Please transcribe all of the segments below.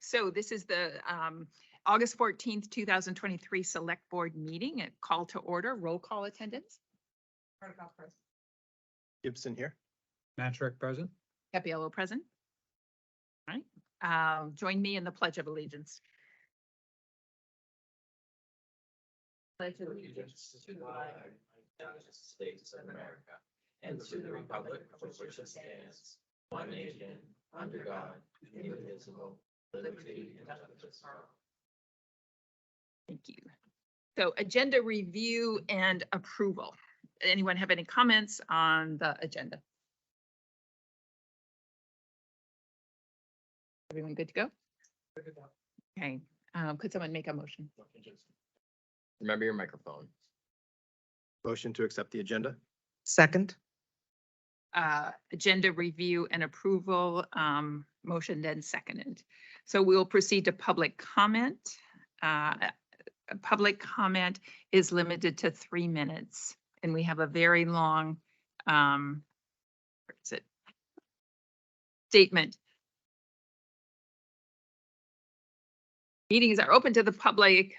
So this is the August 14th, 2023 Select Board meeting. A call to order, roll call attendance. Gibson here. Matrick present. Capiello present. All right. Join me in the Pledge of Allegiance. Pledge of Allegiance to the flag of the United States of America and to the republic for which it stands, one nation, under God, indivisible, liberty and justice for all. Thank you. So agenda review and approval. Anyone have any comments on the agenda? Everyone good to go? Okay. Could someone make a motion? Remember your microphone. Motion to accept the agenda. Second. Agenda review and approval, motion then seconded. So we'll proceed to public comment. Public comment is limited to 3 minutes, and we have a very long, where is it? Statement. Meetings are open to the public,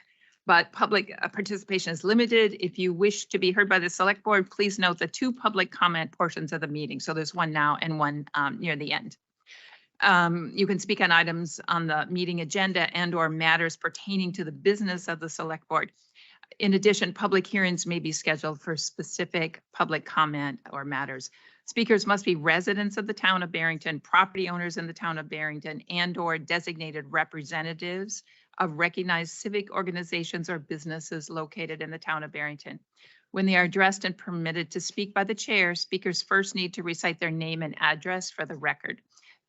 but public participation is limited. If you wish to be heard by the select board, please note the 2 public comment portions of the meeting. So there's one now and one near the end. You can speak on items on the meeting agenda and or matters pertaining to the business of the select board. In addition, public hearings may be scheduled for specific public comment or matters. Speakers must be residents of the town of Barrington, property owners in the town of Barrington, and or designated representatives of recognized civic organizations or businesses located in the town of Barrington. When they are addressed and permitted to speak by the chair, speakers first need to recite their name and address for the record.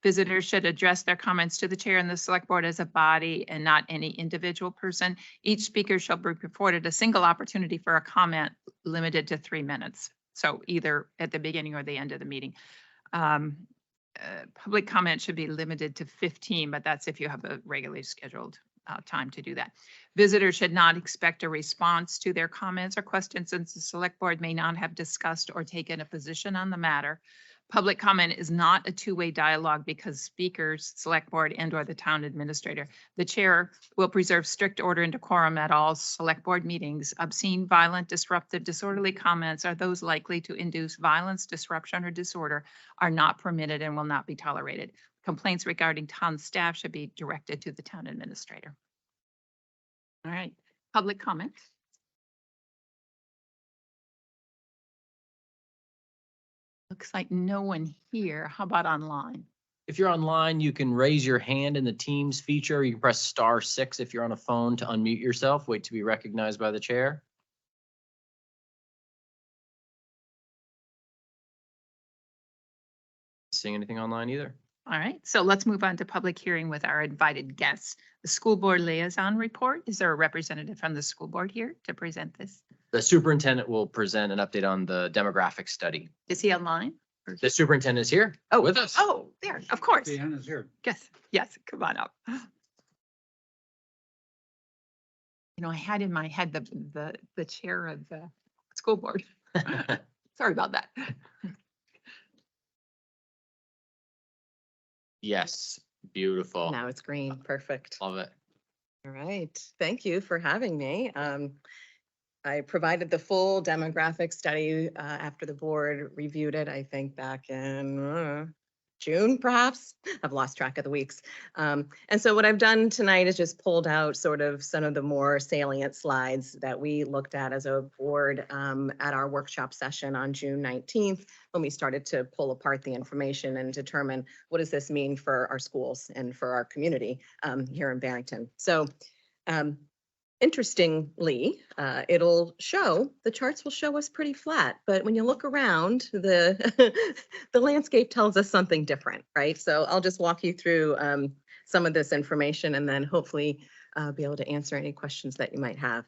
Visitors should address their comments to the chair and the select board as a body and not any individual person. Each speaker shall be afforded a single opportunity for a comment limited to 3 minutes. So either at the beginning or the end of the meeting. Public comment should be limited to 15, but that's if you have a regularly scheduled time to do that. Visitors should not expect a response to their comments or questions since the select board may not have discussed or taken a position on the matter. Public comment is not a two-way dialogue because speakers, select board and or the town administrator. The chair will preserve strict order and decorum at all select board meetings. Obscene, violent, disruptive, disorderly comments are those likely to induce violence, disruption, or disorder are not permitted and will not be tolerated. Complaints regarding town staff should be directed to the town administrator. All right, public comment. Looks like no one here. How about online? If you're online, you can raise your hand in the Teams feature. You can press *6 if you're on a phone to unmute yourself. Wait to be recognized by the chair. Seeing anything online either? All right, so let's move on to public hearing with our invited guests. The school board liaison report. Is there a representative from the school board here to present this? The superintendent will present an update on the demographic study. Is he online? The superintendent is here with us. Oh, there, of course. Deanna's here. Yes, come on up. You know, I had in my head the chair of the school board. Sorry about that. Yes, beautiful. Now it's green. Perfect. Love it. All right. Thank you for having me. I provided the full demographic study after the board reviewed it, I think back in June, perhaps. I've lost track of the weeks. And so what I've done tonight is just pulled out sort of some of the more salient slides that we looked at as a board at our workshop session on June 19th, when we started to pull apart the information and determine what does this mean for our schools and for our community here in Barrington. So interestingly, it'll show, the charts will show us pretty flat, but when you look around, the landscape tells us something different, right? So I'll just walk you through some of this information and then hopefully be able to answer any questions that you might have.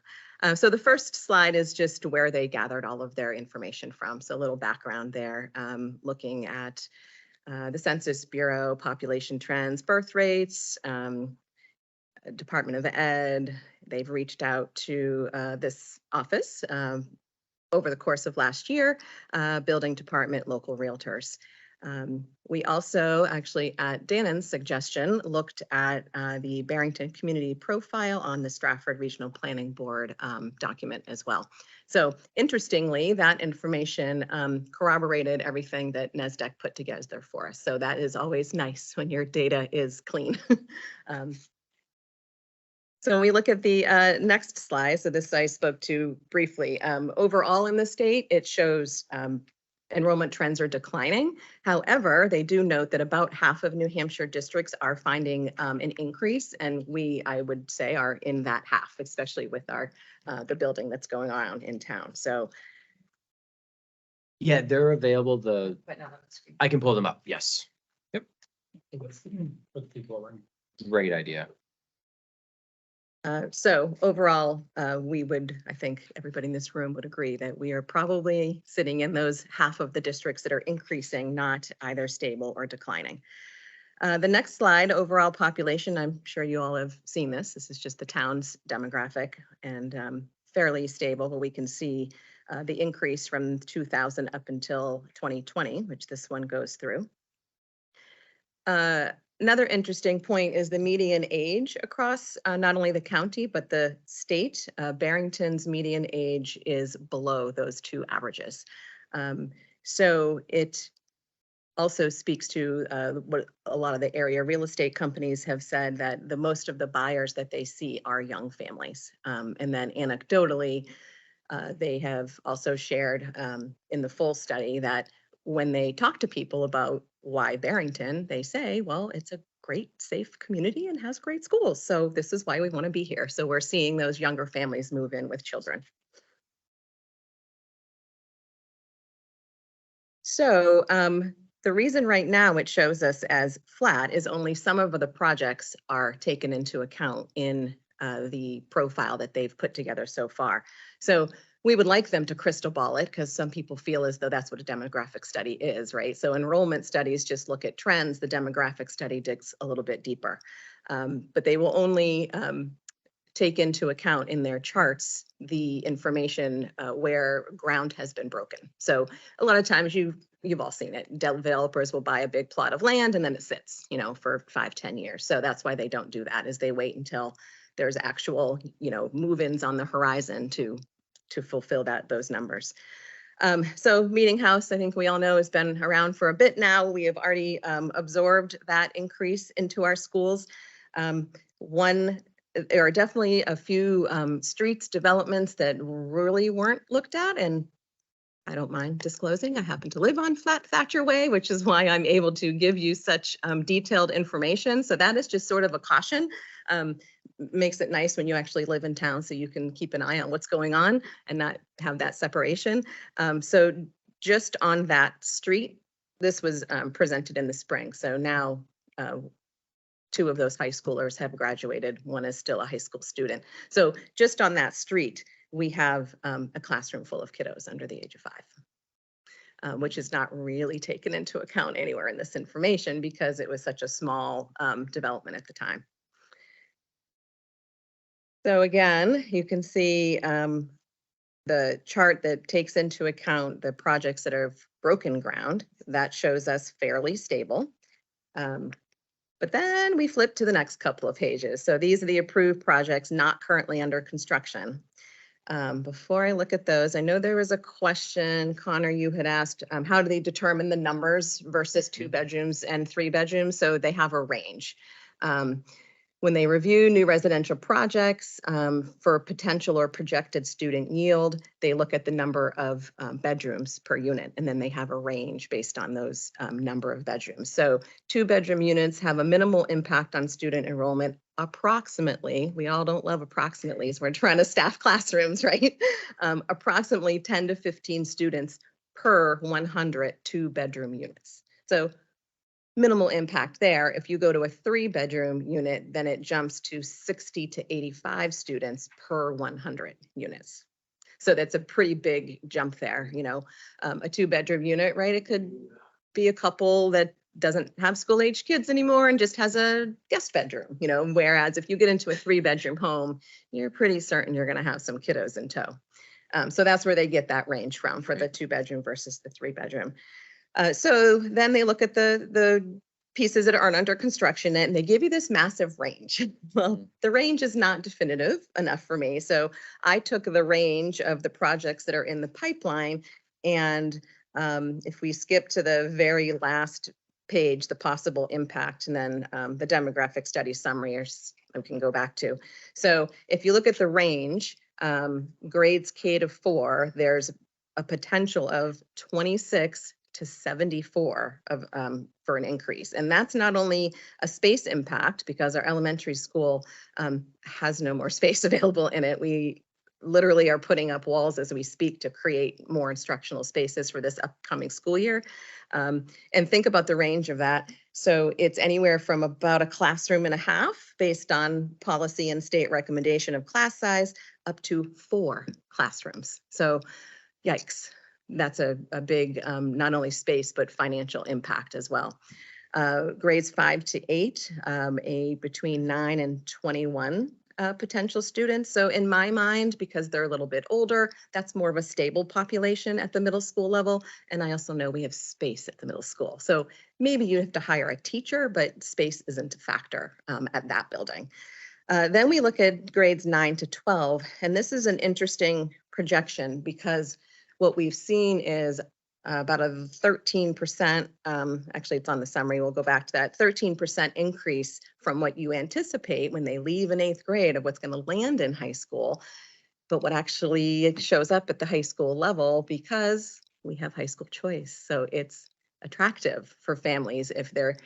So the first slide is just where they gathered all of their information from. So a little background there, looking at the Census Bureau, population trends, birth rates, Department of Ed. They've reached out to this office over the course of last year, building department, local realtors. We also actually, at Dannon's suggestion, looked at the Barrington Community Profile on the Stratford Regional Planning Board document as well. So interestingly, that information corroborated everything that NESDEC put together for us. So that is always nice when your data is clean. So when we look at the next slide, so this I spoke to briefly, overall in the state, it shows enrollment trends are declining. However, they do note that about half of New Hampshire districts are finding an increase, and we, I would say, are in that half, especially with our the building that's going on in town. So, Yeah, they're available. but not on the screen. I can pull them up. Yes. Put people in. Great idea. So overall, we would, I think everybody in this room would agree that we are probably sitting in those half of the districts that are increasing, not either stable or declining. The next slide, overall population, I'm sure you all have seen this. This is just the town's demographic and fairly stable, but we can see the increase from 2000 up until 2020, which this one goes through. Another interesting point is the median age across not only the county, but the state. Barrington's median age is below those two averages. So it also speaks to what a lot of the area real estate companies have said, that the most of the buyers that they see are young families. And then anecdotally, they have also shared in the full study that when they talk to people about why Barrington, they say, well, it's a great, safe community and has great schools. So this is why we want to be here. So we're seeing those younger families move in with children. So the reason right now it shows us as flat is only some of the projects are taken into account in the profile that they've put together so far. So we would like them to crystal ball it, because some people feel as though that's what a demographic study is, right? So enrollment studies just look at trends. The demographic study digs a little bit deeper, but they will only take into account in their charts the information where ground has been broken. So a lot of times you've all seen it. Developers will buy a big plot of land and then it sits, you know, for 5-10 years. So that's why they don't do that, is they wait until there's actual, you know, move-ins on the horizon to fulfill those numbers. So Meeting House, I think we all know, has been around for a bit now. We have already absorbed that increase into our schools. There are definitely a few streets developments that really weren't looked at, and I don't mind disclosing, I happen to live on Thatcher Way, which is why I'm able to give you such detailed information. So that is just sort of a caution. Makes it nice when you actually live in town, so you can keep an eye on what's going on and not have that separation. So just on that street, this was presented in the spring. So now 2 of those high schoolers have graduated. One is still a high school student. So just on that street, we have a classroom full of kiddos under the age of 5, which is not really taken into account anywhere in this information because it was such a small development at the time. So again, you can see the chart that takes into account the projects that have broken ground. That shows us fairly stable. But then we flip to the next couple of pages. So these are the approved projects not currently under construction. Before I look at those, I know there was a question, Connor, you had asked, how do they determine the numbers versus 2 bedrooms and 3 bedrooms? So they have a range. When they review new residential projects for potential or projected student yield, they look at the number of bedrooms per unit, and then they have a range based on those number of bedrooms. So 2-bedroom units have a minimal impact on student enrollment. Approximately, we all don't love approximately, we're trying to staff classrooms, right? Approximately 10 to 15 students per 100 2-bedroom units. So minimal impact there. If you go to a 3-bedroom unit, then it jumps to 60 to 85 students per 100 units. So that's a pretty big jump there. You know, a 2-bedroom unit, right? It could be a couple that doesn't have school-age kids anymore and just has a guest bedroom, you know, whereas if you get into a 3-bedroom home, you're pretty certain you're going to have some kiddos in tow. So that's where they get that range from for the 2-bedroom versus the 3-bedroom. So then they look at the pieces that aren't under construction and they give you this massive range. Well, the range is not definitive enough for me. So I took the range of the projects that are in the pipeline. And if we skip to the very last page, the possible impact, and then the demographic study summary, we can go back to. So if you look at the range, grades K to 4, there's a potential of 26 to 74 of for an increase. And that's not only a space impact because our elementary school has no more space available in it. We literally are putting up walls as we speak to create more instructional spaces for this upcoming school year. And think about the range of that. So it's anywhere from about a classroom and a half based on policy and state recommendation of class size up to 4 classrooms. So yikes. That's a big, not only space, but financial impact as well. Grades 5 to 8, between 9 and 21 potential students. So in my mind, because they're a little bit older, that's more of a stable population at the middle school level. And I also know we have space at the middle school. So maybe you have to hire a teacher, but space isn't a factor at that building. Then we look at grades 9 to 12, and this is an interesting projection because what we've seen is about a 13%, actually it's on the summary, we'll go back to that, 13% increase from what you anticipate when they leave in 8th grade of what's going to land in high school, but what actually shows up at the high school level because we have high school choice. So it's attractive for families if they're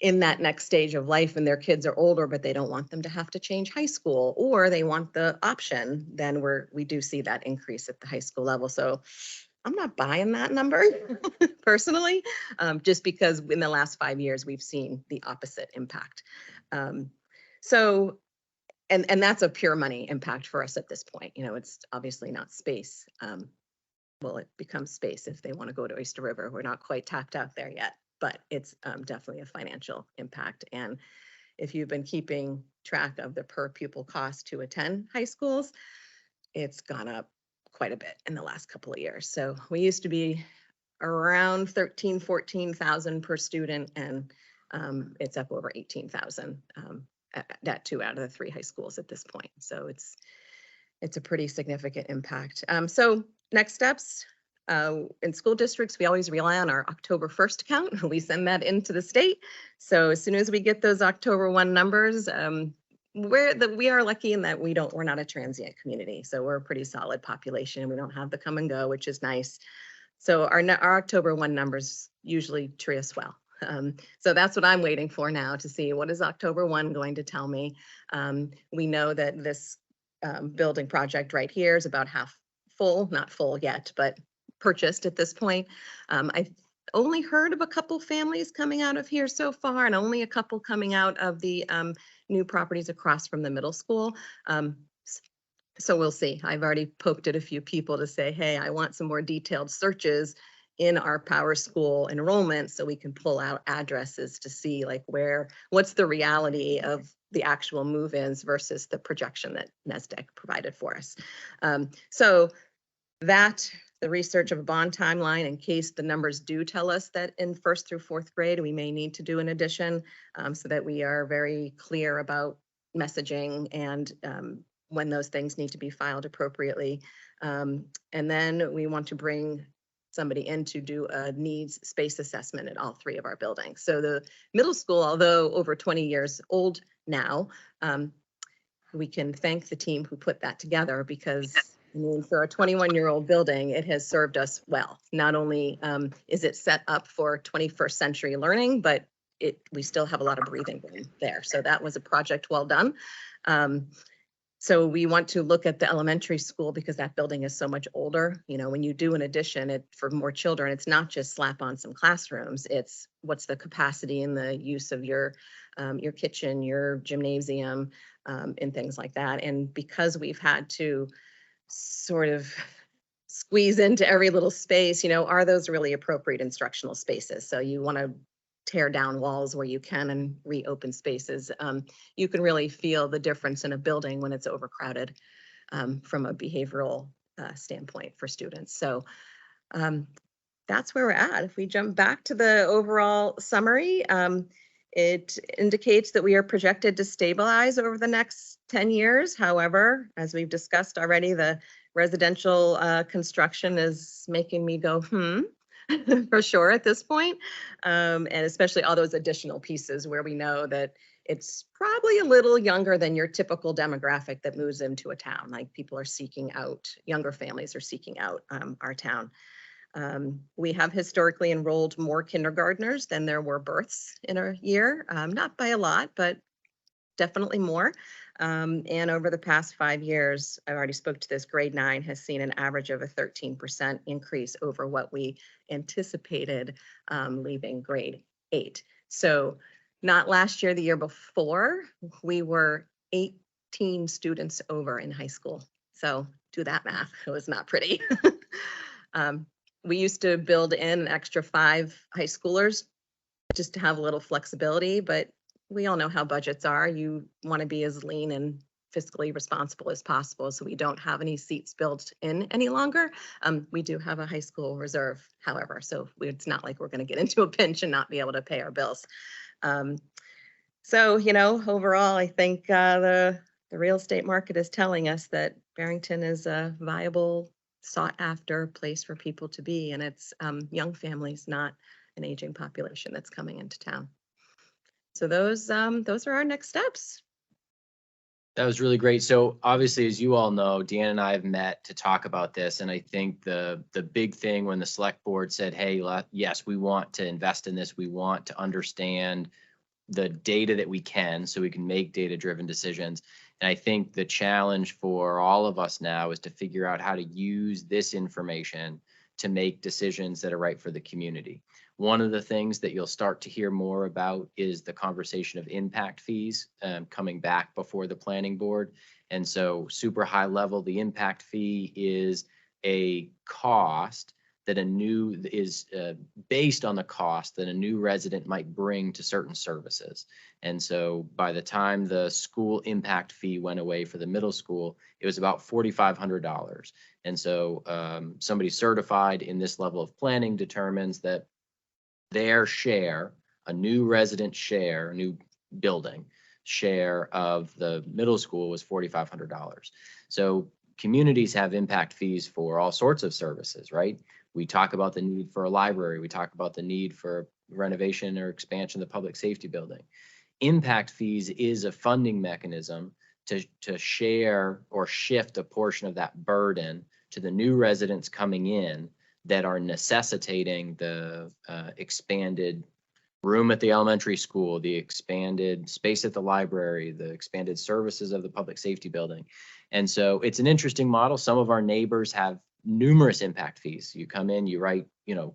in that next stage of life and their kids are older, but they don't want them to have to change high school, or they want the option, then we do see that increase at the high school level. So I'm not buying that number personally, just because in the last 5 years, we've seen the opposite impact. So, and that's a pure money impact for us at this point. You know, it's obviously not space. Well, it becomes space if they want to go to Oyster River. We're not quite tapped out there yet, but it's definitely a financial impact. And if you've been keeping track of the per pupil cost to attend high schools, it's gone up quite a bit in the last couple of years. So we used to be around 13, 14,000 per student, and it's up over 18,000 at 2 out of the 3 high schools at this point. So it's a pretty significant impact. So next steps, in school districts, we always rely on our October 1st count. We send that into the state. So as soon as we get those October 1 numbers, we are lucky in that we're not a transient community. So we're a pretty solid population. We don't have the come and go, which is nice. So our October 1 numbers usually treat us well. So that's what I'm waiting for now to see what is October 1 going to tell me. We know that this building project right here is about half full, not full yet, but purchased at this point. I've only heard of a couple families coming out of here so far, and only a couple coming out of the new properties across from the middle school. So we'll see. I've already poked at a few people to say, hey, I want some more detailed searches in our Power School enrollment so we can pull out addresses to see like what's the reality of the actual move-ins versus the projection that NESDEC provided for us. So that the research of a bond timeline in case the numbers do tell us that in 1st through 4th grade, we may need to do an addition so that we are very clear about messaging and when those things need to be filed appropriately. And then we want to bring somebody in to do a needs space assessment at all 3 of our buildings. So the middle school, although over 20 years old now, we can thank the team who put that together because I mean, for a 21-year-old building, it has served us well. Not only is it set up for 21st century learning, but we still have a lot of breathing room there. So that was a project well done. So we want to look at the elementary school because that building is so much older. You know, when you do an addition for more children, it's not just slap on some classrooms. It's what's the capacity and the use of your kitchen, your gymnasium, and things like that. And because we've had to sort of squeeze into every little space, you know, are those really appropriate instructional spaces? So you want to tear down walls where you can and reopen spaces. You can really feel the difference in a building when it's overcrowded from a behavioral standpoint for students. So that's where we're at. If we jump back to the overall summary, it indicates that we are projected to stabilize over the next 10 years. However, as we've discussed already, the residential construction is making me go, for sure at this point. And especially all those additional pieces where we know that it's probably a little younger than your typical demographic that moves into a town. Like people are seeking out, younger families are seeking out our town. We have historically enrolled more kindergartners than there were births in a year, not by a lot, but definitely more. And over the past 5 years, I already spoke to this, grade 9 has seen an average of a 13% increase over what we anticipated leaving grade 8. So not last year, the year before, we were 18 students over in high school. So do that math, it was not pretty. We used to build in an extra 5 high schoolers just to have a little flexibility, but we all know how budgets are. You want to be as lean and fiscally responsible as possible, so we don't have any seats built in any longer. We do have a high school reserve, however, so it's not like we're going to get into a pinch and not be able to pay our bills. So, overall, I think the real estate market is telling us that Barrington is a viable, sought after place for people to be, and it's young families, not an aging population that's coming into town. So those are our next steps. That was really great. So obviously, as you all know, Dan and I have met to talk about this. And I think the big thing when the select board said, hey, yes, we want to invest in this. We want to understand the data that we can so we can make data-driven decisions. And I think the challenge for all of us now is to figure out how to use this information to make decisions that are right for the community. One of the things that you'll start to hear more about is the conversation of impact fees coming back before the planning board. And so super high level, the impact fee is a cost that is based on the cost that a new resident might bring to certain services. And so by the time the school impact fee went away for the middle school, it was about $4,500. And so somebody certified in this level of planning determines that their share, a new resident share, new building share of the middle school was $4,500. So communities have impact fees for all sorts of services, right? We talk about the need for a library. We talk about the need for renovation or expansion of the public safety building. Impact fees is a funding mechanism to share or shift a portion of that burden to the new residents coming in that are necessitating the expanded room at the elementary school, the expanded space at the library, the expanded services of the public safety building. And so it's an interesting model. Some of our neighbors have numerous impact fees. You come in, you write,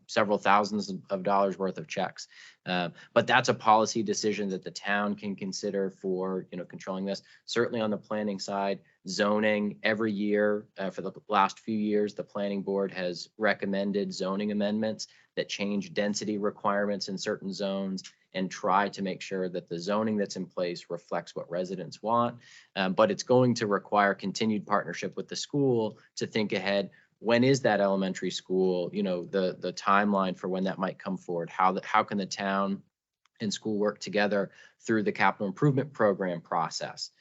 several thousands of dollars worth of checks. But that's a policy decision that the town can consider for, controlling this. Certainly on the planning side, zoning every year for the last few years, the planning board has recommended zoning amendments that change density requirements in certain zones and try to make sure that the zoning that's in place reflects what residents want. But it's going to require continued partnership with the school to think ahead. When is that elementary school, the timeline for when that might come forward? How can the town and school work together through the capital improvement program process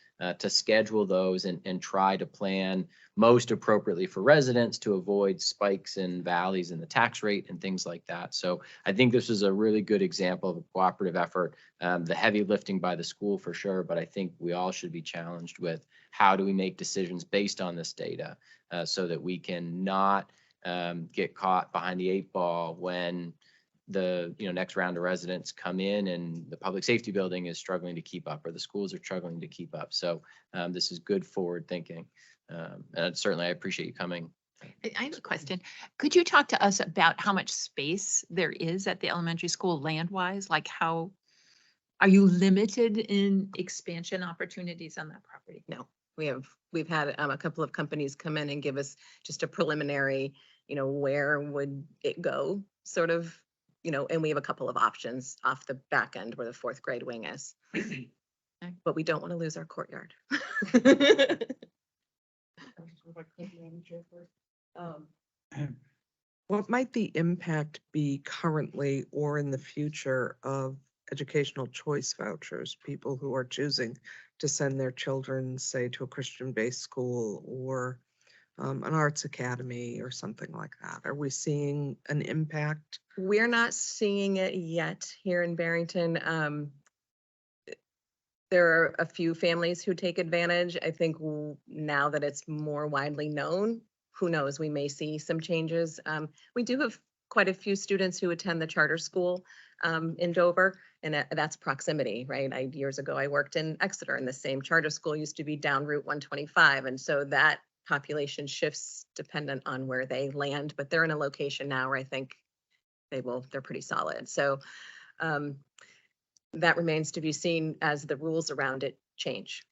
to schedule those and try to plan most appropriately for residents to avoid spikes and valleys in the tax rate and things like that. So I think this is a really good example of a cooperative effort, the heavy lifting by the school for sure, but I think we all should be challenged with how do we make decisions based on this data so that we can not get caught behind the 8 ball when the next round of residents come in and the public safety building is struggling to keep up or the schools are struggling to keep up. So this is good forward thinking. And certainly I appreciate you coming. I have a question. Could you talk to us about how much space there is at the elementary school land-wise? Like how, are you limited in expansion opportunities on that property? No, we've had a couple of companies come in and give us just a preliminary, where would it go sort of, and we have a couple of options off the back end where the 4th grade wing is. But we don't want to lose our courtyard. What might the impact be currently or in the future of educational choice vouchers? People who are choosing to send their children, say, to a Christian-based school or an arts academy or something like that. Are we seeing an impact? We're not seeing it yet here in Barrington. There are a few families who take advantage. I think now that it's more widely known, who knows, we may see some changes. We do have quite a few students who attend the charter school in Dover, and that's proximity, right? Years ago, I worked in Exeter, and the same charter school used to be down Route 125, and so that population shifts dependent on where they land, but they're in a location now where I think they're pretty solid. So that remains to be seen as the rules around it change,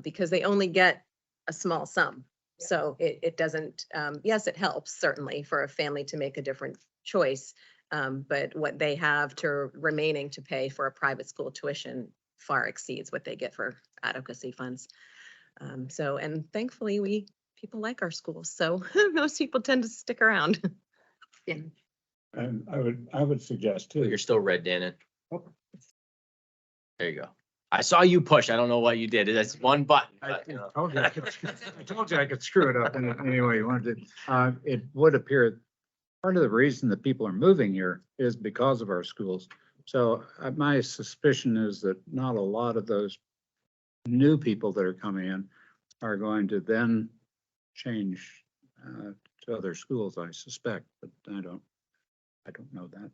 because they only get a small sum. So it doesn't, yes, it helps certainly for a family to make a different choice. But what they have remaining to pay for a private school tuition far exceeds what they get for adequacy funds. And thankfully people like our schools. So most people tend to stick around. Yeah. And I would suggest But too. you're still red, Dannon. There you go. I saw you push. I don't know what you did. That's one button. but, you know. I told you I could screw it up any way you wanted to. It would appear part of the reason that people are moving here is because of our schools. So my suspicion is that not a lot of those new people that are coming in are going to then change to other schools, I suspect, but I don't know that.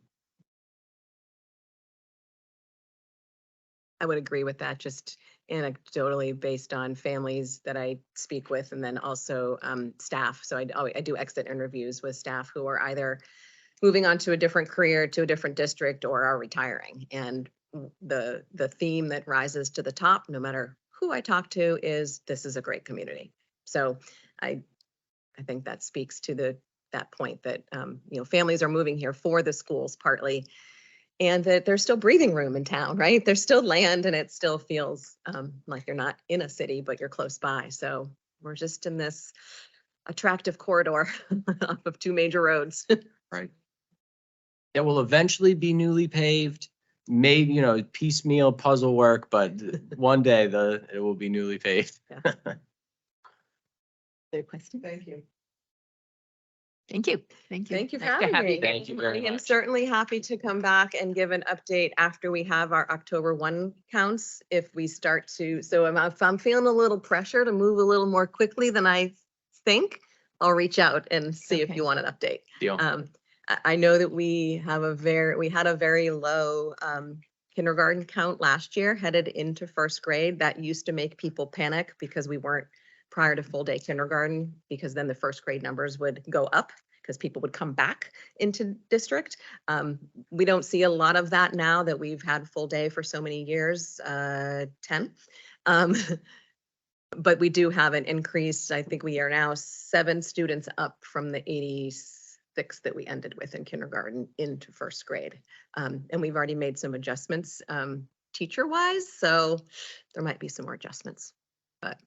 I would agree with that, just anecdotally based on families that I speak with, and then also staff. So I do exit interviews with staff who are either moving on to a different career, to a different district, or are retiring. And the theme that rises to the top, no matter who I talk to, is this is a great community. So I think that speaks to that point that families are moving here for the schools partly, and that there's still breathing room in town, right? There's still land, and it still feels like you're not in a city, but you're close by. So we're just in this attractive corridor off of two major roads. Right. It will eventually be newly paved, maybe, piecemeal puzzle work, but one day it will be newly paved. Good question. Thank you. Thank you. Thank you. Thank you for Nice to having have me. Thank you very I am much. certainly happy to come back and give an update after we have our October 1 counts. If we start to, so if I'm feeling a little pressure to move a little more quickly than I think, I'll reach out and see if Okay. you want an update. Deal. I know that we had a very low kindergarten count last year headed into first grade. That used to make people panic because we weren't prior to full day kindergarten, because then the first grade numbers would go up because people would come back into district. We don't see a lot of that now that we've had full day for so many years, 10. But we do have an increase. I think we are now 7 students up from the 86 that we ended with in kindergarten into first grade. And we've already made some adjustments teacher wise, so there might be some more adjustments, but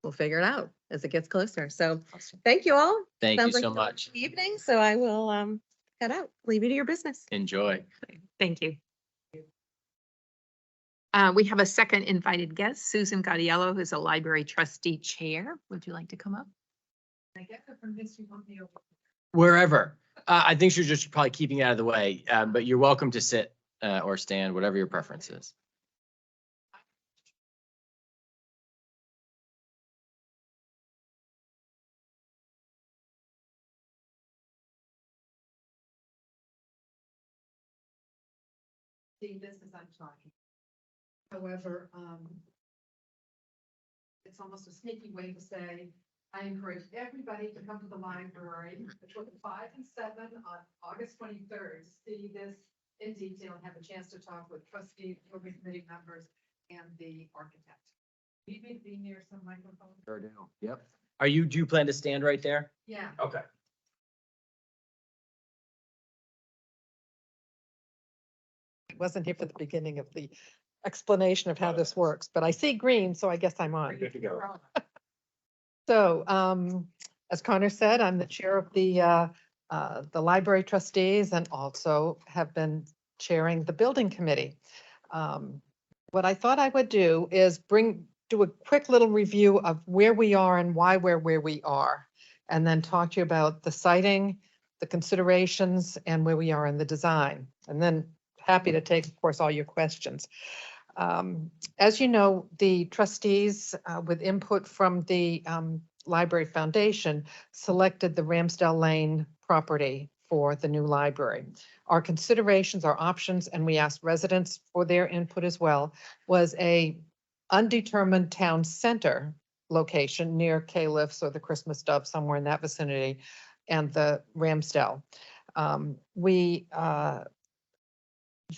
we'll figure it out as it gets closer. So thank you all. Thank you Sounds like so it's a much. evening, so I will head out, leave you to your business. Enjoy. Thank you. We have a second invited guest, Susan Gaudiello, who's a library trustee chair. Would you like to come up? I get that from history company over. Wherever. I think she's just probably keeping it out of the way, but you're welcome to sit or stand, whatever your preference is. See, this is I'm talking. However, it's almost a sneaky way to say, I encourage everybody to come to the library between 5 and 7 on August 23rd, to see this in detail and have a chance to talk with trustees, building committee members, and the architect. We may be near some microphones. Sure do. Yep. Do you plan to stand right there? Yeah. Okay. Wasn't here for the beginning of the explanation of how this works, but I see green, so I guess I'm on. Good to go. So, as Connor said, I'm the chair of the the library trustees, and also have been chairing the building committee. What I thought I would do is do a quick little review of where we are and why we're where we are, and then talk to you about the siting, the considerations, and where we are in the design. And then happy to take, of course, all your questions. As you know, the trustees, with input from the Library Foundation, selected the Ramsdale Lane property for the new library. Our considerations, our options, and we asked residents for their input as well, was a undetermined town center location near Califf's or the Christmas Dove, somewhere in that vicinity, and the Ramsdale.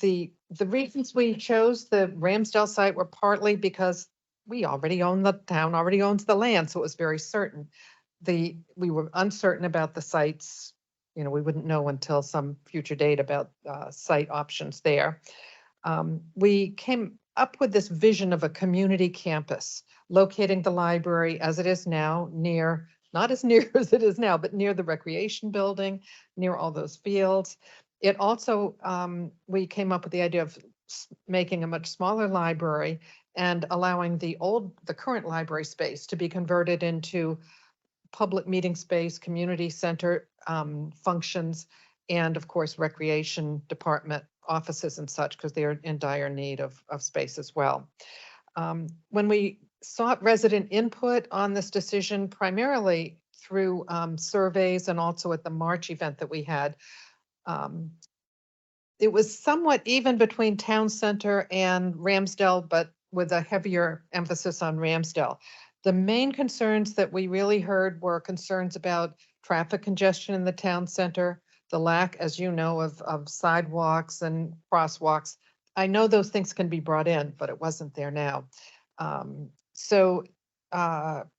The reasons we chose the Ramsdale site were partly because the town already owns the land, so it was very certain. We were uncertain about the sites. We wouldn't know until some future date about site options there. We came up with this vision of a community campus, locating the library as it is now not as near as it is now, but near the recreation building, near all those fields. It also, we came up with the idea of making a much smaller library and allowing the current library space to be converted into public meeting space, community center functions, and of course, recreation department offices and such, because they are in dire need of space as well. When we sought resident input on this decision, primarily through surveys and also at the March event that we had, it was somewhat even between town center and Ramsdale, but with a heavier emphasis on Ramsdale. The main concerns that we really heard were concerns about traffic congestion in the town center, the lack, as you know, of sidewalks and crosswalks. I know those things can be brought in, but it wasn't there now. So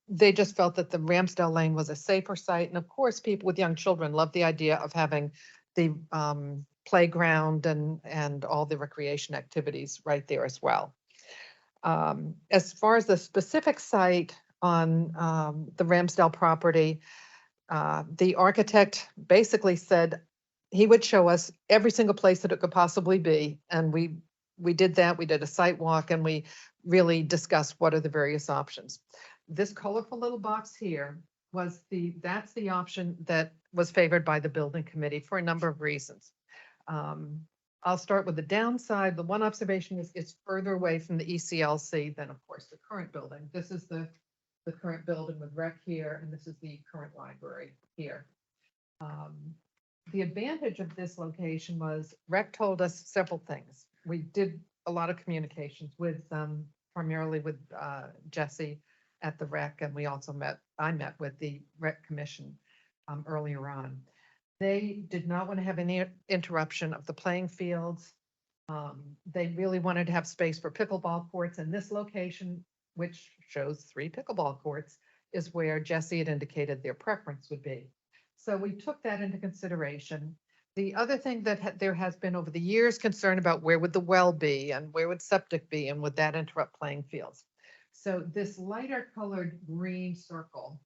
they just felt that the Ramsdale Lane was a safer site. And of course, people with young children love the idea of having the playground and all the recreation activities right there as well. As far as the specific site on the Ramsdale property, the architect basically said he would show us every single place that it could possibly be. And we did that. We did a site walk and we really discussed what are the various options. This colorful little box here that's the option that was favored by the building committee for a number of reasons. I'll start with the downside. The one observation is it's further away from the ECLC than, of course, the current building. This is the current building with rec here, and this is the current library here. The advantage of this location was rec told us several things. We did a lot of communications with primarily with Jesse at the rec, and I met with the rec commission earlier on. They did not want to have any interruption of the playing fields. They really wanted to have space for pickleball courts, and this location, which shows 3 pickleball courts, is where Jesse had indicated their preference would be. So we took that into consideration. The other thing that there has been over the years concern about where would the well be and where would septic be and would that interrupt playing fields. So this lighter colored green circle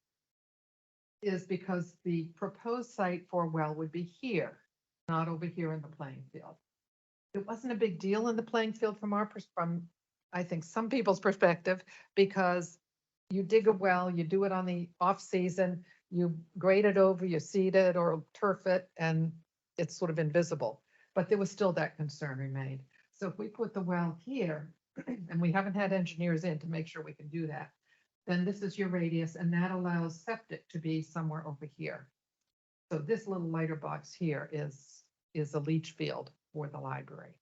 is because the proposed site for a well would be here, not over here in the playing field. It wasn't a big deal in the playing field from I think some people's perspective, because you dig a well, you do it on the off season, you grade it over, you seed it or turf it, and it's sort of invisible. But there was still that concern remained. So if we put the well here, and we haven't had engineers in to make sure we can do that, then this is your radius, and that allows septic to be somewhere over here. So this little lighter box here is a leach field for the library.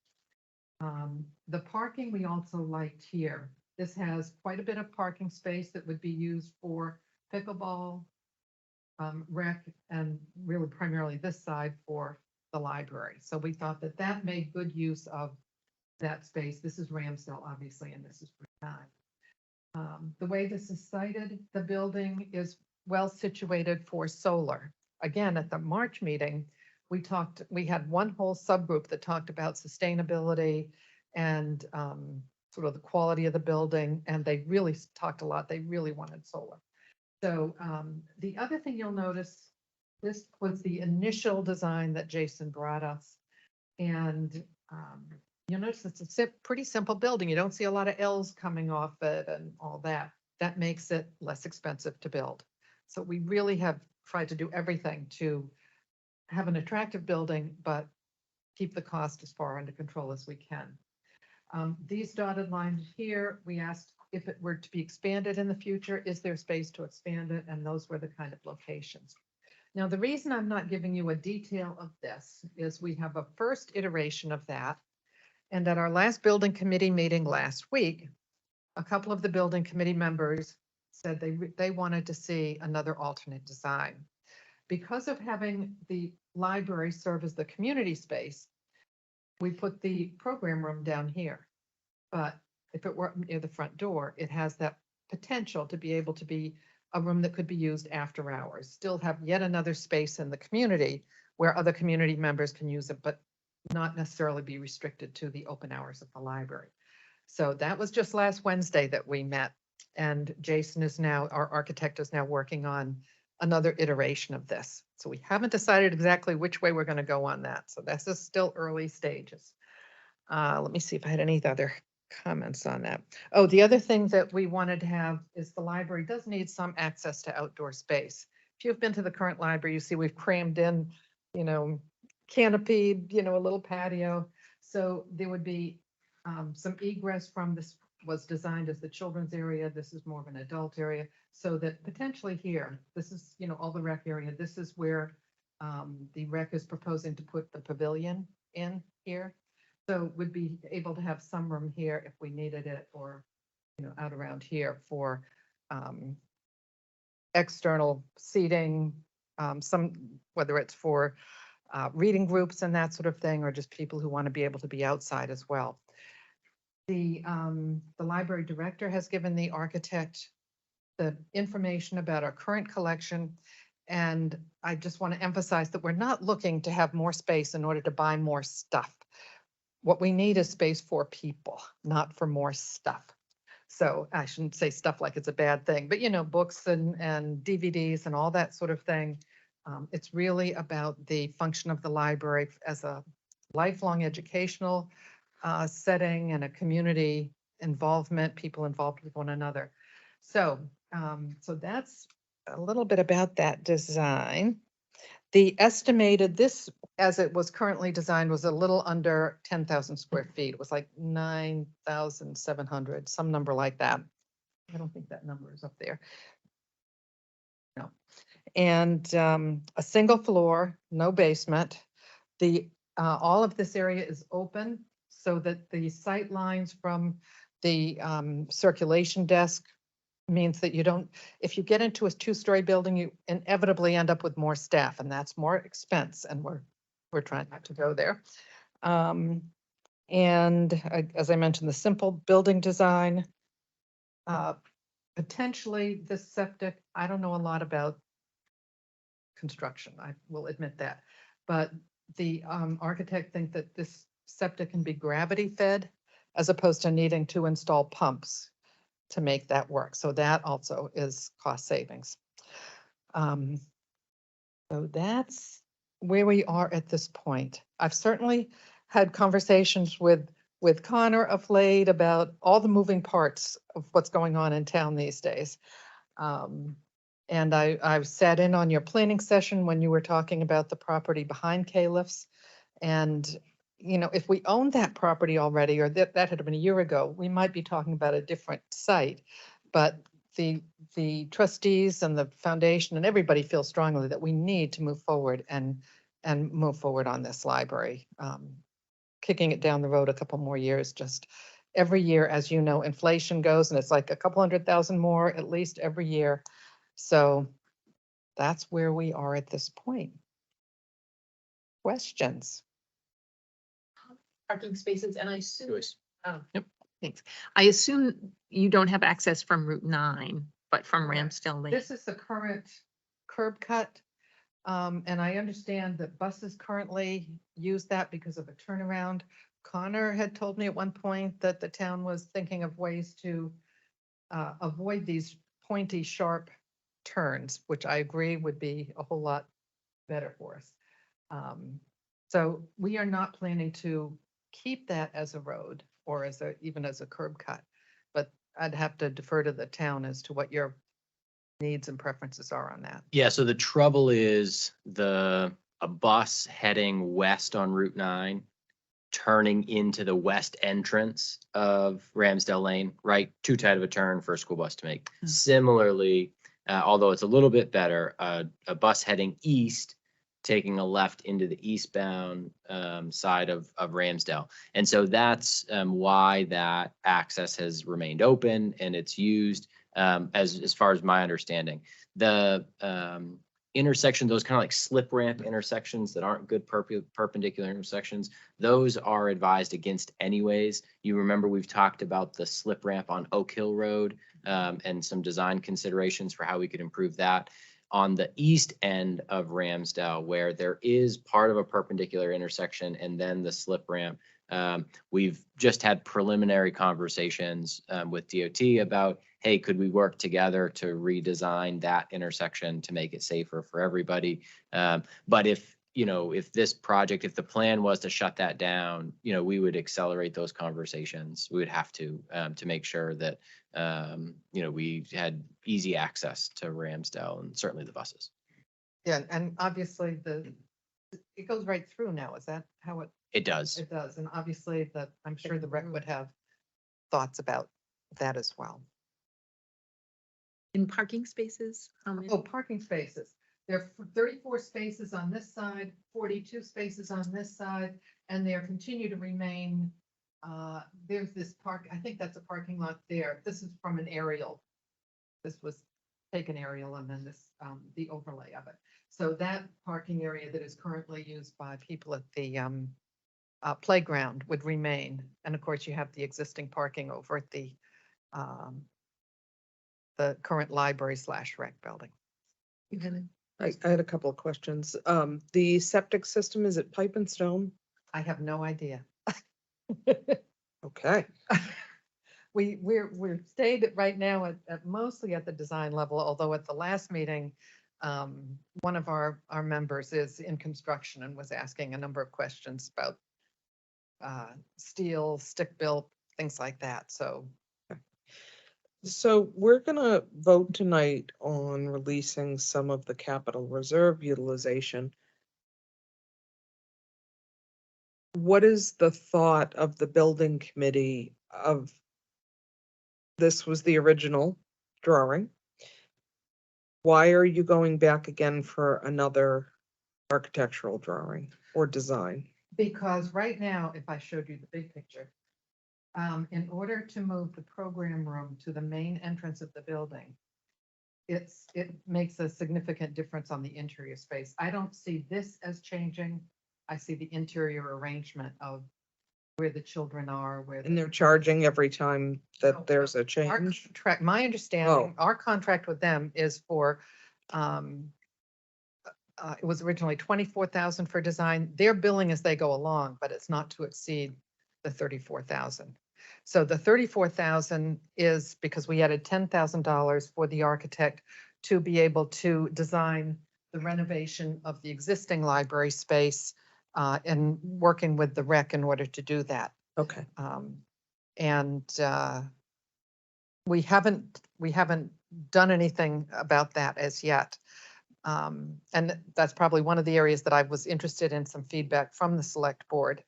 The parking we also liked here. This has quite a bit of parking space that would be used for pickleball, rec, and really primarily this side for the library. So we thought that made good use of that space. This is Ramsdale, obviously, and this is Route 9. The way this is sited, the building is well situated for solar. Again, at the March meeting, we had one whole subgroup that talked about sustainability and sort of the quality of the building, and they really talked a lot. They really wanted solar. So the other thing you'll notice This was the initial design that Jason brought us. And you'll notice it's a pretty simple building. You don't see a lot of L's coming off it and all that. That makes it less expensive to build. So we really have tried to do everything to have an attractive building, but keep the cost as far under control as we can. These dotted lines here, we asked if it were to be expanded in the future, is there space to expand it? And those were the kind of locations. Now, the reason I'm not giving you a detail of this is we have a first iteration of that. And at our last building committee meeting last week, a couple of the building committee members said they wanted to see another alternate design. Because of having the library serve as the community space, we put the program room down here. But if it were near the front door, it has that potential to be able to be a room that could be used after hours, still have yet another space in the community where other community members can use it, but not necessarily be restricted to the open hours of the library. So that was just last Wednesday that we met, and Jason is now, our architect is now working on another iteration of this. So we haven't decided exactly which way we're going to go on that. So this is still early stages. Let me see if I had any other comments on that. Oh, the other thing that we wanted to have is the library does need some access to outdoor space. If you've been to the current library, you see we've crammed in, canopied, a little patio. So there would be some egress from this, was designed as the children's area. This is more of an adult area. So that potentially here, this is, all the rec area. This is where the rec is proposing to put the pavilion in here. So would be able to have some room here if we needed it, or, out around here for external seating, whether it's for reading groups and that sort of thing, or just people who want to be able to be outside as well. The library director has given the architect the information about our current collection. And I just want to emphasize that we're not looking to have more space in order to buy more stuff. What we need is space for people, not for more stuff. So I shouldn't say stuff like it's a bad thing, but books and DVDs and all that sort of thing. It's really about the function of the library as a lifelong educational setting and a community involvement, people involved with one another. So, so that's a little bit about that design. The estimated, this, as it was currently designed, was a little under 10,000 square feet. It was like 9,700, some number like that. I don't think that number is up there. No. And a single floor, no basement. The all of this area is open so that the sight lines from the circulation desk means that you don't, if you get into a two-story building, you inevitably end up with more staff, and that's more expense, and we're trying not to go there. As I mentioned, the simple building design. Potentially this septic, I don't know a lot about construction, I will admit that, but the architect thinks that this septic can be gravity fed as opposed to needing to install pumps to make that work. So that also is cost savings. So that's where we are at this point. I've certainly had conversations with Connor of late about all the moving parts of what's going on in town these days. And I've sat in on your planning session when you were talking about the property behind Caliph's. And, if we owned that property already, or that had been a year ago, we might be talking about a different site. But the trustees and the foundation and everybody feel strongly that we need to move forward and move forward on this library. Kicking it down the road a couple more years, just every year, as you know, inflation goes, and it's like a couple 100,000 more at least every year. So that's where we are at this point. Questions? Parking spaces, and I assume. Joyce. Oh, yep, thanks. I assume you don't have access from Route 9, but from Correct. Ramsdale Lane. This is the current curb cut. And I understand that buses currently use that because of a turnaround. Connor had told me at one point that the town was thinking of ways to avoid these pointy, sharp turns, which I agree would be a whole lot better for us. So we are not planning to keep that as a road or as a, even as a curb cut. But I'd have to defer to the town as to what your needs and preferences are on that. Yeah, so the trouble is a bus heading west on Route 9, turning into the west entrance of Ramsdale Lane, right? Too tight of a turn for a school bus to make. Similarly, although it's a little bit better, a bus heading east, taking a left into the eastbound side of Ramsdale. And so that's why that access has remained open and it's used as far as my understanding. The intersection, those kind of like slip ramp intersections that aren't good perpendicular intersections, those are advised against anyways. You remember we've talked about the slip ramp on Oak Hill Road and some design considerations for how we could improve that. On the east end of Ramsdale, where there is part of a perpendicular intersection and then the slip ramp, we've just had preliminary conversations with DOT about, hey, could we work together to redesign that intersection to make it safer for everybody? But if this project, if the plan was to shut that down, we would accelerate those conversations. We would have to make sure that, we had easy access to Ramsdale and certainly the buses. Yeah, and obviously it goes right through now. Is that how It does. it does? And obviously I'm sure the rec would have thoughts about that as well. In parking spaces? How many? Oh, parking spaces. There are 34 spaces on this side, 42 spaces on this side, and they continue to remain. There's this I think that's a parking lot there. This is from an aerial. This was taken aerial and then this, the overlay of it. So that parking area that is currently used by people at the playground would remain. And of course, you have the existing parking over at the current library/rec building. I had a couple of questions. The septic system, is it pipe and stone? I have no idea. Okay. We're stayed right now at mostly at the design level, although at the last meeting, one of our members is in construction and was asking a number of questions about steel, stick built, things like that. So we're gonna vote tonight on releasing some of the capital reserve utilization. What is the thought of the building committee of, this was the original drawing? Why are you going back again for another architectural drawing or design? Because right now, if I showed you the big picture, in order to move the program room to the main entrance of the building, it makes a significant difference on the interior space. I don't see this as changing. I see the interior arrangement of where the children are, And they're charging every time No, that there's a our change? contract, my understanding, our contract with them is for, it was originally 24,000 for design. They're billing as they go along, but it's not to exceed the 34,000. So the 34,000 is because we added $10,000 for the architect to be able to design the renovation of the existing library space and working with the rec in order to do that. Okay. And we haven't done anything about that as yet. And that's probably one of the areas that I was interested in some feedback from the select board.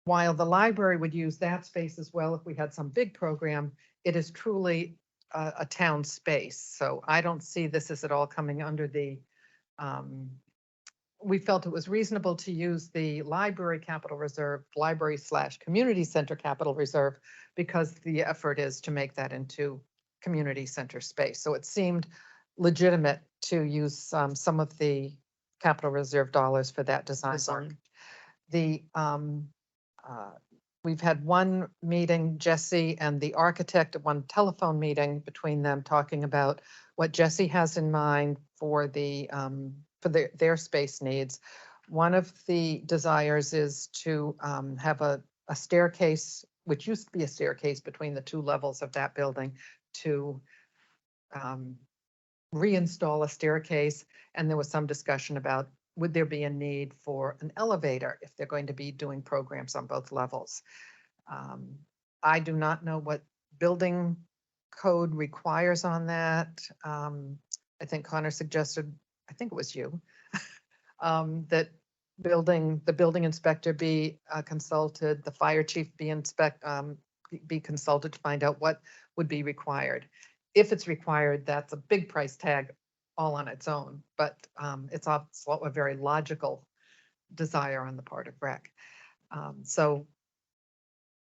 While the library would use that space as well if we had some big program, it is truly a town space. So I don't see this as at all coming under the, we felt it was reasonable to use the library capital reserve, library/community center capital reserve, because the effort is to make that into community center space. So it seemed legitimate to use some of the capital reserve dollars for that design work. The we've had one meeting, Jesse and the architect, one telephone meeting between them talking about what Jesse has in mind for their space needs. One of the desires is to have a staircase, which used to be a staircase between the two levels of that building, to reinstall a staircase. And there was some discussion about, would there be a need for an elevator if they're going to be doing programs on both levels? I do not know what building code requires on that. I think Connor suggested, I think it was you, that the building inspector be consulted, the fire chief be consulted to find out what would be required. If it's required, that's a big price tag all on its own, but it's also a very logical desire on the part of rec. So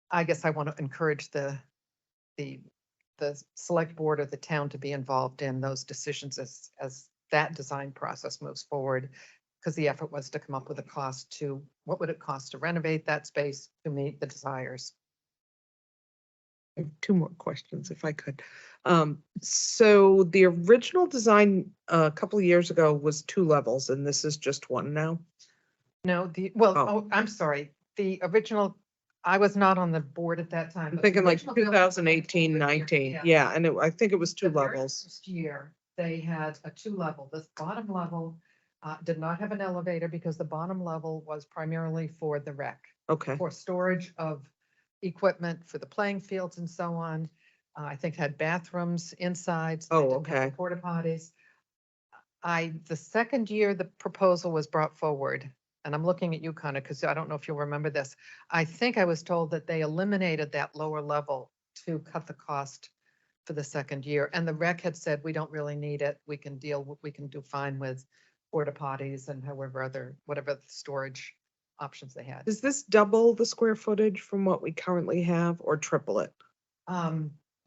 I guess I want to encourage the select board or the town to be involved in those decisions as that design process moves forward. Because the effort was to come up with a cost to, what would it cost to renovate that space to meet the desires? I have two more questions if I could. So the original design a couple of years ago was 2 levels and this is just 1 now? No, Oh. I'm sorry, the original, I was not on the board at that time. I'm but the thinking like original building- 2018, 19. Yeah, and I think it was 2 The very levels. first year, they had a 2-level. This bottom level did not have an elevator because the bottom level was primarily for the rec, Okay, for storage of equipment for the playing fields and so on. I think it had bathrooms inside. So they Oh, didn't have okay. porta potties. The second year the proposal was brought forward, and I'm looking at you, Connor, because I don't know if you'll remember this. I think I was told that they eliminated that lower level to cut the cost for the second year. And the rec had said, we don't really need it. We can do fine with porta potties and whatever the storage options they had. Is this double the square footage from what we currently have or triple it?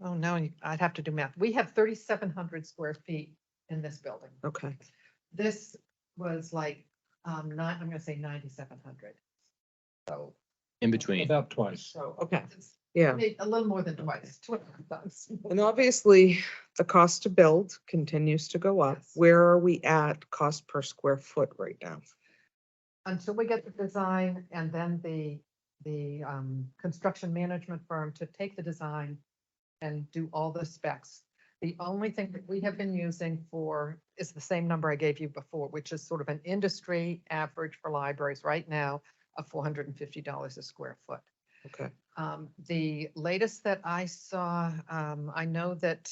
Oh, no, I'd have to do math. We have 3,700 square feet in this building. Okay, This was like, I'm gonna say 9,700. So, In between. About twice. so. Okay. it's yeah. maybe a little more than twice, 200 times. And obviously, the cost to build continues to go up. Yes. Where are we at cost per square foot right now? Until we get the design and then the construction management firm to take the design and do all the specs. The only thing that we have been using is the same number I gave you before, which is sort of an industry average for libraries right now of $450 a square foot. Okay, The latest that I saw, I know that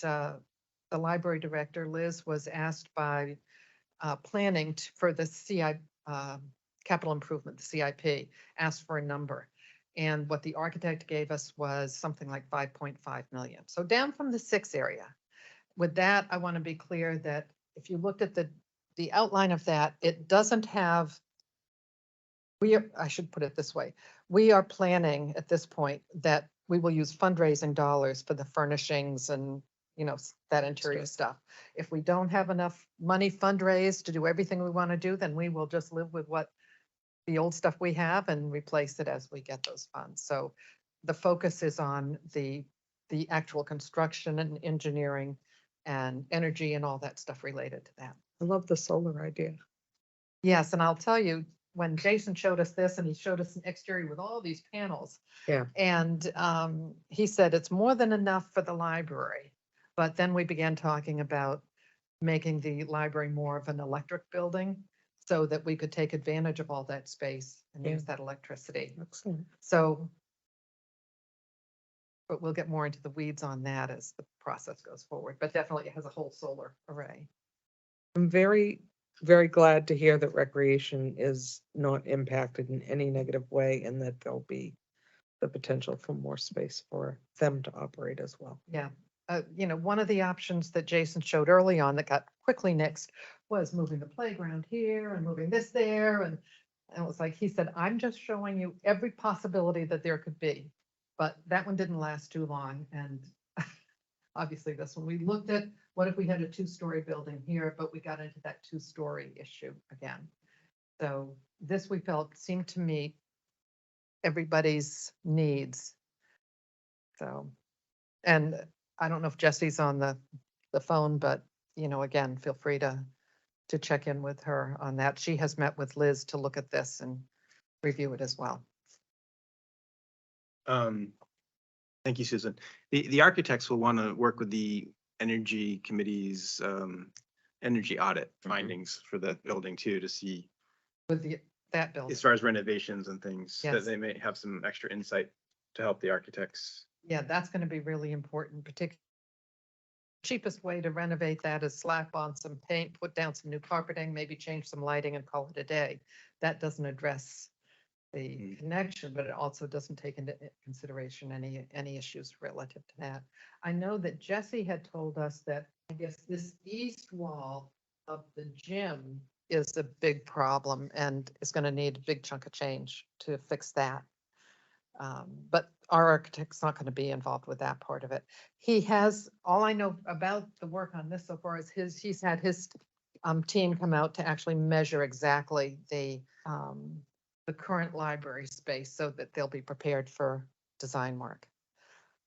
the library director, Liz, was asked by planning for the capital improvement, the CIP, asked for a number. And what the architect gave us was something like 5.5 million. So down from the 6 area. With that, I want to be clear that if you looked at the outline of that, it doesn't have, I should put it this way. We are planning at this point that we will use fundraising dollars for the furnishings and, that interior stuff. If we don't have enough money fundraised to do everything we want to do, then we will just live with what the old stuff we have and replace it as we get those funds. So the focus is on the actual construction and engineering and energy and all that stuff related to that. I love the solar idea. Yes, and I'll tell you, when Jason showed us this and he showed us an exterior with all these panels. Yeah. And he said it's more than enough for the library. But then we began talking about making the library more of an electric building so that we could take advantage of all that space and Yeah. use that electricity. Excellent. So, but we'll get more into the weeds on that as the process goes forward, but definitely it has a whole solar array. I'm very, very glad to hear that recreation is not impacted in any negative way and that there'll be the potential for more space for them to operate as well. Yeah. One of the options that Jason showed early on that got quickly nixed was moving the playground here and moving this there. And it was like, he said, I'm just showing you every possibility that there could be. But that one didn't last too long. And obviously this one, we looked at what if we had a 2-story building here, but we got into that 2-story issue again. So this we felt seemed to meet everybody's needs. So, and I don't know if Jesse's on the phone, but, again, feel free to check in with her on that. She has met with Liz to look at this and review it as well. Thank you, Susan. The architects will want to work with the energy committee's energy audit findings for the building too, to see With that building. as far as renovations and things, Yes. that they may have some extra insight to help the architects. Yeah, that's gonna be really important, particularly. Cheapest way to renovate that is slap on some paint, put down some new carpeting, maybe change some lighting and call it a day. That doesn't address the connection, but it also doesn't take into consideration any issues relative to that. I know that Jesse had told us that, I guess, this east wall of the gym is a big problem and is gonna need a big chunk of change to fix that. But our architect's not gonna be involved with that part of it. He has, all I know about the work on this so far is he's had his team come out to actually measure exactly the current library space so that they'll be prepared for design work.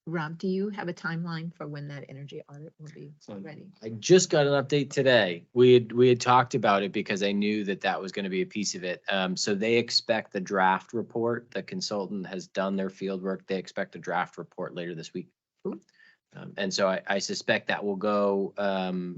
Rob, do you have a timeline for when that energy audit will be ready? I just got an update today. We had talked about it because I knew that that was going to be a piece of it. So they expect the draft report. The consultant has done their field work. They expect a draft report later this week. Cool. And so I suspect that will go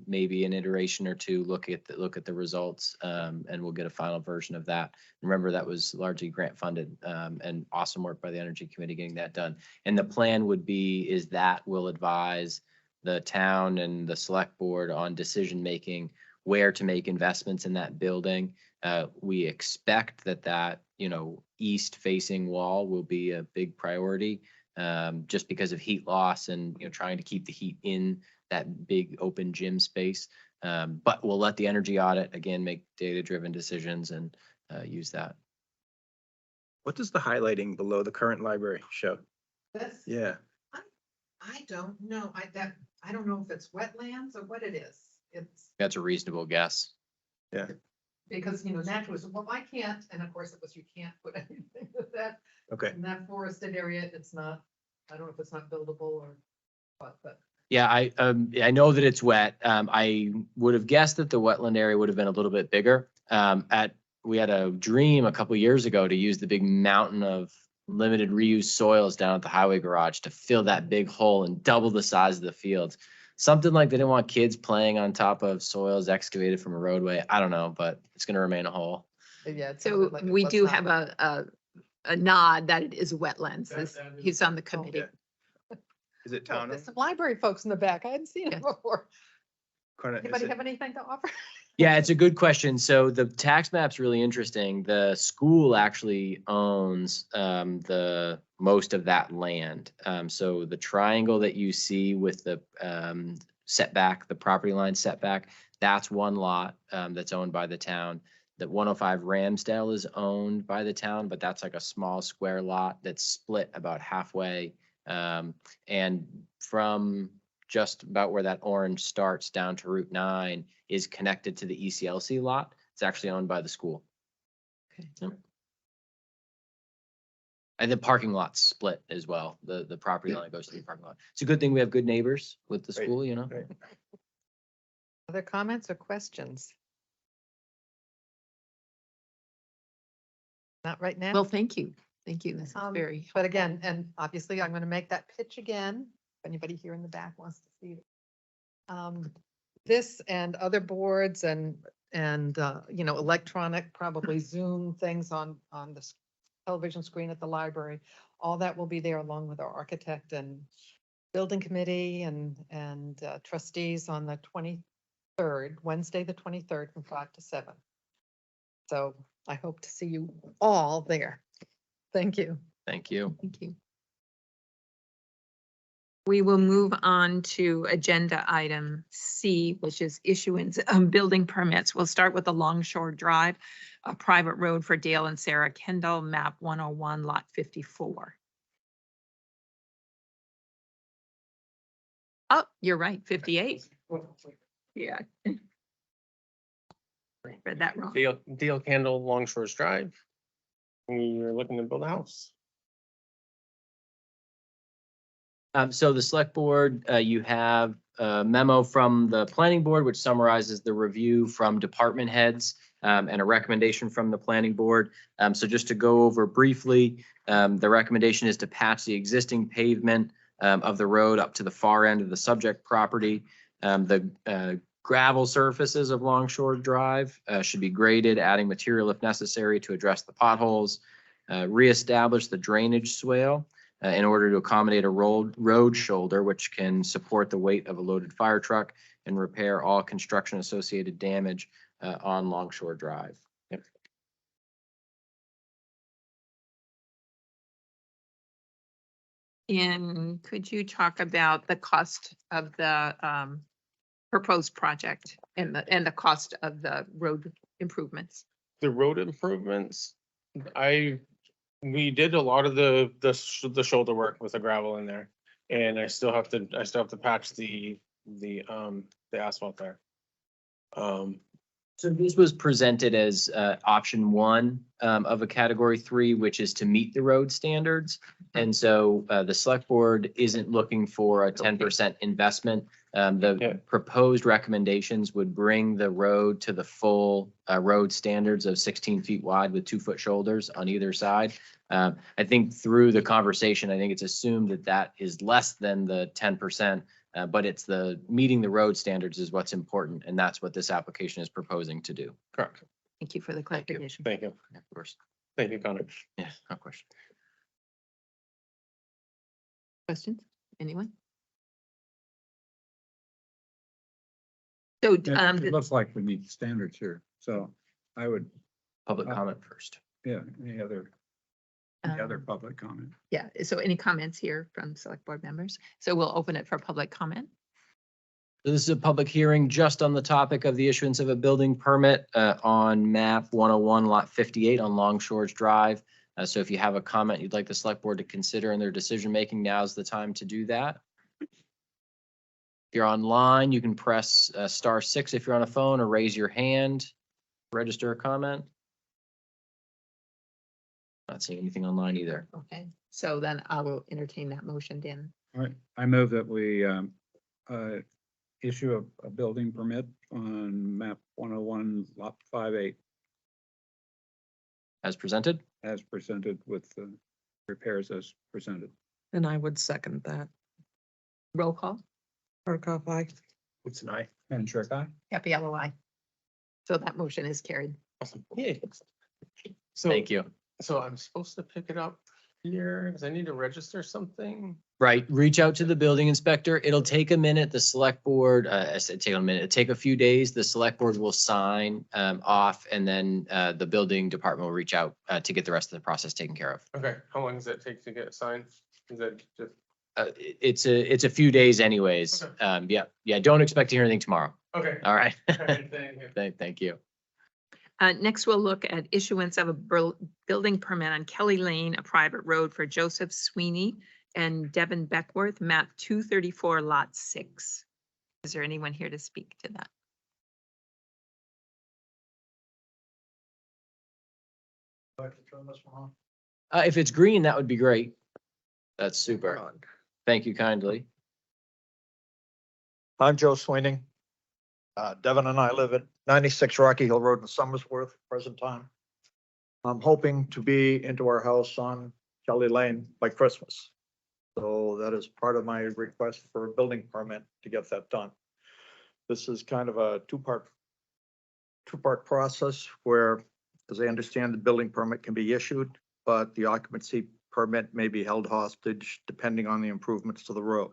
maybe an iteration or two, look at the results, and we'll get a final version of that. Remember, that was largely grant funded, and awesome work by the Energy Committee getting that done. And the plan would be is that will advise the town and the select board on decision making, where to make investments in that building. We expect that east facing wall will be a big priority. Just because of heat loss and trying to keep the heat in that big open gym space. But we'll let the energy audit again make data-driven decisions and use that. What does the highlighting below the current library show? This, Yeah, I don't know. I don't know if it's wetlands or what it is. It's That's a reasonable guess. because, naturally, well, I can't, and of course it was, you can't put anything with that. okay. In that forested area, it's not, I don't know if it's not buildable or what, but. Yeah, I know that it's wet. I would have guessed that the wetland area would have been a little bit bigger. We had a dream a couple years ago to use the big mountain of limited reuse soils down at the highway garage to fill that big hole and double the size of the fields. Something like they didn't want kids playing on top of soils excavated from a roadway. I don't know, but it's going to remain a hole. Yeah. it So sounded like it we was do not. have a nod that it is wetlands. He's on the committee. Yeah. Is it Oh, town? there's some library folks in the back. I hadn't seen it Yes. before. Is Anybody it- have anything to offer? Yeah, it's a good question. So the tax map's really interesting. The school actually owns the most of that land. So the triangle that you see with the setback, the property line setback, that's one lot that's owned by the town. The 105 Ramsdale is owned by the town, but that's like a small square lot that's split about halfway. And from just about where that orange starts down to Route 9 is connected to the ECLC lot. It's actually owned by the school. Okay. Yep. And the parking lot's split as well. The property line goes to the parking lot. It's a good thing we have good neighbors with the Right, school, right. Other comments or questions? Not right now? Well, thank you. Thank you. This is very. But again, and obviously I'm gonna make that pitch again, if anybody here in the back wants to see it. This and other boards and electronic, probably Zoom things on the television screen at the library, all that will be there along with our architect and building committee and trustees on the 23rd, Wednesday, the 23rd from 5 to 7. So I hope to see you all there. Thank you. Thank you. Thank you. We will move on to agenda item C, which is issuance of building permits. We'll start with the Longshore Drive, a private road for Dale and Sarah Kendall, map 101, lot 54. Oh, you're right, 58. Yeah. Read that wrong. Deal Candle Long Shores Drive. You're looking to build a house. So the select board, you have a memo from the planning board, which summarizes the review from department heads and a recommendation from the planning board. So just to go over briefly, the recommendation is to patch the existing pavement of the road up to the far end of the subject property. The gravel surfaces of Longshore Drive should be graded, adding material if necessary to address the potholes. Reestablish the drainage swale in order to accommodate a road shoulder, which can support the weight of a loaded fire truck, and repair all construction associated damage on Longshore Drive. And could you talk about the cost of the proposed project and the cost of the road improvements? The road improvements, we did a lot of the shoulder work with the gravel in there. And I still have to patch the asphalt there. So this was presented as option one of a category 3, which is to meet the road standards. And so the select board isn't looking for a 10% investment. The proposed recommendations would bring the road to the full road standards of 16 feet wide with 2-foot shoulders on either side. I think through the conversation, I think it's assumed that that is less than the 10%. But it's the meeting the road standards is what's important, and that's what this application is proposing to do. Correct. Thank you for the Thank you. clarification. Thank you. Of course. Thank you, Connor. Yeah, no question. Questions? Anyone? So, It looks like we meet standards here, so I would, Public comment first. yeah, any other public comment? yeah, so any comments here from select board members? So we'll open it for public comment. So this is a public hearing just on the topic of the issuance of a building permit on map 101 lot 58 on Longshores Drive. So if you have a comment you'd like the select board to consider in their decision making, now's the time to do that. If you're online, you can press *6 if you're on a phone, or raise your hand, register a comment. Not seeing anything online either. Okay, so then I will entertain that motion, Dan. All right, I move that we issue a building permit on map 101 lot 58 As presented. as presented with the repairs as presented. And I would second that. Roll call. Hardikoff, aye. What's an aye? And Trick, aye? Happy LOI. So that motion is carried. Awesome. Yeah. So, Thank you. so I'm supposed to pick it up here because I need to register something. Right, reach out to the building inspector. It'll take a minute. The select board, I said take a minute, it'll take a few days. The select board will sign off, and then the building department will reach out to get the rest of the process taken care of. Okay, how long does that take to get signed? Is that just, It's a few days anyways. Okay. Yeah, don't expect to hear anything tomorrow. okay. All right. Thank you. Thank you. Next, we'll look at issuance of a building permit on Kelly Lane, a private road for Joseph Sweeney and Devin Beckworth, map 234 lot 6. Is there anyone here to speak to that? If it's green, that would be great. That's super. Thank you kindly. I'm Joe Sweeney. Devin and I live at 96 Rocky Hill Road in Somersworth, present time. I'm hoping to be into our house on Kelly Lane by Christmas. So that is part of my request for a building permit to get that done. This is kind of a two-part process where, as I understand, the building permit can be issued, but the occupancy permit may be held hostage depending on the improvements to the road.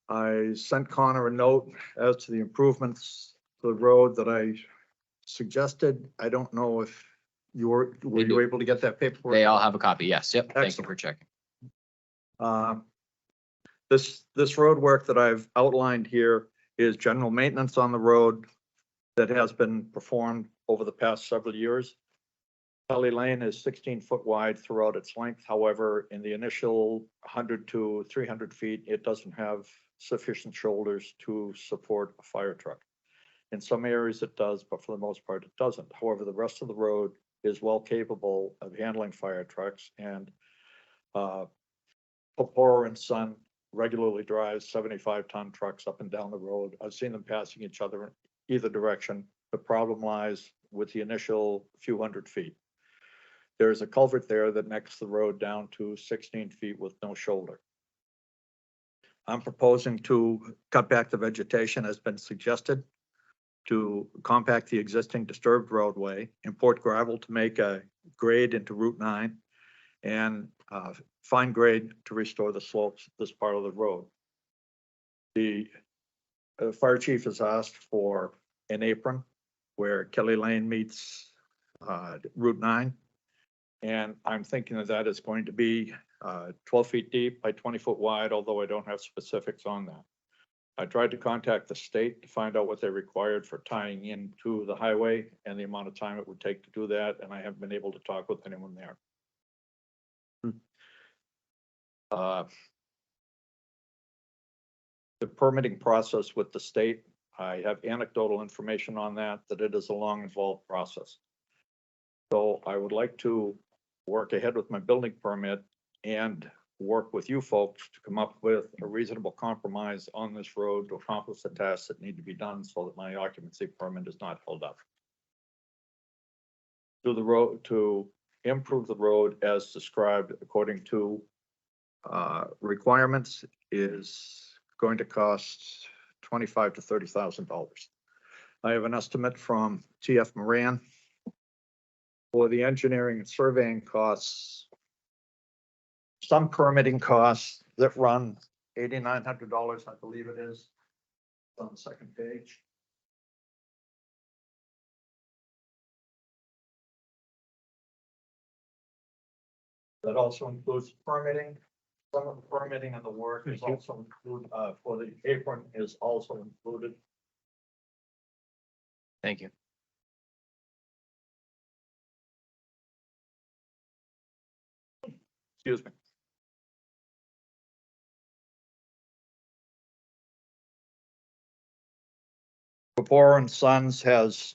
I sent Connor a note as to the improvements to the road that I suggested. I don't know if were you able to get that paperwork? They all have a copy. Yes. Yep. Thank you Excellent. for checking. This road work that I've outlined here is general maintenance on the road that has been performed over the past several years. Kelly Lane is 16 foot wide throughout its length. However, in the initial 100 to 300 feet, it doesn't have sufficient shoulders to support a fire truck. In some areas it does, but for the most part it doesn't. However, the rest of the road is well capable of handling fire trucks, and Popora and Son regularly drives 75-ton trucks up and down the road. I've seen them passing each other in either direction. The problem lies with the initial few hundred feet. There's a culvert there that necks the road down to 16 feet with no shoulder. I'm proposing to cut back the vegetation as been suggested, to compact the existing disturbed roadway, import gravel to make a grade into Route 9, and fine grade to restore the slopes of this part of the road. The fire chief has asked for an apron where Kelly Lane meets Route 9. And I'm thinking that is going to be 12 feet deep by 20 foot wide, although I don't have specifics on that. I tried to contact the state to find out what they required for tying into the highway and the amount of time it would take to do that, and I haven't been able to talk with anyone there. The permitting process with the state, I have anecdotal information on that it is a long, involved process. So I would like to work ahead with my building permit and work with you folks to come up with a reasonable compromise on this road to accomplish the tasks that need to be done so that my occupancy permit is not held up. To the road, to improve the road as described according to requirements is going to cost $25,000 to $30,000. I have an estimate from TF Moran for the engineering and surveying costs. Some permitting costs that run $8,900, I believe it is, on the second page. That also includes permitting. Some of the permitting and the work is also included, for the apron is also included. Thank you. Excuse me. Kapoor and Sons has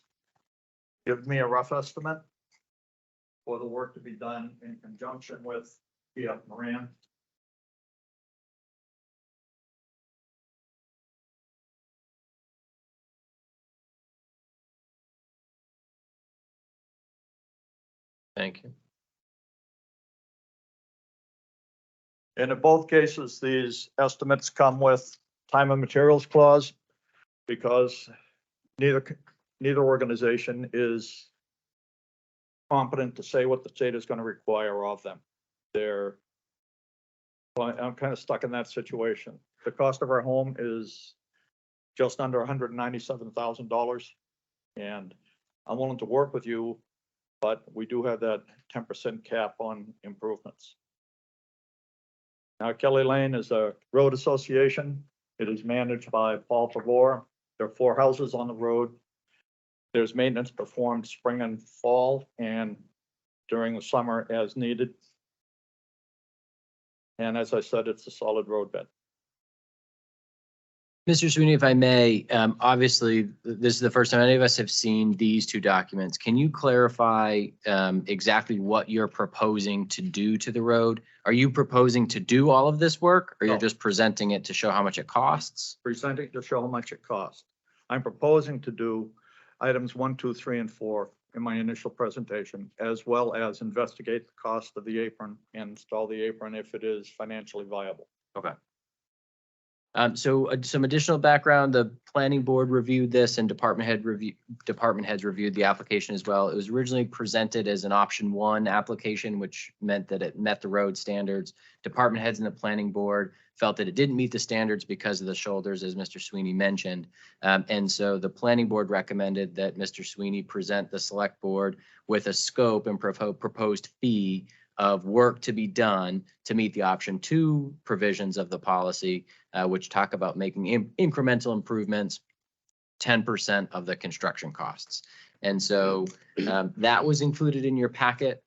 given me a rough estimate for the work to be done in conjunction with TF Moran. Thank you. And in both cases, these estimates come with time and materials clause because neither organization is competent to say what the state is going to require of them. Well, I'm kind of stuck in that situation. The cost of our home is just under $197,000. And I'm willing to work with you, but we do have that 10% cap on improvements. Now, Kelly Lane is a road association. It is managed by Paul Pavor. There are 4 houses on the road. There's maintenance performed spring and fall and during the summer as needed. And as I said, it's a solid road bed. Mr. Sweeney, if I may, obviously, this is the first time any of us have seen these 2 documents. Can you clarify exactly what you're proposing to do to the road? Are you proposing to do all of this work, or you're No. just presenting it to show how much it costs? Presenting to show how much it costs. I'm proposing to do items 1, 2, 3, and 4 in my initial presentation, as well as investigate the cost of the apron and install the apron if it is financially viable. Okay. So some additional background, the planning board reviewed this and department heads reviewed the application as well. It was originally presented as an option 1 application, which meant that it met the road standards. Department heads and the planning board felt that it didn't meet the standards because of the shoulders, as Mr. Sweeney mentioned. And so the planning board recommended that Mr. Sweeney present the select board with a scope and proposed fee of work to be done to meet the option 2 provisions of the policy, which talk about making incremental improvements, 10% of the construction costs. And so that was included in your packet.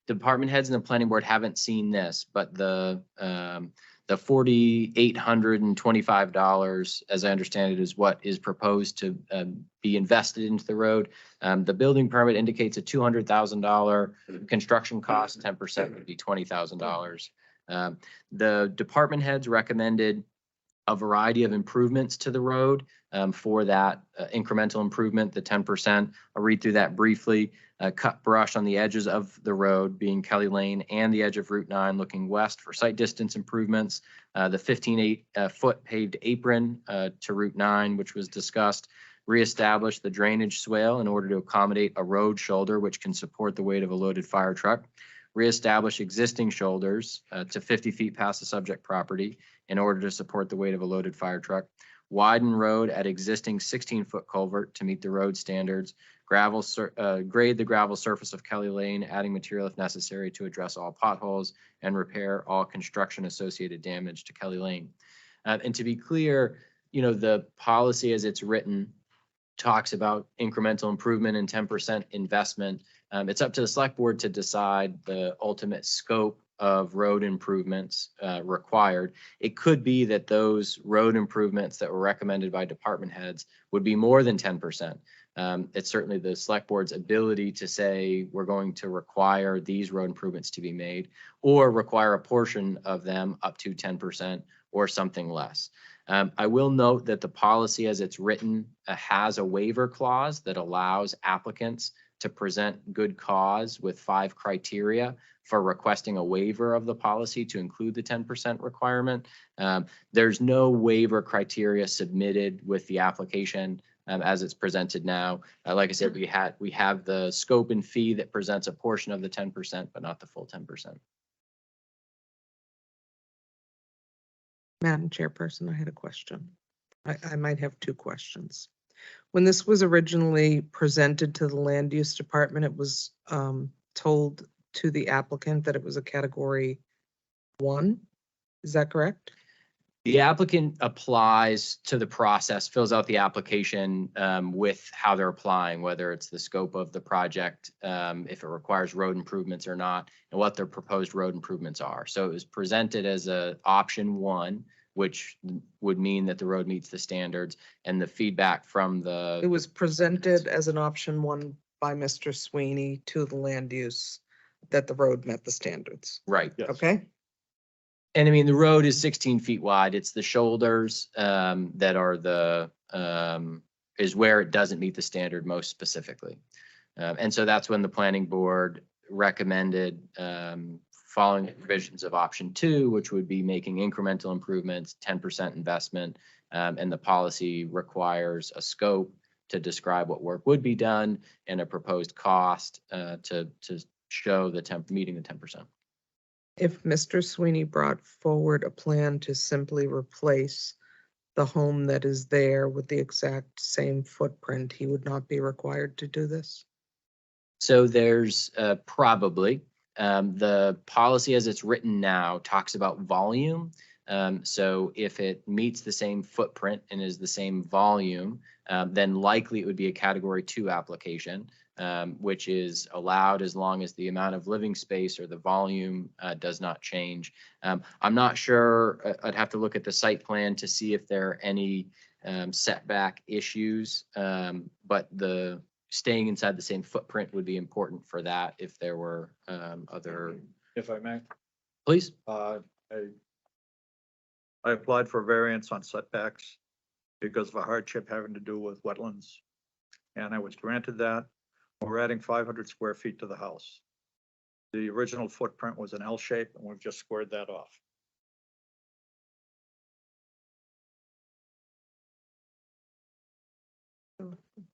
Department heads and the planning board haven't seen this, but the $4,825, as I understand it, is what is proposed to be invested into the road. The building permit indicates a $200,000 construction cost, 10% would be $20,000. The department heads recommended a variety of improvements to the road for that incremental improvement, the 10%. I'll read through that briefly. Cut brush on the edges of the road, being Kelly Lane and the edge of Route 9 looking west for sight distance improvements. The 15-foot paved apron to Route 9, which was discussed. Reestablish the drainage swale in order to accommodate a road shoulder, which can support the weight of a loaded fire truck. Reestablish existing shoulders to 50 feet past the subject property in order to support the weight of a loaded fire truck. Widen road at existing 16-foot culvert to meet the road standards. Grade the gravel surface of Kelly Lane, adding material if necessary to address all potholes and repair all construction associated damage to Kelly Lane. And to be clear, you know, the policy as it's written talks about incremental improvement and 10% investment. It's up to the select board to decide the ultimate scope of road improvements required. It could be that those road improvements that were recommended by department heads would be more than 10%. It's certainly the select board's ability to say we're going to require these road improvements to be made, or require a portion of them up to 10% or something less. I will note that the policy as it's written has a waiver clause that allows applicants to present good cause with 5 criteria for requesting a waiver of the policy to include the 10% requirement. There's no waiver criteria submitted with the application as it's presented now. Like I said, we have the scope and fee that presents a portion of the 10%, but not the full 10%. Madam Chairperson, I had a question. I might have 2 questions. When this was originally presented to the Land Use Department, it was told to the applicant that it was a category 1. Is that correct? The applicant applies to the process, fills out the application with how they're applying, whether it's the scope of the project, if it requires road improvements or not, and what their proposed road improvements are. So it was presented as a option 1, which would mean that the road meets the standards, and the feedback from the. It was presented as an option 1 by Mr. Sweeney to the land use that the road met the standards. Right. Yes. Okay? And I mean, the road is 16 feet wide. It's the shoulders that are the, is where it doesn't meet the standard most specifically. And so that's when the planning board recommended following the provisions of option 2, which would be making incremental improvements, 10% investment. And the policy requires a scope to describe what work would be done and a proposed cost to show the meeting the 10%. If Mr. Sweeney brought forward a plan to simply replace the home that is there with the exact same footprint, he would not be required to do this? So there's probably, the policy as it's written now talks about volume. So if it meets the same footprint and is the same volume, then likely it would be a category 2 application, which is allowed as long as the amount of living space or the volume does not change. I'm not sure, I'd have to look at the site plan to see if there are any setback issues, but the staying inside the same footprint would be important for that if there were other. If I may, Please. I applied for a variance on setbacks because of a hardship having to do with wetlands. And I was granted that. We're adding 500 square feet to the house. The original footprint was an L shape and we've just squared that off.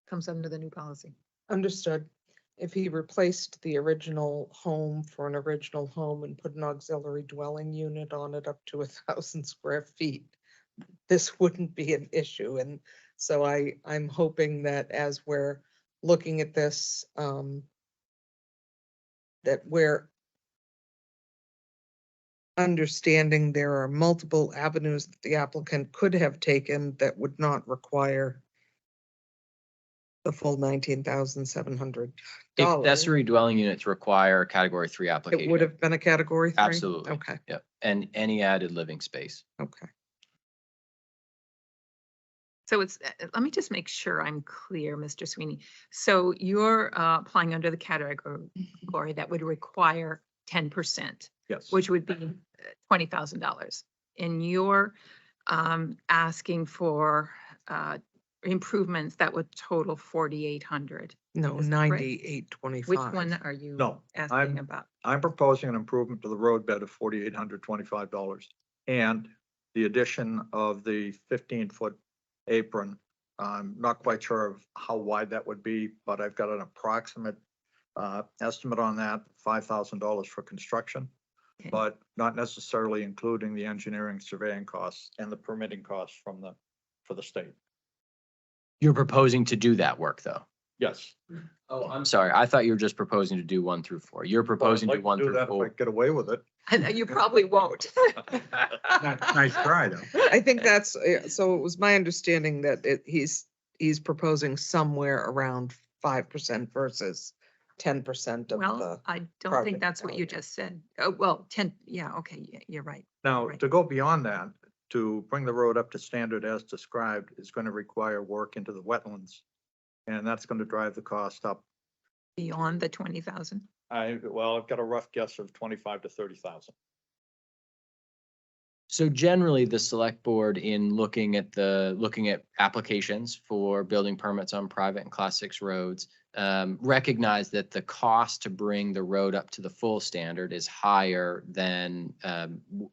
Comes under the new policy. Understood. If he replaced the original home for an original home and put an auxiliary dwelling unit on it up to 1,000 square feet, this wouldn't be an issue. And so I'm hoping that as we're looking at this, that we're understanding there are multiple avenues that the applicant could have taken that would not require the full $19,700. If accessory dwelling units require a category 3 It application. would have been a category 3? Absolutely. Okay, Yep. And any added living space. okay. So it's, let me just make sure I'm clear, Mr. Sweeney. So you're applying under the category that would require 10%, Yes. which would be $20,000. And you're asking for improvements that would total 4,800. No, Is that correct? 9825. Which one are you No, asking I'm- about? I'm proposing an improvement to the roadbed of $4,825 and the addition of the 15-foot apron. I'm not quite sure of how wide that would be, but I've got an approximate estimate on that, $5,000 for construction, Okay. but not necessarily including the engineering surveying costs and the permitting costs for the state. You're proposing to do that work, though? Yes. Oh, I'm sorry. I thought you were just proposing to do 1 through 4. You're proposing to do 1 Do through that if I 4. get away with it. I know you probably won't. Nice try, though. I think that's, so it was my understanding that he's proposing somewhere around 5% versus 10% of Well, the, I don't project think that's what you value. just said. Oh, well, 10, yeah, okay, you're right. Now, Right. to go beyond that, to bring the road up to standard as described is going to require work into the wetlands. And that's going to drive the cost up. Beyond the 20,000. I've got a rough guess of 25 to 30,000. So generally, the select board in looking at applications for building permits on private and class 6 roads, recognize that the cost to bring the road up to the full standard is higher than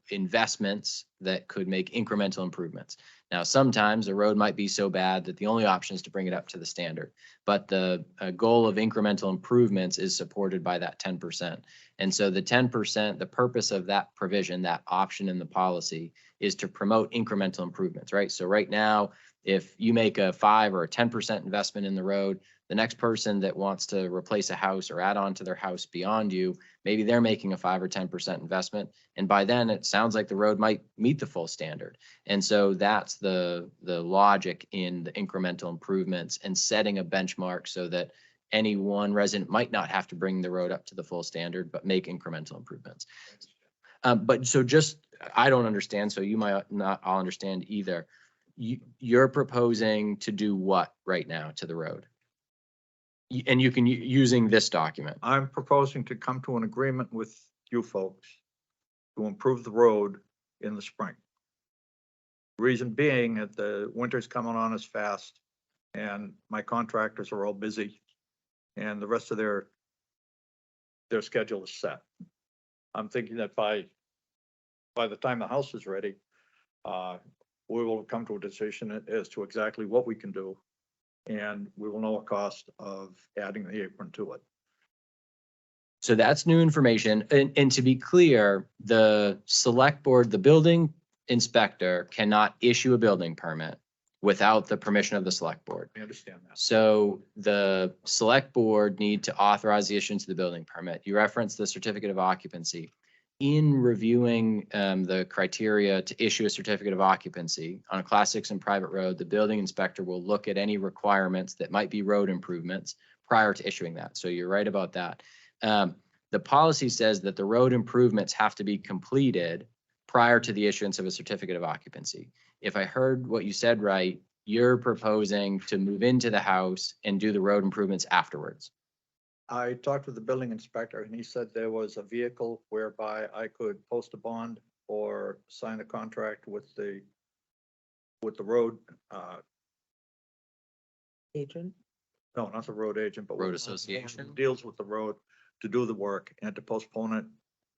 investments that could make incremental improvements. Now, sometimes a road might be so bad that the only option is to bring it up to the standard, but the goal of incremental improvements is supported by that 10%. And so the 10%, the purpose of that provision, that option in the policy, is to promote incremental improvements, right? So right now, if you make a 5 or a 10% investment in the road, the next person that wants to replace a house or add on to their house beyond you, maybe they're making a 5 or 10% investment. And by then it sounds like the road might meet the full standard. And so that's the logic in the incremental improvements and setting a benchmark so that any one resident might not have to bring the road up to the full standard, but make incremental improvements. But so just, I don't understand, so you might not all understand either. You're proposing to do what right now to the road? And you can, using this document. I'm proposing to come to an agreement with you folks to improve the road in the spring. Reason being that the winter's coming on us fast and my contractors are all busy and the rest of their schedule is set. I'm thinking that by the time the house is ready, we will come to a decision as to exactly what we can do. And we will know a cost of adding the apron to it. So that's new information. And to be clear, the select board, the building inspector cannot issue a building permit without the permission of the select board. I understand that. So the select board need to authorize the issuance of the building permit. You referenced the certificate of occupancy. In reviewing the criteria to issue a certificate of occupancy on a class 6 and private road, the building inspector will look at any requirements that might be road improvements prior to issuing that. So you're right about that. The policy says that the road improvements have to be completed prior to the issuance of a certificate of occupancy. If I heard what you said right, you're proposing to move into the house and do the road improvements afterwards. I talked with the building inspector and he said there was a vehicle whereby I could post a bond or sign a contract with the road, agent. no, not the road agent, but Road with- association. deals with the road to do the work and to postpone it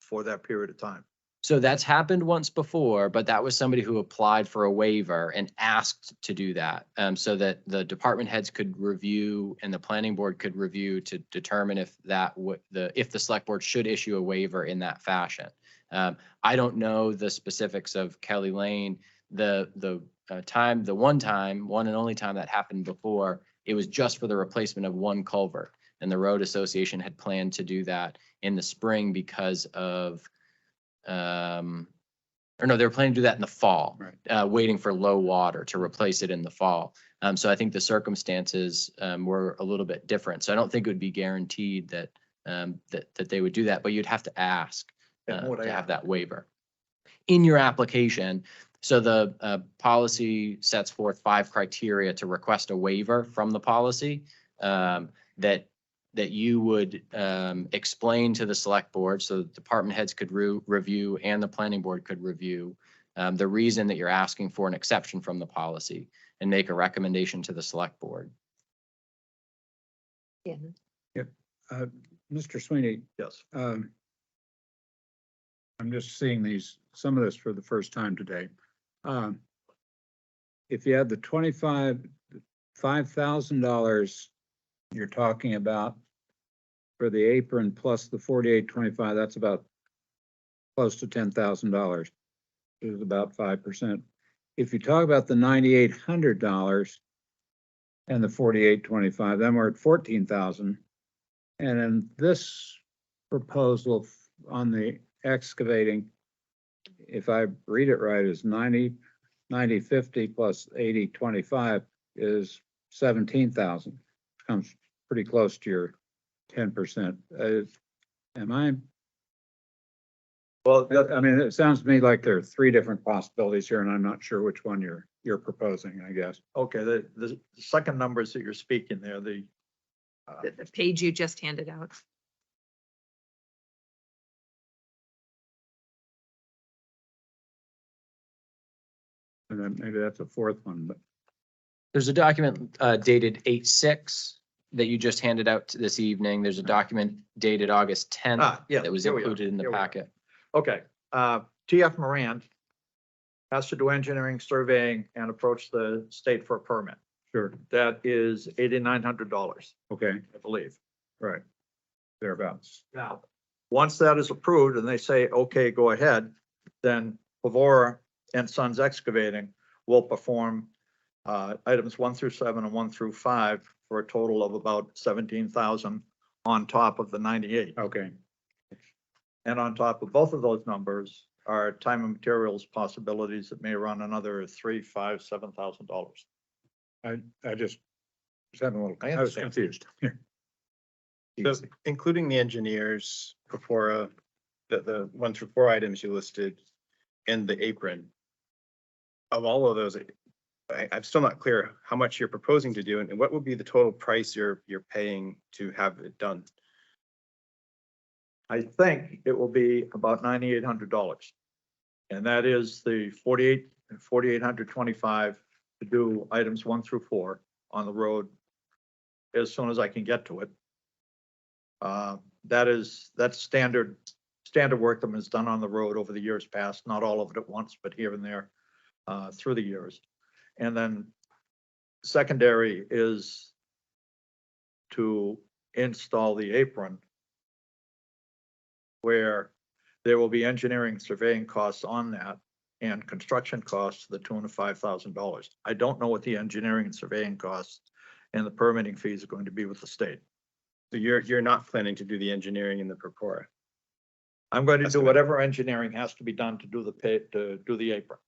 for that period of time. So that's happened once before, but that was somebody who applied for a waiver and asked to do that. So that the department heads could review and the planning board could review to determine if if the select board should issue a waiver in that fashion. I don't know the specifics of Kelly Lane. The one and only time that happened before, it was just for the replacement of one culvert. And the road association had planned to do that in the spring because of or no, they were planning to do that in the fall, waiting for low water to replace it in the fall. So I think the circumstances were a little bit different. So I don't think it would be guaranteed that that they would do that, but you'd have to ask And what I to have asked. that waiver in your application. So the policy sets forth 5 criteria to request a waiver from the policy that you would explain to the select board so the department heads could review and the planning board could review the reason that you're asking for an exception from the policy and make a recommendation to the select board. Yeah. Mr. Sweeney, Yes. I'm just seeing some of this for the first time today. If you had the $5,000 you're talking about for the apron plus the 4825, that's about close to $10,000. It is about 5%. If you talk about the $9,800 and the 4825, then we're at 14,000. And in this proposal on the excavating, if I read it right, is 90/50 plus 80/25 is 17,000. Comes pretty close to your 10%. Am I? Well, I mean, it sounds to me like there are three different possibilities here, and I'm not sure which one you're proposing, I guess. okay, the second numbers that you're speaking there, the The page you just handed out. And then maybe that's a fourth one, but There's a document dated 8/6 that you just handed out this evening. There's a document dated August 10th yeah, that was here we are, included in the here we are. packet. Okay, TF Moran has to do engineering, surveying, and approach the state for a permit. sure, That is $8,900, okay, I believe. right, thereabouts. Now, once that is approved and they say, okay, go ahead, then Pavora and Sons Excavating will perform items 1 through 7 and 1 through 5 for a total of about 17,000 on top of the 98. Okay, And on top of both of those numbers are time and materials possibilities that may run another $3,000, $5,000, $7,000. I just was having a little, I I was understand. confused. So including the engineers, Purpura, the 1 through 4 items you listed, and the apron. Of all of those, I'm still not clear how much you're proposing to do and what would be the total price you're paying to have it done. I think it will be about $9,800. And that is the 4,825 to do items 1 through 4 on the road as soon as I can get to it. That's standard work that was done on the road over the years past, not all of it at once, but here and there through the years. And then secondary is to install the apron, where there will be engineering surveying costs on that and construction costs to the tune of $5,000. I don't know what the engineering and surveying costs and the permitting fees are going to be with the state. So you're not planning to do the engineering in the Purpura. I'm going to That's do what I- whatever engineering has to be done to do the apron.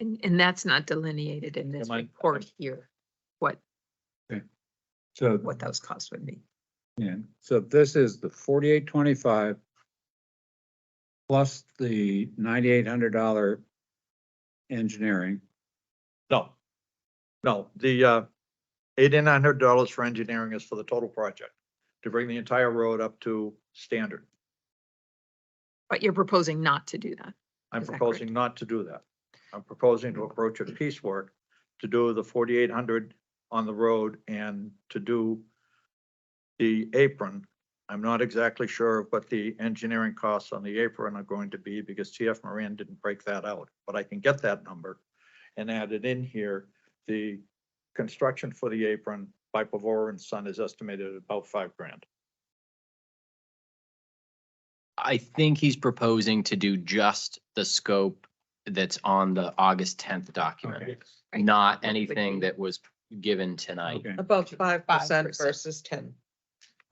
And that's not delineated in this Am I- report here, what So, those costs would be. yeah, so this is the 4825 plus the $9,800 engineering. No, the $8,900 for engineering is for the total project, to bring the entire road up to standard. But you're proposing not to do that. I'm Is that proposing not to do that. I'm proposing to approach it piecework, to do the 4,800 on the road and to do the apron. I'm not exactly sure what the engineering costs on the apron are going to be because TF Moran didn't break that out, but I can get that number and add it in here. The construction for the apron by Pavora and Son is estimated at about $5,000. I think he's proposing to do just the scope that's on the August 10th document, Right. not What would anything be- that was given tonight. Okay, About 5% 5%. versus 10.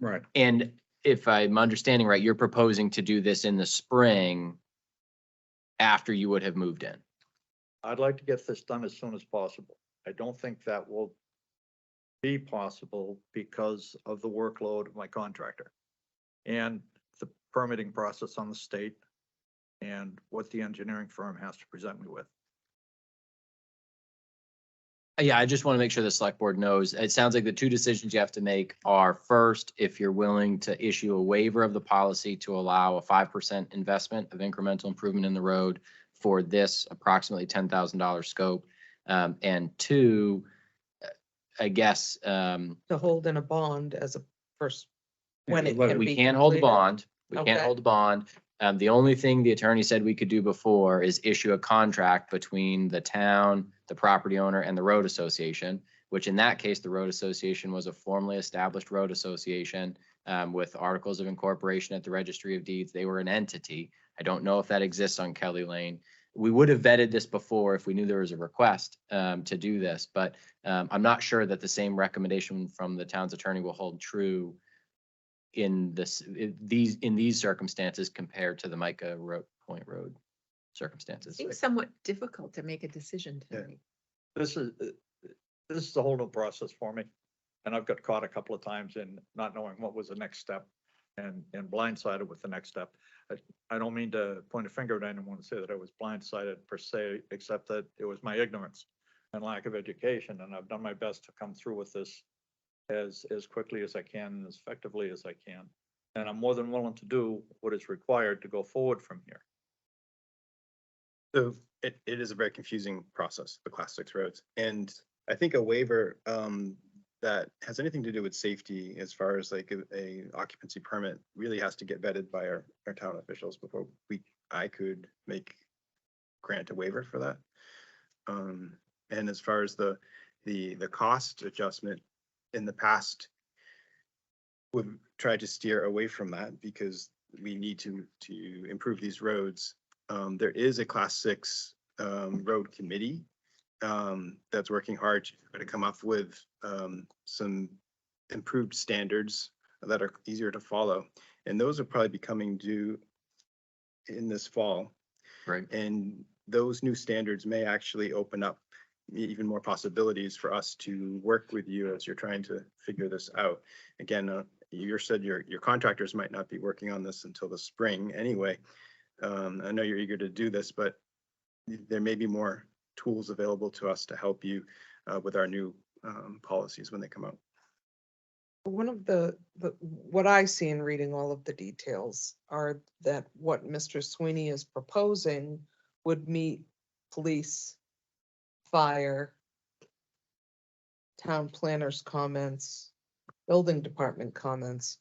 right. And if I'm understanding right, you're proposing to do this in the spring after you would have moved in. I'd like to get this done as soon as possible. I don't think that will be possible because of the workload of my contractor and the permitting process on the state and what the engineering firm has to present me with. Yeah, I just want to make sure the select board knows. It sounds like the two decisions you have to make are first, if you're willing to issue a waiver of the policy to allow a 5% investment of incremental improvement in the road for this approximately $10,000 scope. And two, I guess, To hold in a bond as a first, when Yeah, it let can it- we be can't hold a completed. bond. We can't Okay. hold a bond. The only thing the attorney said we could do before is issue a contract between the town, the property owner, and the road association, which in that case, the road association was a formally established road association with articles of incorporation at the registry of deeds. They were an entity. I don't know if that exists on Kelly Lane. We would have vetted this before if we knew there was a request to do this, but I'm not sure that the same recommendation from the town's attorney will hold true in these circumstances compared to the Micah Point Road circumstances. Seems somewhat difficult to make a decision Yeah. tonight. This is a whole new process for me. And I've got caught a couple of times in not knowing what was the next step and blindsided with the next step. I don't mean to point a finger at anyone and say that I was blindsided per se, except that it was my ignorance and lack of education. And I've done my best to come through with this as quickly as I can, and as effectively as I can. And I'm more than willing to do what is required to go forward from here. So it is a very confusing process, the class 6 roads. And I think a waiver that has anything to do with safety as far as like a occupancy permit really has to get vetted by our town officials before I could grant a waiver for that. And as far as the cost adjustment in the past, we've tried to steer away from that because we need to improve these roads. There is a class 6 road committee that's working hard to come up with some improved standards that are easier to follow. And those are probably becoming due in this fall. Right. And those new standards may actually open up even more possibilities for us to work with you as you're trying to figure this out. Again, you said your contractors might not be working on this until the spring anyway. I know you're eager to do this, but there may be more tools available to us to help you with our new policies when they come out. One of what I see in reading all of the details are that what Mr. Sweeney is proposing would meet police, fire, town planners' comments, building department comments,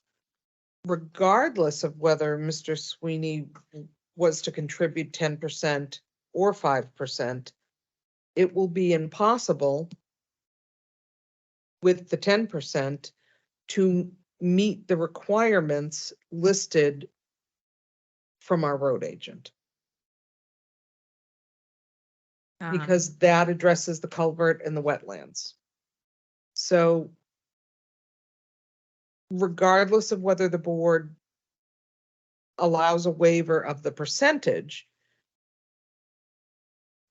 regardless of whether Mr. Sweeney was to contribute 10% or 5%, it will be impossible with the 10% to meet the requirements listed from our road agent, because that addresses the culvert and the wetlands. So regardless of whether the board allows a waiver of the percentage,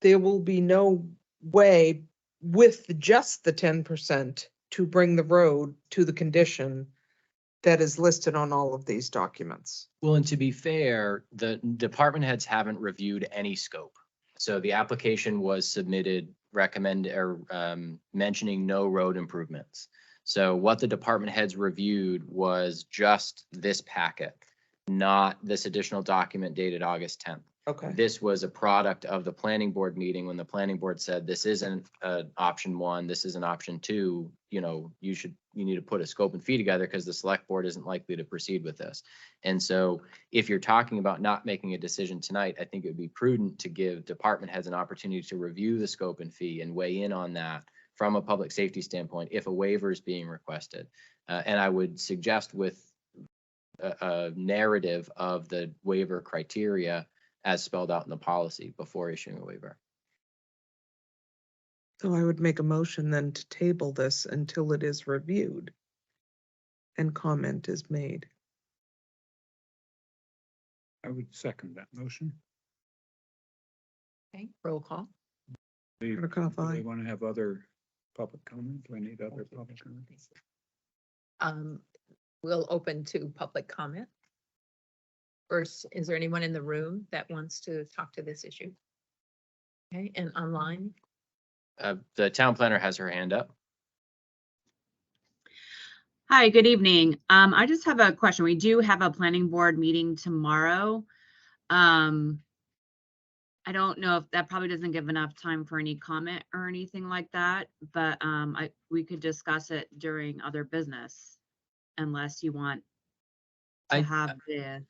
there will be no way with just the 10% to bring the road to the condition that is listed on all of these documents. Well, and to be fair, the department heads haven't reviewed any scope. So the application was submitted mentioning no road improvements. So what the department heads reviewed was just this packet, not this additional document dated August 10th. Okay. This was a product of the planning board meeting when the planning board said, this isn't option 1, this is an option 2, you need to put a scope and fee together because the select board isn't likely to proceed with this. And so if you're talking about not making a decision tonight, I think it would be prudent to give department heads an opportunity to review the scope and fee and weigh in on that from a public safety standpoint, if a waiver is being requested. And I would suggest with a narrative of the waiver criteria as spelled out in the policy before issuing a waiver. So I would make a motion then to table this until it is reviewed and comment is made. I would second that motion. Okay, roll call. Do Hardikoff, aye. they want to have other public comment? Do I need other public comment? We'll open to public comment. First, is there anyone in the room that wants to talk to this issue? Okay, and online? The town planner has her hand up. Hi, good evening. I just have a question. We do have a planning board meeting tomorrow. I don't know if that probably doesn't give enough time for any comment or anything like that, but we could discuss it during other business unless you want to I- have the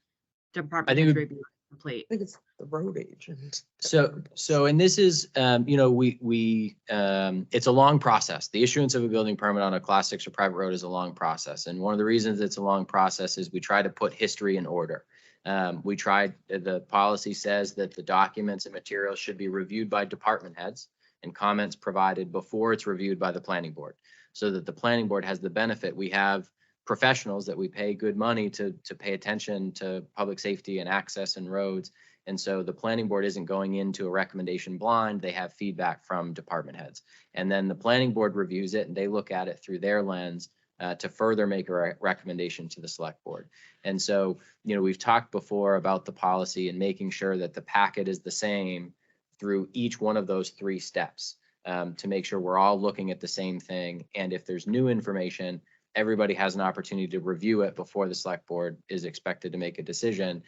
department think heads we- review it complete. I think it's the road agent. So, and this is, you know, it's a long process. The issuance of a building permit on a class 6 or private road is a long process. And one of the reasons it's a long process is we try to put history in order. The policy says that the documents and materials should be reviewed by department heads and comments provided before it's reviewed by the planning board. So that the planning board has the benefit. We have professionals that we pay good money to pay attention to public safety and access and roads. And so the planning board isn't going into a recommendation blind. They have feedback from department heads. And then the planning board reviews it and they look at it through their lens to further make a recommendation to the select board. And so, you know, we've talked before about the policy and making sure that the packet is the same through each one of those 3 steps to make sure we're all looking at the same thing. And if there's new information, everybody has an opportunity to review it before the select board is expected to make a decision,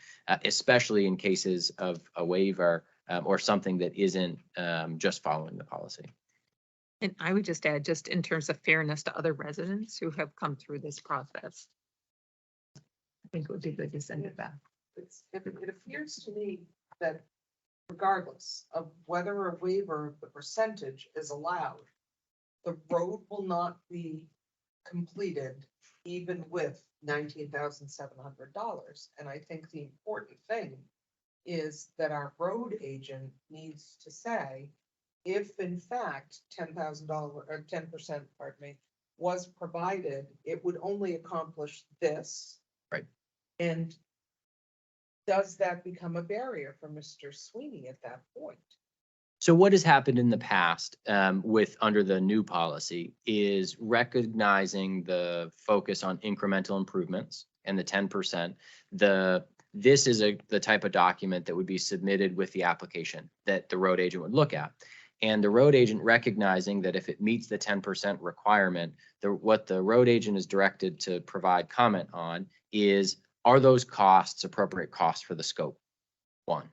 especially in cases of a waiver or something that isn't just following the policy. And I would just add, just in terms of fairness to other residents who have come through this process. I think it would be good to send it back. It appears to me that regardless of whether a waiver of the percentage is allowed, the road will not be completed even with $19,700. And I think the important thing is that our road agent needs to say, if in fact $10,000 or 10%, pardon me, was provided, it would only accomplish this. Right. And does that become a barrier for Mr. Sweeney at that point? So what has happened in the past with under the new policy is recognizing the focus on incremental improvements and the 10%. This is the type of document that would be submitted with the application that the road agent would look at. And the road agent recognizing that if it meets the 10% requirement, what the road agent is directed to provide comment on is, are those costs appropriate costs for the scope? 1.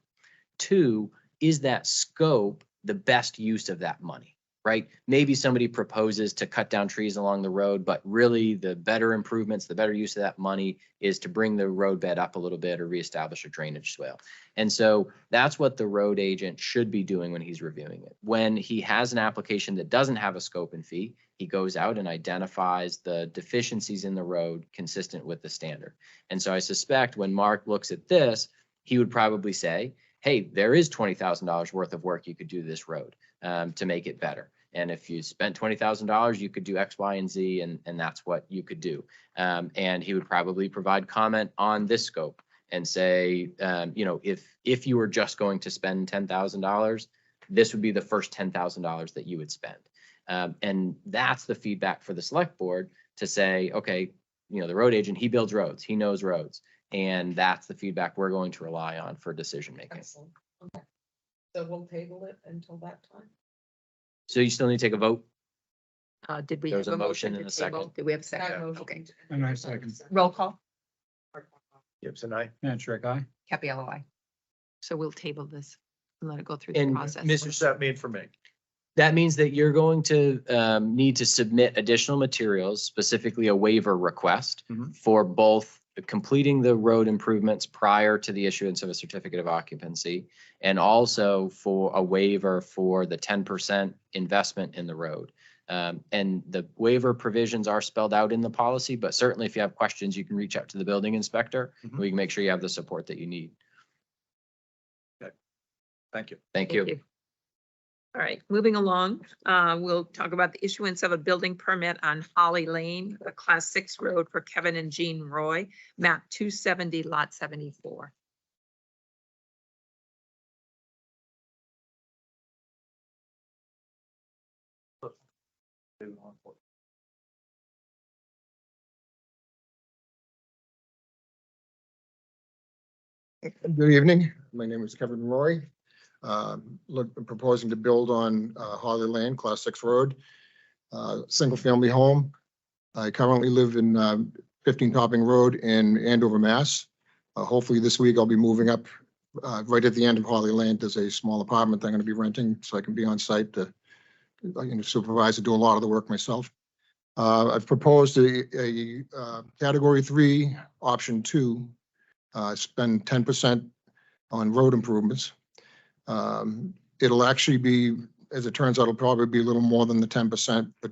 2, is that scope the best use of that money, right? Maybe somebody proposes to cut down trees along the road, but really the better improvements, the better use of that money is to bring the road bed up a little bit or reestablish a drainage swale. And so that's what the road agent should be doing when he's reviewing it. When he has an application that doesn't have a scope and fee, he goes out and identifies the deficiencies in the road consistent with the standard. And so I suspect when Mark looks at this, he would probably say, hey, there is $20,000 worth of work you could do to this road to make it better. And if you spent $20,000, you could do X, Y, and Z, and that's what you could do. And he would probably provide comment on this scope and say, you know, if you were just going to spend $10,000, this would be the first $10,000 that you would spend. And that's the feedback for the select board to say, okay, you know, the road agent, he builds roads, he knows roads. And that's the feedback we're going to rely on for decision making. Excellent. Okay. So we'll table it until that time. So you still need to take a vote? Did we There was have a a motion motion and to a table? second. Did we have a That second? motion Okay. to- And I second. Roll call. Gibson, I. Manstrack, aye. Capiello, aye. So we'll table this and let it go through the And process. What does that mean for me? That means that you're going to need to submit additional materials, specifically a waiver request Mhm. for both completing the road improvements prior to the issuance of a certificate of occupancy, and also for a waiver for the 10% investment in the road. And the waiver provisions are spelled out in the policy, but certainly if you have questions, you can reach out to the building inspector. Mhm. We can make sure you have the support that you need. Thank you. Thank you. All right, moving along, we'll talk about the issuance of a building permit on Holly Lane, a class 6 road for Kevin and Jean Roy, map 270, lot 74. Good evening. My name is Kevin Roy. proposing to build on Holly Lane, Class 6 Road, single-family home. I currently live in 15 Topping Road in Andover, Mass. Hopefully this week I'll be moving up right at the end of Holly Lane. There's a small apartment that I'm going to be renting so I can be on site to supervise and do a lot of the work myself. I've proposed a category 3, option 2, spend 10% on road improvements. It'll actually be, as it turns out, it'll probably be a little more than the 10%, but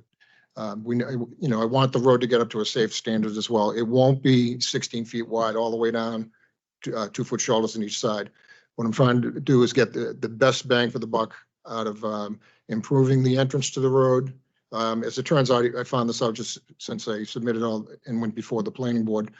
I want the road to get up to a safe standard as well. It won't be 16 feet wide all the way down to 2-foot shoulders on each side. What I'm trying to do is get the best bang for the buck out of improving the entrance to the road. As it turns out, I found this out just since I submitted all and went before the planning board.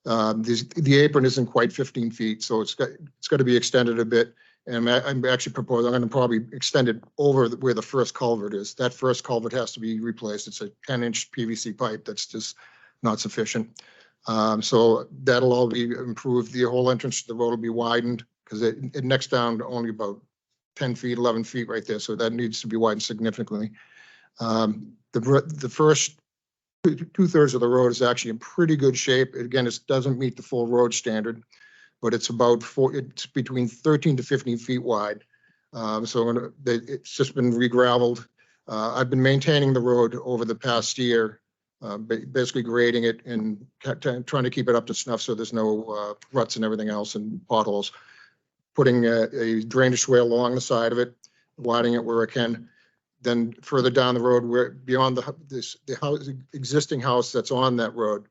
The apron isn't quite 15 feet, so it's got to be extended a bit. And I'm actually proposing, I'm going to probably extend it over where the first culvert is. That first culvert has to be replaced. It's a 10-inch PVC pipe that's just not sufficient. So that'll all be improved. The whole entrance to the road will be widened because it necks down to only about 10 feet, 11 feet right there. So that needs to be widened significantly. The first 2/3 of the road is actually in pretty good shape. Again, it doesn't meet the full road standard, but it's it's between 13 to 15 feet wide. So it's just been re-graveled. I've been maintaining the road over the past year, basically grading it and trying to keep it up to snuff so there's no ruts and everything else and potholes. Putting a drainage swale along the side of it, widening it where I can. Then further down the road, where beyond the existing house that's on that road,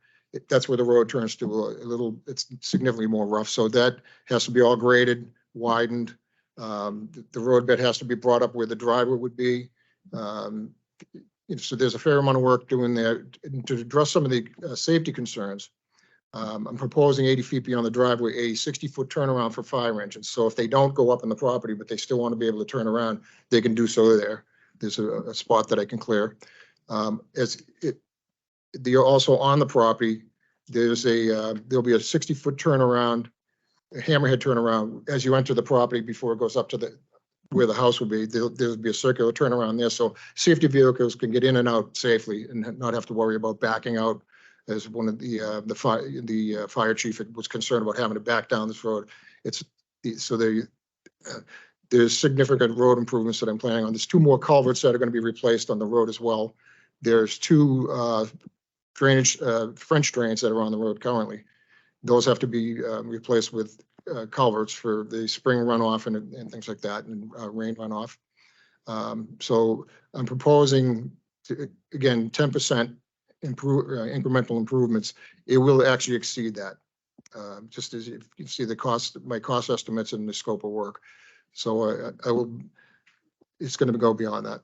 that's where the road turns to a little, it's significantly more rough. So that has to be all graded, widened. The road bed has to be brought up where the driveway would be. So there's a fair amount of work doing there to address some of the safety concerns. I'm proposing 80 feet beyond the driveway, a 60-foot turnaround for fire engines. So if they don't go up in the property, but they still want to be able to turn around, they can do so there. There's a spot that I can clear. Also on the property, there'll be a 60-foot turnaround, a hammerhead turnaround as you enter the property before it goes up to where the house would be. There'll be a circular turnaround there, so safety vehicles can get in and out safely and not have to worry about backing out. As one of the fire chief was concerned about having to back down this road. There's significant road improvements that I'm planning on. There's 2 more culverts that are going to be replaced on the road as well. There's 2 drainage French drains that are on the road currently. Those have to be replaced with culverts for the spring runoff and things like that, and rain runoff. So I'm proposing again 10% incremental improvements. It will actually exceed that. Just as you can see my cost estimates and the scope of work. So it's going to go beyond that.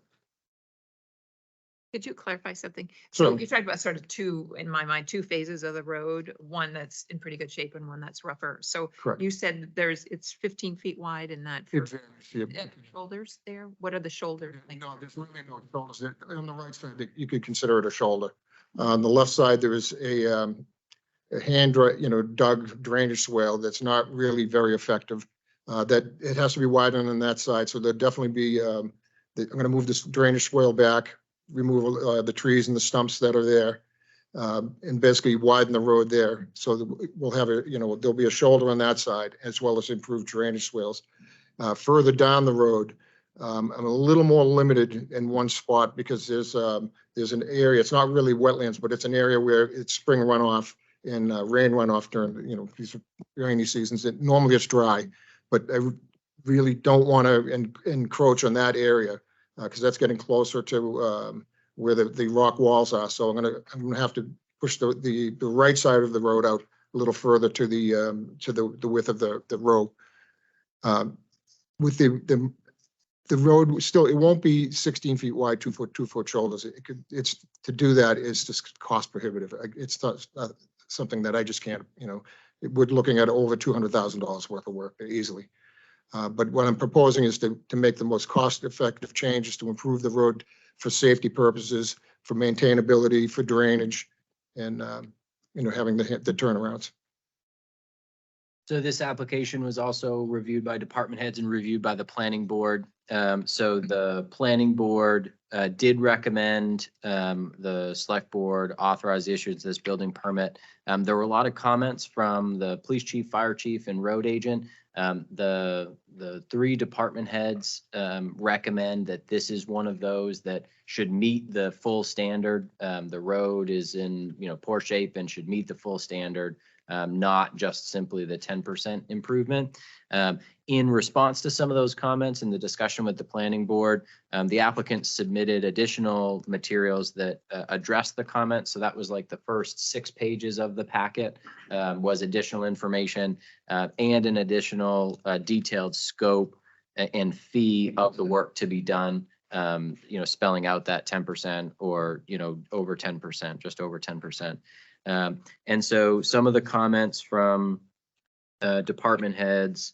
Could you clarify something? So- So you talked about sort of 2, in my mind, 2 phases of the road, one that's in pretty good shape and one that's rougher. So Correct. you said it's 15 feet wide in that It first- varies, yeah. shoulders there? What are the shoulders? like? No, there's really no shoulders. On the right side, you could consider it a shoulder. On the left side, there is a dug drainage swale that's not really very effective. That it has to be widened on that side. So there'll definitely be, I'm going to move this drainage swale back, remove the trees and the stumps that are there, and basically widen the road there. So we'll have there'll be a shoulder on that side as well as improved drainage swales. Further down the road, I'm a little more limited in one spot because there's an area, it's not really wetlands, but it's an area where it's spring runoff and rain runoff during, these rainy seasons. Normally it's dry, but I really don't want to encroach on that area because that's getting closer to where the rock walls are. So I'm gonna have to push the right side of the road out a little further to the width of the row. With the road still, it won't be 16 feet wide, 2-foot shoulders. To do that is just cost prohibitive. It's not something that I just can't, we're looking at over $200,000 worth of work easily. But what I'm proposing is to make the most cost-effective changes to improve the road for safety purposes, for maintainability, for drainage, and having the turnarounds. So this application was also reviewed by department heads and reviewed by the planning board. So the planning board did recommend the select board authorize the issuance of this building permit. There were a lot of comments from the police chief, fire chief, and road agent. The three department heads recommend that this is one of those that should meet the full standard. The road is in, poor shape and should meet the full standard. Not just simply the 10% improvement. In response to some of those comments and the discussion with the planning board, the applicant submitted additional materials that address the comments. So that was like the first 6 pages of the packet was additional information and an additional detailed scope and fee of the work to be done. Spelling out that 10% or, over 10%, just over 10%. And so some of the comments from department heads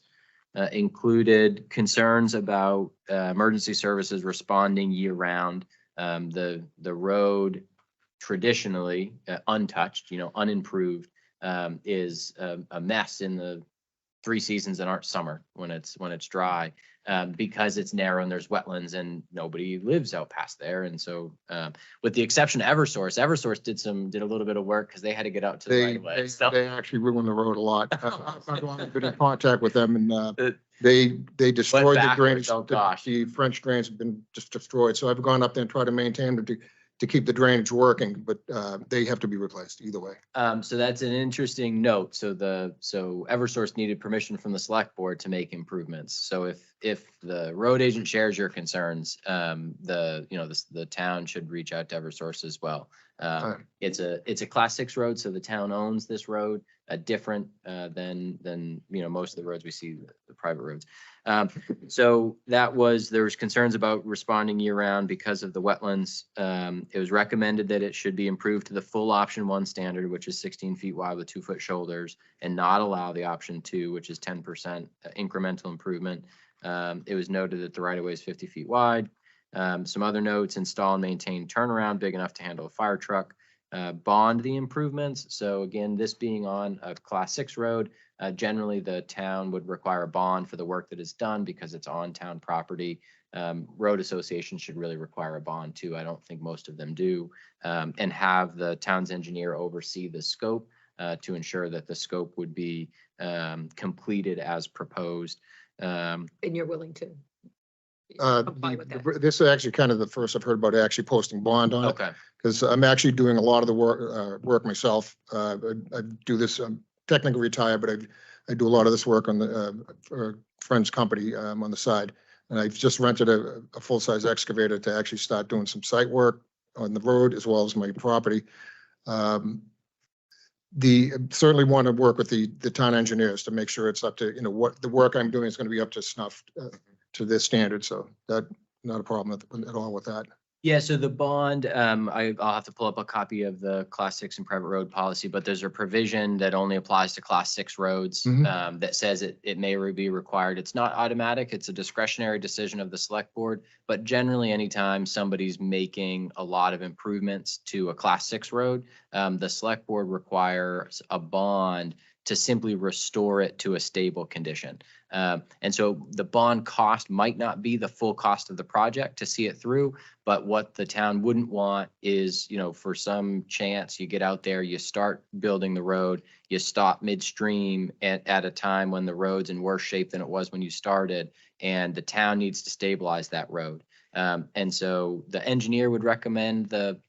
included concerns about emergency services responding year round. The road traditionally untouched, unimproved, is a mess in the 3 seasons that aren't summer when it's dry, because it's narrow and there's wetlands and nobody lives out past there. And so with the exception of Eversource did a little bit of work because they had to get out to the right of way. So They actually ruin the road a lot. I've been in contact with them and they destroyed the backwards, drainage. oh gosh. The French drains have been just destroyed. So I've gone up there and tried to maintain them to keep the drainage working, but they have to be replaced either way. So that's an interesting note. So Eversource needed permission from the select board to make improvements. So if the road agent shares your concerns, the town should reach out to Eversource as well. It's a class 6 road, so the town owns this road, different than most of the roads we see, the private roads. So there was concerns about responding year round because of the wetlands. It was recommended that it should be improved to the full option 1 standard, which is 16 feet wide with 2-foot shoulders, and not allow the option 2, which is 10% incremental improvement. It was noted that the right of way is 50 feet wide. Some other notes: install and maintain turnaround big enough to handle a fire truck. Bond the improvements. So again, this being on a class 6 road, generally the town would require a bond for the work that is done because it's on town property. Road associations should really require a bond too. I don't think most of them do. And have the town's engineer oversee the scope to ensure that the scope would be completed as proposed. And you're willing to. Uh, comply with that. This is actually kind of the first I've heard about actually posting bond on it. Okay. Because I'm actually doing a lot of the work myself. I do this, I'm technically retired, but I do a lot of this work on for a friend's company on the side. And I've just rented a full-size excavator to actually start doing some site work on the road as well as my property. Certainly want to work with the town engineers to make sure it's up to, what the work I'm doing is going to be up to snuff to this standard. So that, not a problem at all with that. Yeah, so the bond, I'll have to pull up a copy of the class 6 and private road policy, but there's a provision that only applies to class 6 roads that says it may be required. It's not automatic. It's a discretionary decision of the select board, but generally anytime somebody's making a lot of improvements to a class 6 road, the select board requires a bond to simply restore it to a stable condition. And so the bond cost might not be the full cost of the project to see it through, but what the town wouldn't want is, for some chance you get out there, you start building the road, you stop midstream at a time when the road's in worse shape than it was when you started, and the town needs to stabilize that road. And so the engineer would recommend the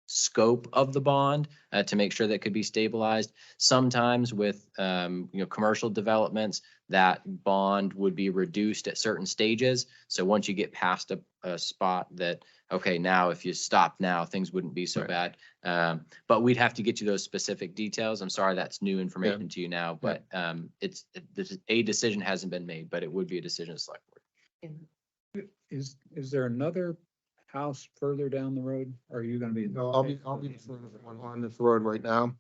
scope of the bond to make sure that could be stabilized. Sometimes with commercial developments, that bond would be reduced at certain stages. So once you get past a spot that, okay, now if you stop now, things wouldn't be so bad. But we'd have to get you those specific details. I'm sorry, that's new information to you now, but a decision hasn't been made, but it would be a decision of select board. Is there another house further down the road? Or are you gonna be? No, I'll be the furthest one on this road right now.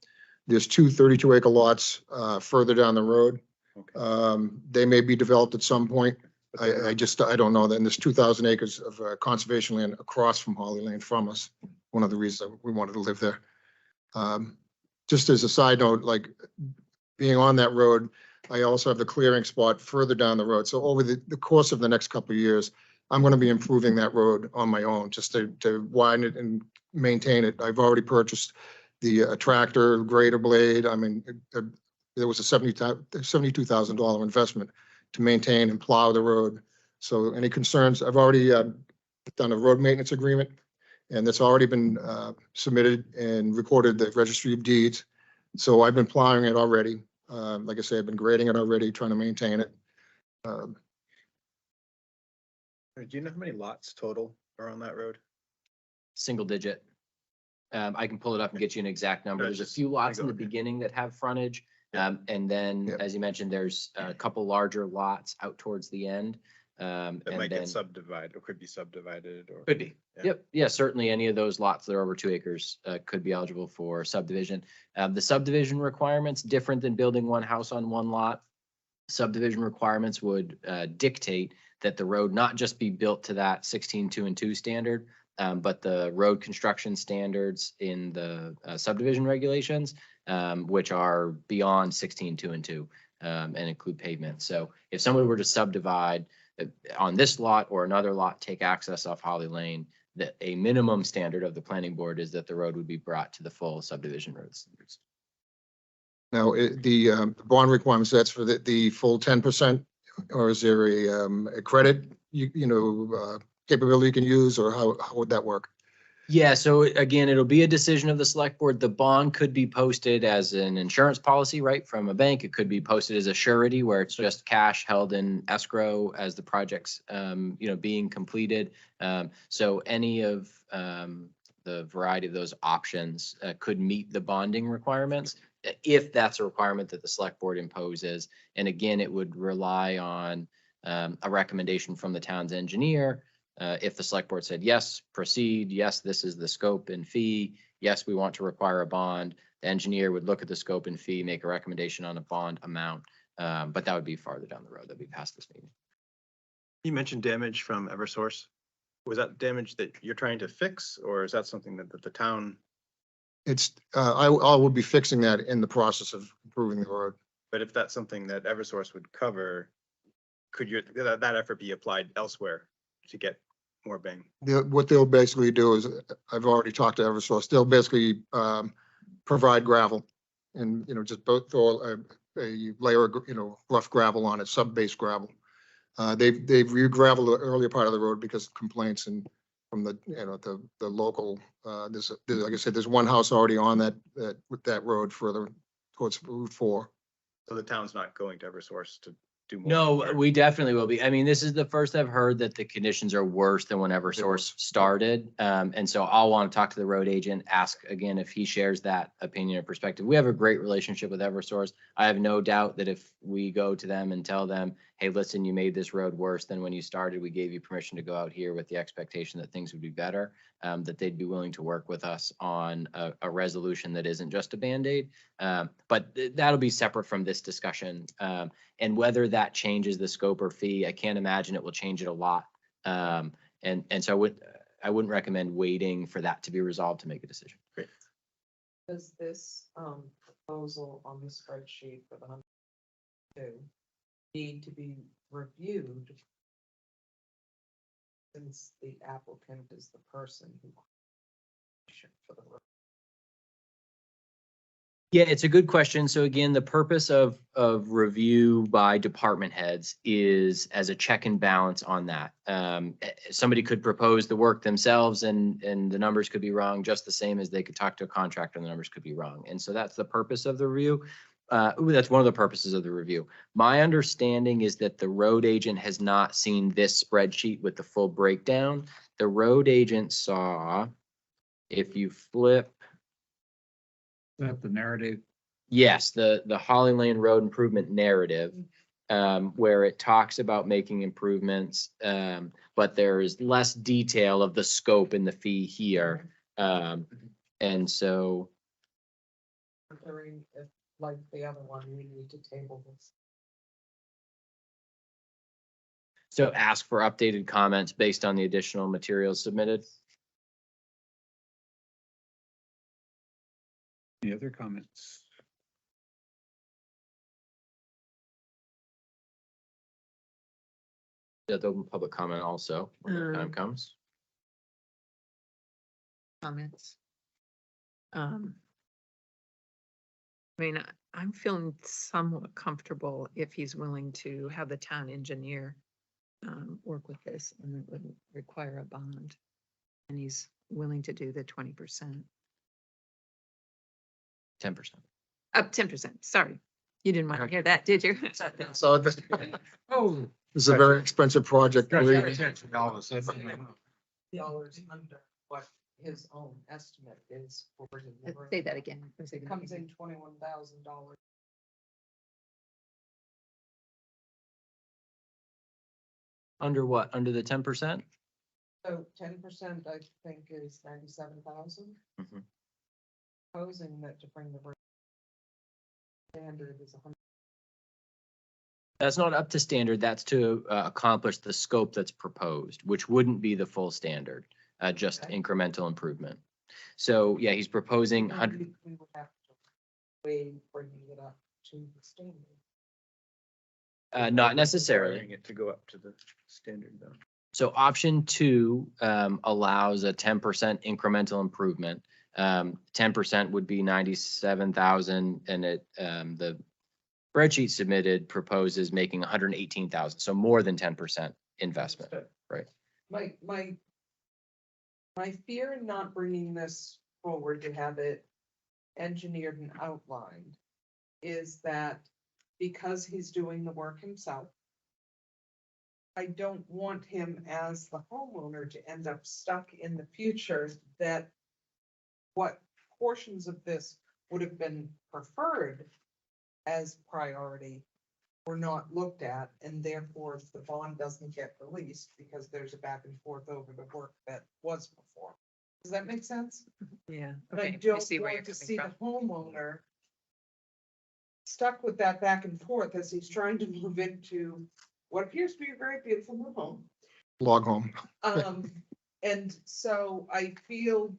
There's 2 32-acre lots further down the road. Okay. They may be developed at some point. I don't know. Then there's 2,000 acres of conservation land across from Holly Lane from us. One of the reasons that we wanted to live there. Just as a side note, like being on that road, I also have the clearing spot further down the road. So over the course of the next couple of years, I'm going to be improving that road on my own, just to widen it and maintain it. I've already purchased the tractor, grader blade. I mean, there was a $72,000 investment to maintain and plow the road. So any concerns, I've already done a road maintenance agreement, and that's already been submitted and recorded at the Registry of Deeds. So I've been plowing it already. Like I say, I've been grading it already, trying to maintain it. Do you know how many lots total are on that road? Single digit. I can pull it up and get you an exact number. Yeah, There's a just- few lots in I the go, okay. beginning that have frontage. Yeah. And then, Yeah. as you mentioned, there's a couple larger lots out towards the end. That And might then get subdivided or could be subdivided or. could be. Yeah. Yep. Yeah, certainly any of those lots that are over 2 acres could be eligible for subdivision. The subdivision requirements different than building one house on one lot. Subdivision requirements would dictate that the road not just be built to that 16.2 standard, but the road construction standards in the subdivision regulations, which are beyond 16.2 and include pavement. So if someone were to subdivide on this lot or another lot, take access off Holly Lane, that a minimum standard of the planning board is that the road would be brought to the full subdivision road standards. Now, the bond requirements, that's for the full 10%, or is there a credit, capability you can use, or how would that work? Yeah, so again, it'll be a decision of the select board. The bond could be posted as an insurance policy, right, from a bank. It could be posted as a surety where it's just cash held in escrow as the project's, being completed. So any of the variety of those options could meet the bonding requirements if that's a requirement that the select board imposes. And again, it would rely on a recommendation from the town's engineer. If the select board said, yes, proceed, yes, this is the scope and fee, yes, we want to require a bond, the engineer would look at the scope and fee, make a recommendation on a bond amount. But that would be farther down the road. That'd be past this meeting. You mentioned damage from Eversource. Was that damage that you're trying to fix, or is that something that the town, It's, I will be fixing that in the process of improving the road. but if that's something that Eversource would cover, could that effort be applied elsewhere to get more bang? What they'll basically do is, I've already talked to Eversource, they'll basically provide gravel and, just both throw a layer of, rough gravel on it, sub-base gravel. They've re-gravelled the earlier part of the road because of complaints and from the, the local, there's, like I said, there's one house already on that road further towards Route 4. So the town's not going to Eversource to do more? No, work? we definitely will be. I mean, this is the first I've heard that the conditions are worse than when Eversource started. And so I'll want to talk to the road agent, ask again if he shares that opinion or perspective. We have a great relationship with Eversource. I have no doubt that if we go to them and tell them, hey, listen, you made this road worse than when you started, we gave you permission to go out here with the expectation that things would be better, that they'd be willing to work with us on a resolution that isn't just a Band-Aid. But that'll be separate from this discussion. And whether that changes the scope or fee, I can't imagine it will change it a lot. And so I wouldn't recommend waiting for that to be resolved to make a decision. Great. Does this proposal on the spreadsheet for the 102 need to be reviewed since the applicant is the person who for the road? Yeah, it's a good question. So again, the purpose of review by department heads is as a check and balance on that. Somebody could propose the work themselves and the numbers could be wrong, just the same as they could talk to a contractor and the numbers could be wrong. And so that's the purpose of the review. That's one of the purposes of the review. My understanding is that the road agent has not seen this spreadsheet with the full breakdown. The road agent saw, if you flip. That the narrative. Yes, the Holly Lane Road Improvement Narrative, where it talks about making improvements, but there is less detail of the scope and the fee here. And so. Wondering if, like the other one, we need to table this. So ask for updated comments based on the additional materials submitted. Any other comments? Yeah, the open public comment also, when the time comes. Comments? I mean, I'm feeling somewhat comfortable if he's willing to have the town engineer work with this, and it would require a bond. And he's willing to do the 20%. 10%. Up 10%, sorry. You didn't want to hear that, did you? So this this is a very expensive project. believe me. Dollars under what his own estimate is for the Say that again. It comes in $21,000. Under what? Under the 10%? So 10%, I think, is 97,000. Mhm. Proposing that to bring the road standard is 100. That's not up to standard. That's to accomplish the scope that's proposed, which wouldn't be the full standard, just Okay. incremental improvement. So yeah, he's proposing 100. We would have to waive bringing it up to the standard. Not necessarily. Requiring it to go up to the standard though. So option 2 allows a 10% incremental improvement. 10% would be 97,000, and the spreadsheet submitted proposes making 118,000, so more than 10% investment. Right. My fear in not bringing this forward to have it engineered and outlined is that because he's doing the work himself, I don't want him as the homeowner to end up stuck in the future that what portions of this would have been preferred as priority were not looked at, and therefore the bond doesn't get released because there's a back and forth over the work that was performed. Does that make sense? Yeah. But I okay, don't see where you're want to coming see from. the homeowner stuck with that back and forth as he's trying to move into what appears to be a very beautiful new home. Log home. And so I feel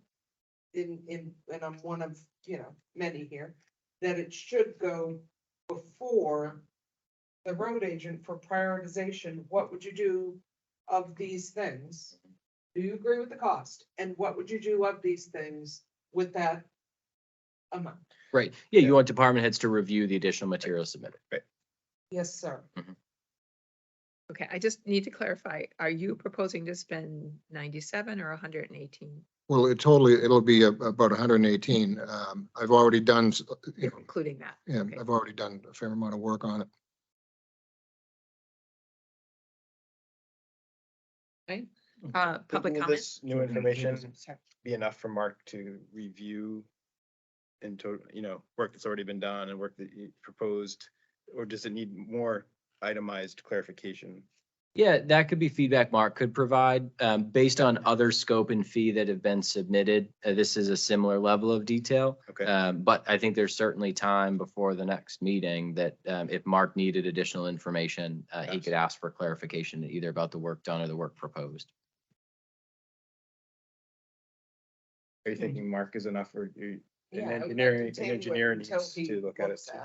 and I'm one of, many here, that it should go before the road agent for prioritization. What would you do of these things? Do you agree with the cost? And what would you do of these things with that amount? Right. Yeah, you want department heads to review the additional materials submitted. Yes, sir. Okay, I just need to clarify, are you proposing to spend 97 or 118, Well, it'll be about 118. I've already done, including that? yeah, Okay. I've already done a fair amount of work on it. Okay, But public will comment? this new information be enough for Mark to review into, work that's already been done and work that he proposed? Or does it need more itemized clarification? Yeah, that could be feedback Mark could provide. Based on other scope and fee that have been submitted, this is a similar level of detail. Okay. But I think there's certainly time before the next meeting that if Mark needed additional information, he could ask for clarification either about the work done or the work proposed. Are you thinking Mark is enough, or an Yeah, I would like to engineer table it engineer until needs he to look at it? looks too?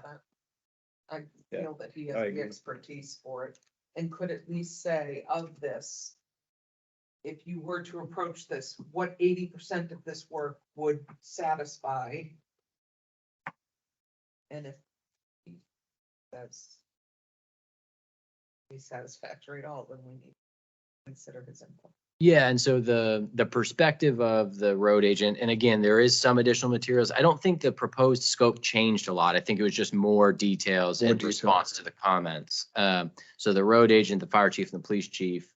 I Yeah, feel that he I has the agree. expertise for it and could at least say of this, if you were to approach this, what 80% of this work would satisfy? And if he says he's satisfactory at all, then we need to consider his input. Yeah, and so the perspective of the road agent, and again, there is some additional materials. I don't think the proposed scope changed a lot. I think it was just more details More in detail. response to the comments. So the road agent, the fire chief, and the police chief,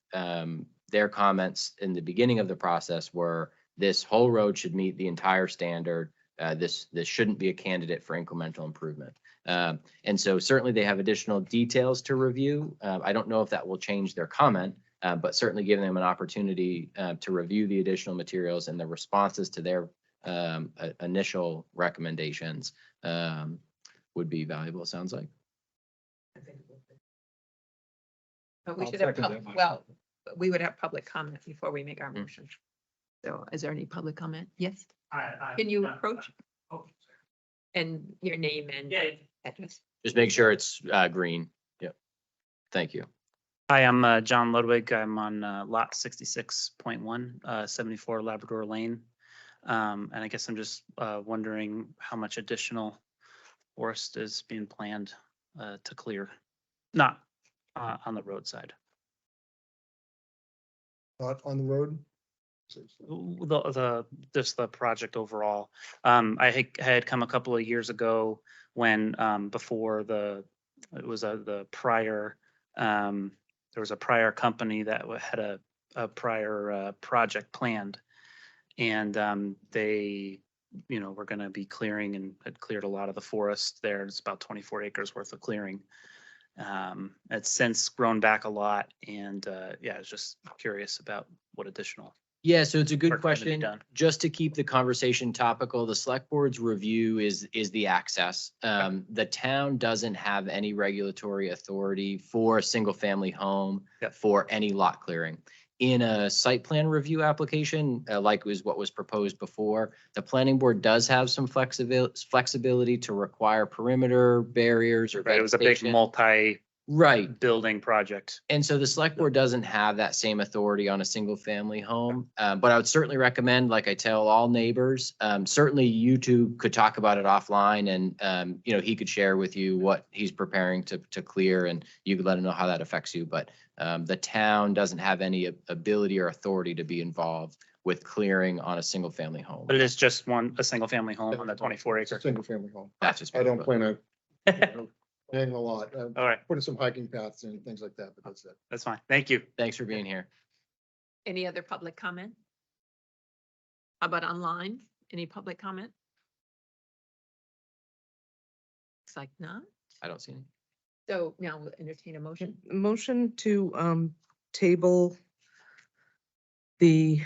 their comments in the beginning of the process were this whole road should meet the entire standard. This shouldn't be a candidate for incremental improvement. And so certainly they have additional details to review. I don't know if that will change their comment. But certainly giving them an opportunity to review the additional materials and the responses to their initial recommendations would be valuable, it sounds like. But we I'll should have, second that motion. well, we would have public comment before we make our motion. So is there any public comment? Yes, can you approach? And your name and address? Just make sure it's green. Yep. Thank you. Hi, I'm John Ludwig. I'm on lot 66.1, 74 Labrador Lane. And I guess I'm just wondering how much additional forest is being planned to clear, not on the roadside. Not on the road? Just the project overall. I had come a couple of years ago when before it was the prior there was a prior company that had a prior project planned, and they were going to be clearing and had cleared a lot of the forest there. It's about 24 acres worth of clearing. It's since grown back a lot, and yeah, I was just curious about what additional. Yeah, so it's a good work had to be question. done. Just to keep the conversation topical, the select board's review is the access. The town doesn't have any regulatory authority for a single family home Yep. for any lot clearing. In a site plan review application, like was what was proposed before, the planning board does have some flexibility to require perimeter barriers or Right, it was a big vegetation. multi-building Right. project. And so the select board doesn't have that same authority on a single family home. But I would certainly recommend, like I tell all neighbors, certainly you two could talk about it offline, and he could share with you what he's preparing to clear, and you could let him know how that affects you. But the town doesn't have any ability or authority to be involved with clearing on a single family home. But it is just a single family home on the 24 It's a acre. single family home. That's just. I don't plan on, paying a lot, All right, putting some hiking paths in, things like that, but that's it. that's fine. Thank you. Thanks for being here. Any other public comment? How about online? Any public comment? Looks like not. I don't see any. So now we'll entertain a motion. Motion to table the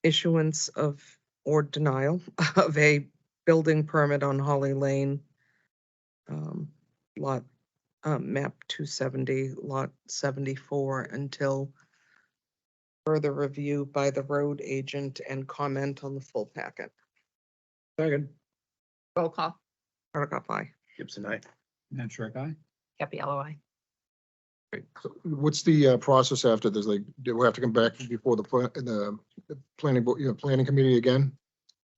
issuance of or denial of a building permit on Holly Lane, lot map 270, lot 74, until further review by the road agent and comment on the full packet. Second. Roll call. Hardikoff, aye. Gibson, aye. Nantrick, aye. Happy LOI. Great. So what's the process after this? Like, do we have to come back before the planning board, planning committee again?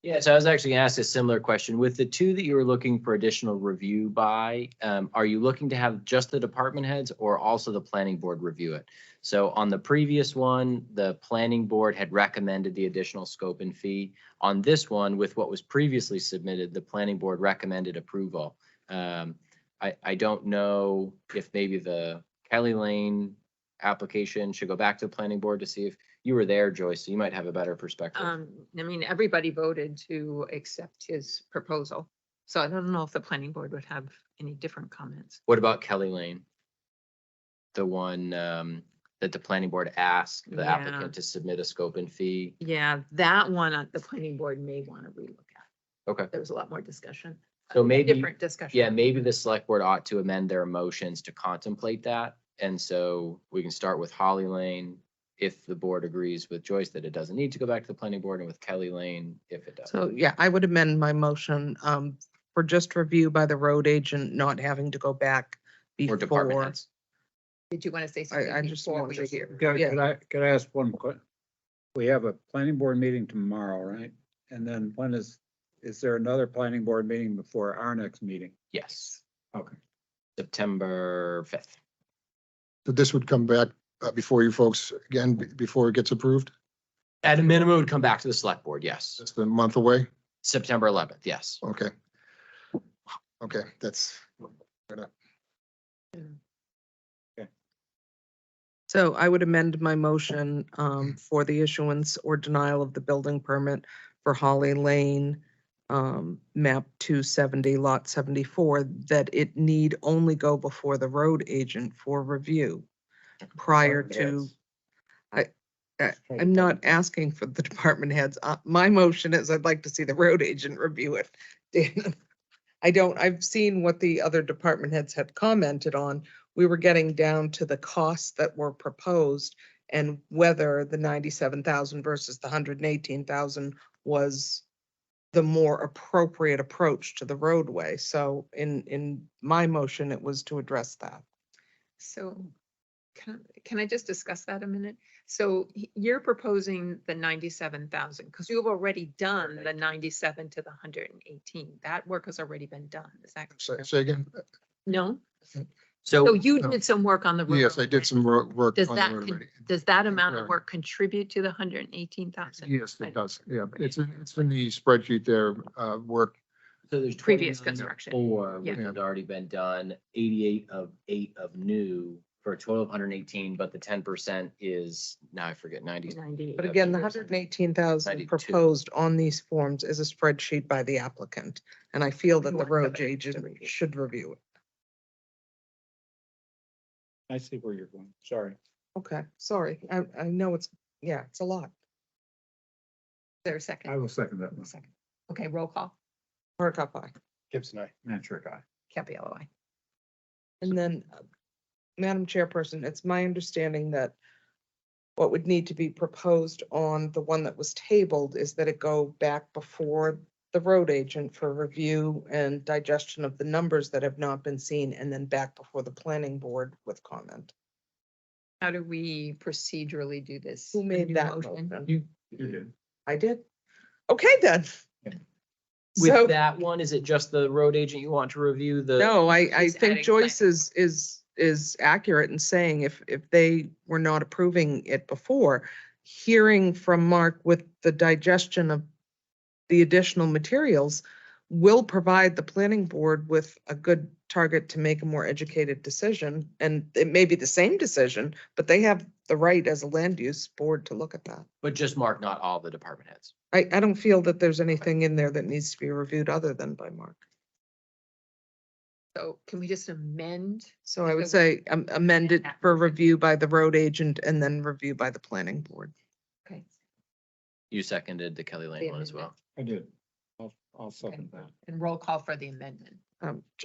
Yeah, so I was actually gonna ask a similar question. With the two that you were looking for additional review by, are you looking to have just the department heads or also the planning board review it? So on the previous one, the planning board had recommended the additional scope and fee. On this one, with what was previously submitted, the planning board recommended approval. I don't know if maybe the Kelly Lane application should go back to the planning board to see if you were there, Joyce, so you might have a better perspective. I mean, everybody voted to accept his proposal. So I don't know if the planning board would have any different comments. What about Kelly Lane? The one that the planning board asked the Yeah. applicant to submit a scope and fee. Yeah, that one, the planning board may want to relook at. Okay, There was a lot more discussion. so maybe, Different discussion. yeah, maybe the select board ought to amend their motions to contemplate that. And so we can start with Holly Lane, if the board agrees with Joyce that it doesn't need to go back to the planning board, and with Kelly Lane, if it does. So, yeah, I would amend my motion for just review by the road agent, not having to go back Or department before. heads. Did you want to say something? I just before wanted we- to hear. Could I ask one quick? We have a planning board meeting tomorrow, right? And then when is there another planning board meeting before our next meeting? Yes, Okay. September 5th. So this would come back before you folks again, before it gets approved? At a minimum, it would come back to the select board, yes. That's the month away? September 11th, yes. Okay. Okay, that's. So I would amend my motion for the issuance or denial of the building permit for Holly Lane, map 270, lot 74, that it need only go before the road agent for review prior to. I'm not asking for the department heads. My motion is I'd like to see the road agent review it. Dan, I've seen what the other department heads had commented on. We were getting down to the costs that were proposed and whether the 97,000 versus the 118,000 was the more appropriate approach to the roadway. So in my motion, it was to address that. So can I just discuss that a minute? So you're proposing the 97,000 because you've already done the 97 to the 118. That work has already been done. Is that Say, correct? say again? No? So So you no. did some work on the road. Yes, I did already. some work Does on that, the road already. does that amount of Correct. work contribute to the 118,000? Yes, it does. Yeah, it's in the spreadsheet there, work. So there's Previous 29 construction. Four, which Yeah. has already been done, 88 of 8 of new, for a total of 118, but the 10% is, now I forget, 90. 98. But again, the 118,000 92. proposed on these forms is a spreadsheet by the applicant. And I feel that You the want road the- agent should review it. I see where you're going. Sorry. Okay, sorry. I know it's, yeah, it's a lot. Is there a second? I will second that. Second. Okay, roll call. Hardikoff, aye. Gibson, I. Mantrick, aye. Capello, aye. And then, Madam Chairperson, it's my understanding that what would need to be proposed on the one that was tabled is that it go back before the road agent for review and digestion of the numbers that have not been seen, and then back before the planning board with comment. How do we procedurally do this? Who A made new that motion? motion? You did. I did. Okay, then. With So, that one, is it just the road agent you want to review the? no, I He's think adding Joyce planning is accurate in saying if they were not approving it before, hearing from Mark with the digestion of the additional materials will provide the planning board with a good target to make a more educated decision. And it may be the same decision, but they have the right as a land use board to look at that. But just Mark, not all the department heads. I don't feel that there's anything in there that needs to be reviewed other than by Mark. So can we just amend? So I would So- say amend it that for motion. review by the road agent and then review by the planning board. Okay, You seconded the Kelly Lane The one as well. I did. I'll second that. and roll call for the amendment.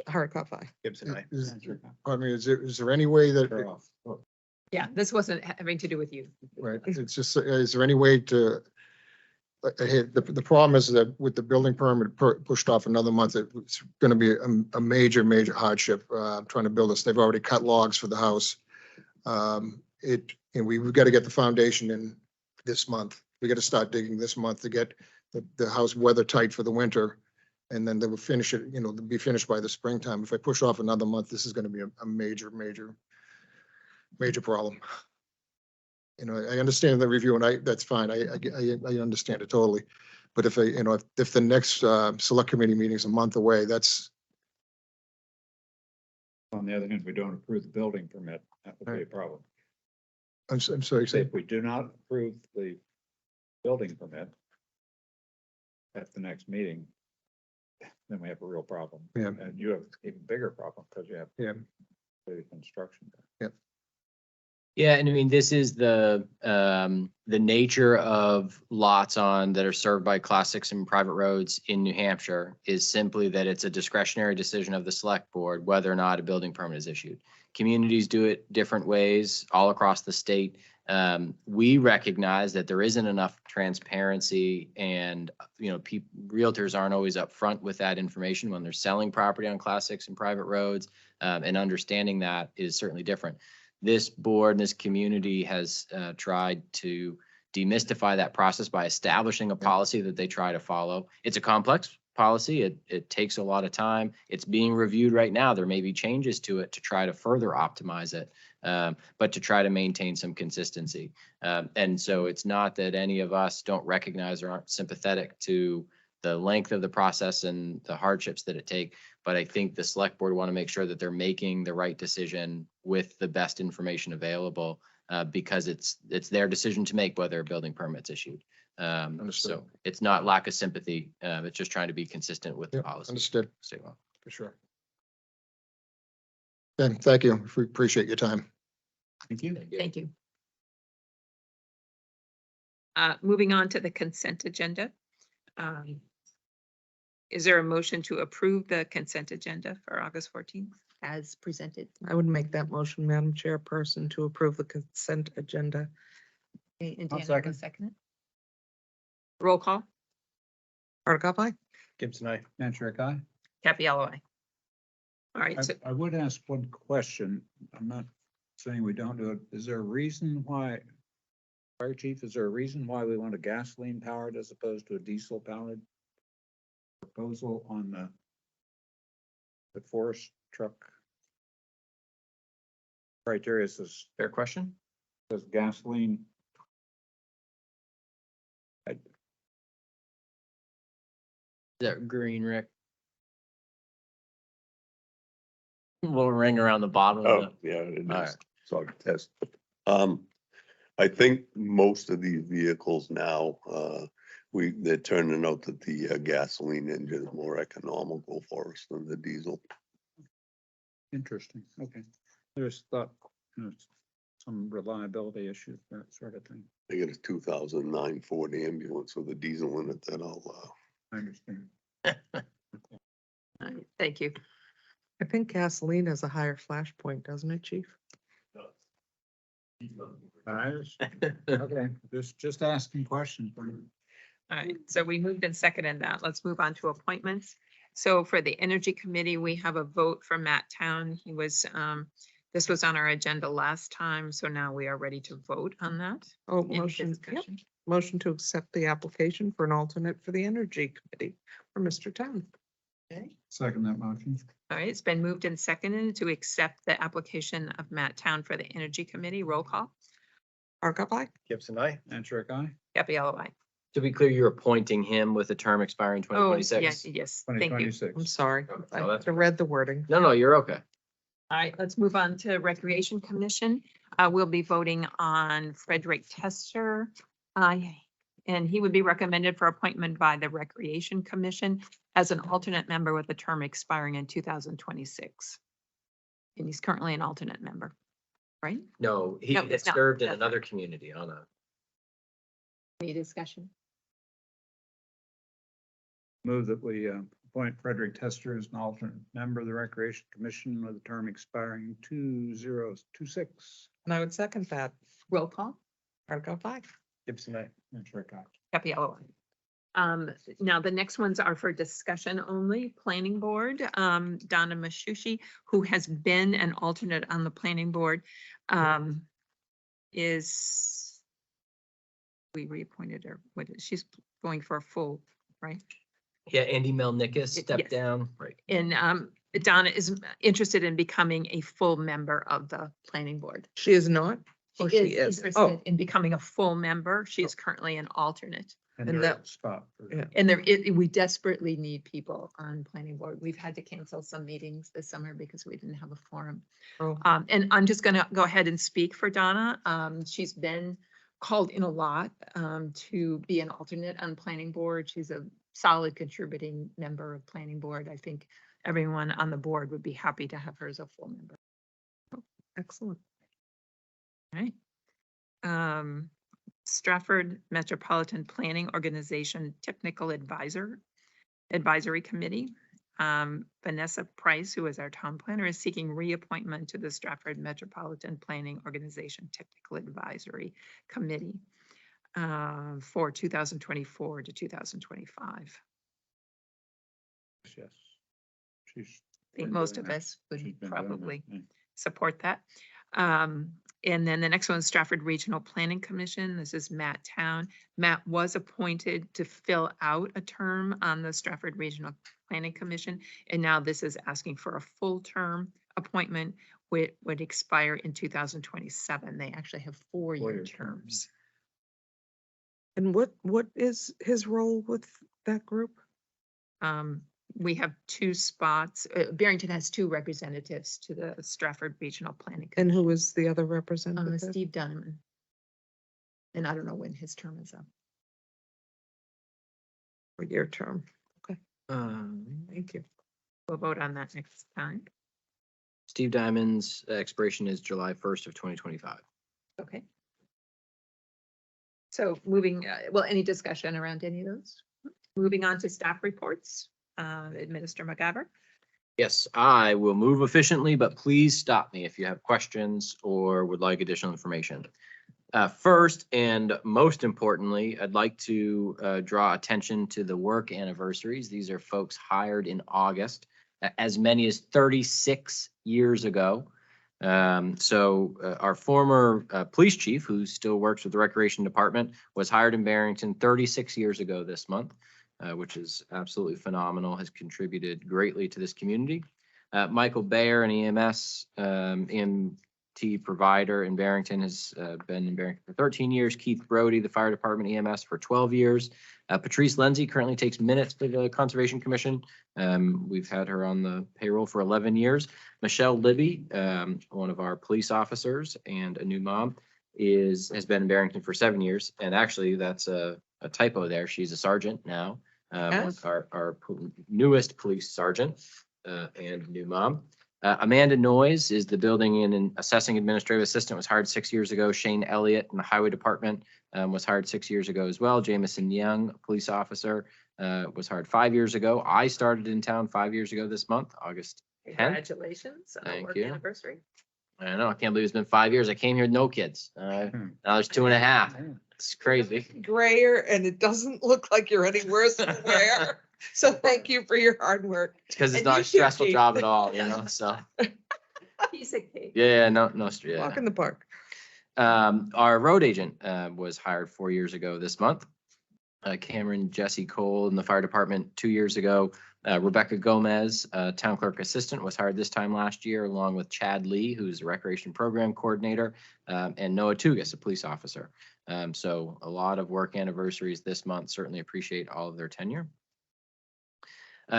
Hardikoff, aye. Gibson, I. Mantrick, aye. Pardon me, is there any way They're that, off. Yeah, this wasn't having to do with you. right, it's just, is there any way to, the problem is that with the building permit pushed off another month, it's gonna be a major, major hardship, trying to build this. They've already cut logs for the house. And we've got to get the foundation in this month. We got to start digging this month to get the house weather tight for the winter. And then they will finish it, they'll be finished by the springtime. If I push off another month, this is gonna be a major, major, major problem. I understand the review and that's fine. I understand it totally. But if if the next select committee meeting is a month away, that's, On the other hand, we don't approve the building permit, that would be a problem. I'm sorry, Say if we do not approve the building permit at the next meeting, then we have a real problem. Yeah. And you have even bigger problem because you have Yeah. the construction. Yeah, and I mean, this is the nature of lots that are served by class 6 and private roads in New Hampshire is simply that it's a discretionary decision of the select board whether or not a building permit is issued. Communities do it different ways all across the state. We recognize that there isn't enough transparency and, realtors aren't always upfront with that information when they're selling property on class 6 and private roads. And understanding that is certainly different. This board and this community has tried to demystify that process by establishing a policy that they try to follow. It's a complex policy. It takes a lot of time. It's being reviewed right now. There may be changes to it to try to further optimize it, but to try to maintain some consistency. And so it's not that any of us don't recognize or aren't sympathetic to the length of the process and the hardships that it take. But I think the select board want to make sure that they're making the right decision with the best information available, because it's their decision to make whether a building permit's issued. Understood. So it's not lack of sympathy. It's just trying to be consistent with the Yeah, policy. understood, State law. for sure. And thank you. We appreciate your time. Thank you. Thank you. Moving on to the consent agenda. Is there a motion to approve the consent agenda for August 14th as presented? I would make that motion, Madam Chairperson, to approve the consent agenda. Okay, and I'll Dan, I will second. second it. Roll call. Hardikoff, aye. Gibson, I. Mantrick, aye. Capello, aye. All right, so I would ask one question. I'm not saying we don't do it. Is there a reason why? Fire chief, is there a reason why we want a gasoline powered as opposed to a diesel powered? Proposal on the forest truck. Criteria says Fair question. gasoline. Is that green, Rick? Little ring around the bottom of Oh, the. yeah, it All is. right. So test. I think most of these vehicles now, they're turning out that the gasoline engine is more economical for us than the diesel. Interesting, okay. There's thought, some reliability issues, that sort of thing. I got a 2009 Ford ambulance with a diesel in it that I'll, I understand. All right, thank you. I think gasoline has a higher flash point, doesn't it, chief? Okay, just asking questions. All right, so we moved and seconded that. Let's move on to appointments. So for the Energy Committee, we have a vote for Matt Town. He was, this was on our agenda last time, so now we are ready to vote on that. Oh, Any motion, yep, discussion? motion to accept the application for an alternate for the Energy Committee for Mr. Town. Okay. Second that motion. All right, it's been moved and seconded to accept the application of Matt Town for the Energy Committee. Roll call. Argo, aye. Gibson, I. Answer guy. Capello, aye. To be clear, you're appointing him with a term expiring twenty Oh, yes, twenty-six? yes, thank you. 2026. I'm sorry. Oh, I that's read the wording. No, no, you're okay. All right, let's move on to Recreation Commission. We'll be voting on Frederick Tester. And he would be recommended for appointment by the Recreation Commission as an alternate member with a term expiring in 2026. And he's currently an alternate member, right? No, he No, had it's not. served in That's another community on a. Any discussion? Move that we appoint Frederick Tester as an alternate member of the Recreation Commission with a term expiring 2026. And I would second that. Roll call. Argo, aye. Gibson, I. Answer guy. Capello. Now the next ones are for discussion only. Planning Board, Donna Mashushi, who has been an alternate on the Planning Board, we reappointed her. She's going for a full, right? Yeah, Andy Melnikas Yes. stepped down, right? And Donna is interested in becoming a full member of the Planning Board. She is not, or she is? Interested Oh, in becoming a full member. She is currently an alternate. And And that- that spot. for- Yeah. And we desperately need people on planning board. We've had to cancel some meetings this summer because we didn't have a forum. oh, And I'm just gonna go ahead and speak for Donna. She's been called in a lot to be an alternate on planning board. She's a solid contributing member of planning board. I think everyone on the board would be happy to have her as a full member. excellent. All right. Stratford Metropolitan Planning Organization Technical Advisory Committee. Vanessa Price, who is our town planner, is seeking reappointment to the Stratford Metropolitan Planning Organization Technical Advisory Committee for 2024 to 2025. Yes. She's. I think been most doing of that. us She's would been doing that, probably yeah. support that. And then the next one is Stratford Regional Planning Commission. This is Matt Town. Matt was appointed to fill out a term on the Stratford Regional Planning Commission. And now this is asking for a full term appointment, which would expire in 2027. They actually have four-year Four-year terms. And what is his role with that group? We have two spots. Barrington has two representatives to the Stratford Regional Planning. And who is the other Commission. representative? Steve Dunman. And I don't know when his term is up. For your term. Okay, Um, thank you. We'll vote on that next time. Steve Diamond's expiration is July 1st of 2025. Okay. So moving, well, any discussion around any of those? Moving on to staff reports, Administrator McGabber. Yes, I will move efficiently, but please stop me if you have questions or would like additional information. First, and most importantly, I'd like to draw attention to the work anniversaries. These are folks hired in August, as many as 36 years ago. Our former police chief, who still works with the Recreation Department, was hired in Barrington 36 years ago this month, which is absolutely phenomenal, has contributed greatly to this community. Michael Bayer, an EMS EMT provider in Barrington, has been in Barrington for 13 years. Keith Brody, the fire department EMS, for 12 years. Patrice Lindsay currently takes minutes for the Conservation Commission. We've had her on the payroll for 11 years. Michelle Libby, one of our police officers and a new mom, has been in Barrington for 7 years. And actually, that's a typo there. She's a sergeant now, Yes. our newest police sergeant and new mom. Amanda Noyes is the building and assessing administrative assistant, was hired 6 years ago. Shane Elliott in the highway department was hired 6 years ago as well. Jameson Young, police officer, was hired 5 years ago. I started in town 5 years ago this month, August 10th. Congratulations on the Thank work you. anniversary. I know, I can't believe it's been 5 years. I came here with no kids. Now there's 2.5. It's crazy. Grayer, and it doesn't look like you're any worse than where. So thank you for your hard work. It's because it's And not you a too, stressful Keith. job at all, so. Piece of cake. Yeah, no, yeah. Walk in the park. Our road agent was hired 4 years ago this month. Cameron Jesse Cole in the fire department 2 years ago. Rebecca Gomez, town clerk assistant, was hired this time last year, along with Chad Lee, who's a recreation program coordinator, and Noah Tugas, a police officer. So a lot of work anniversaries this month. Certainly appreciate all of their tenure.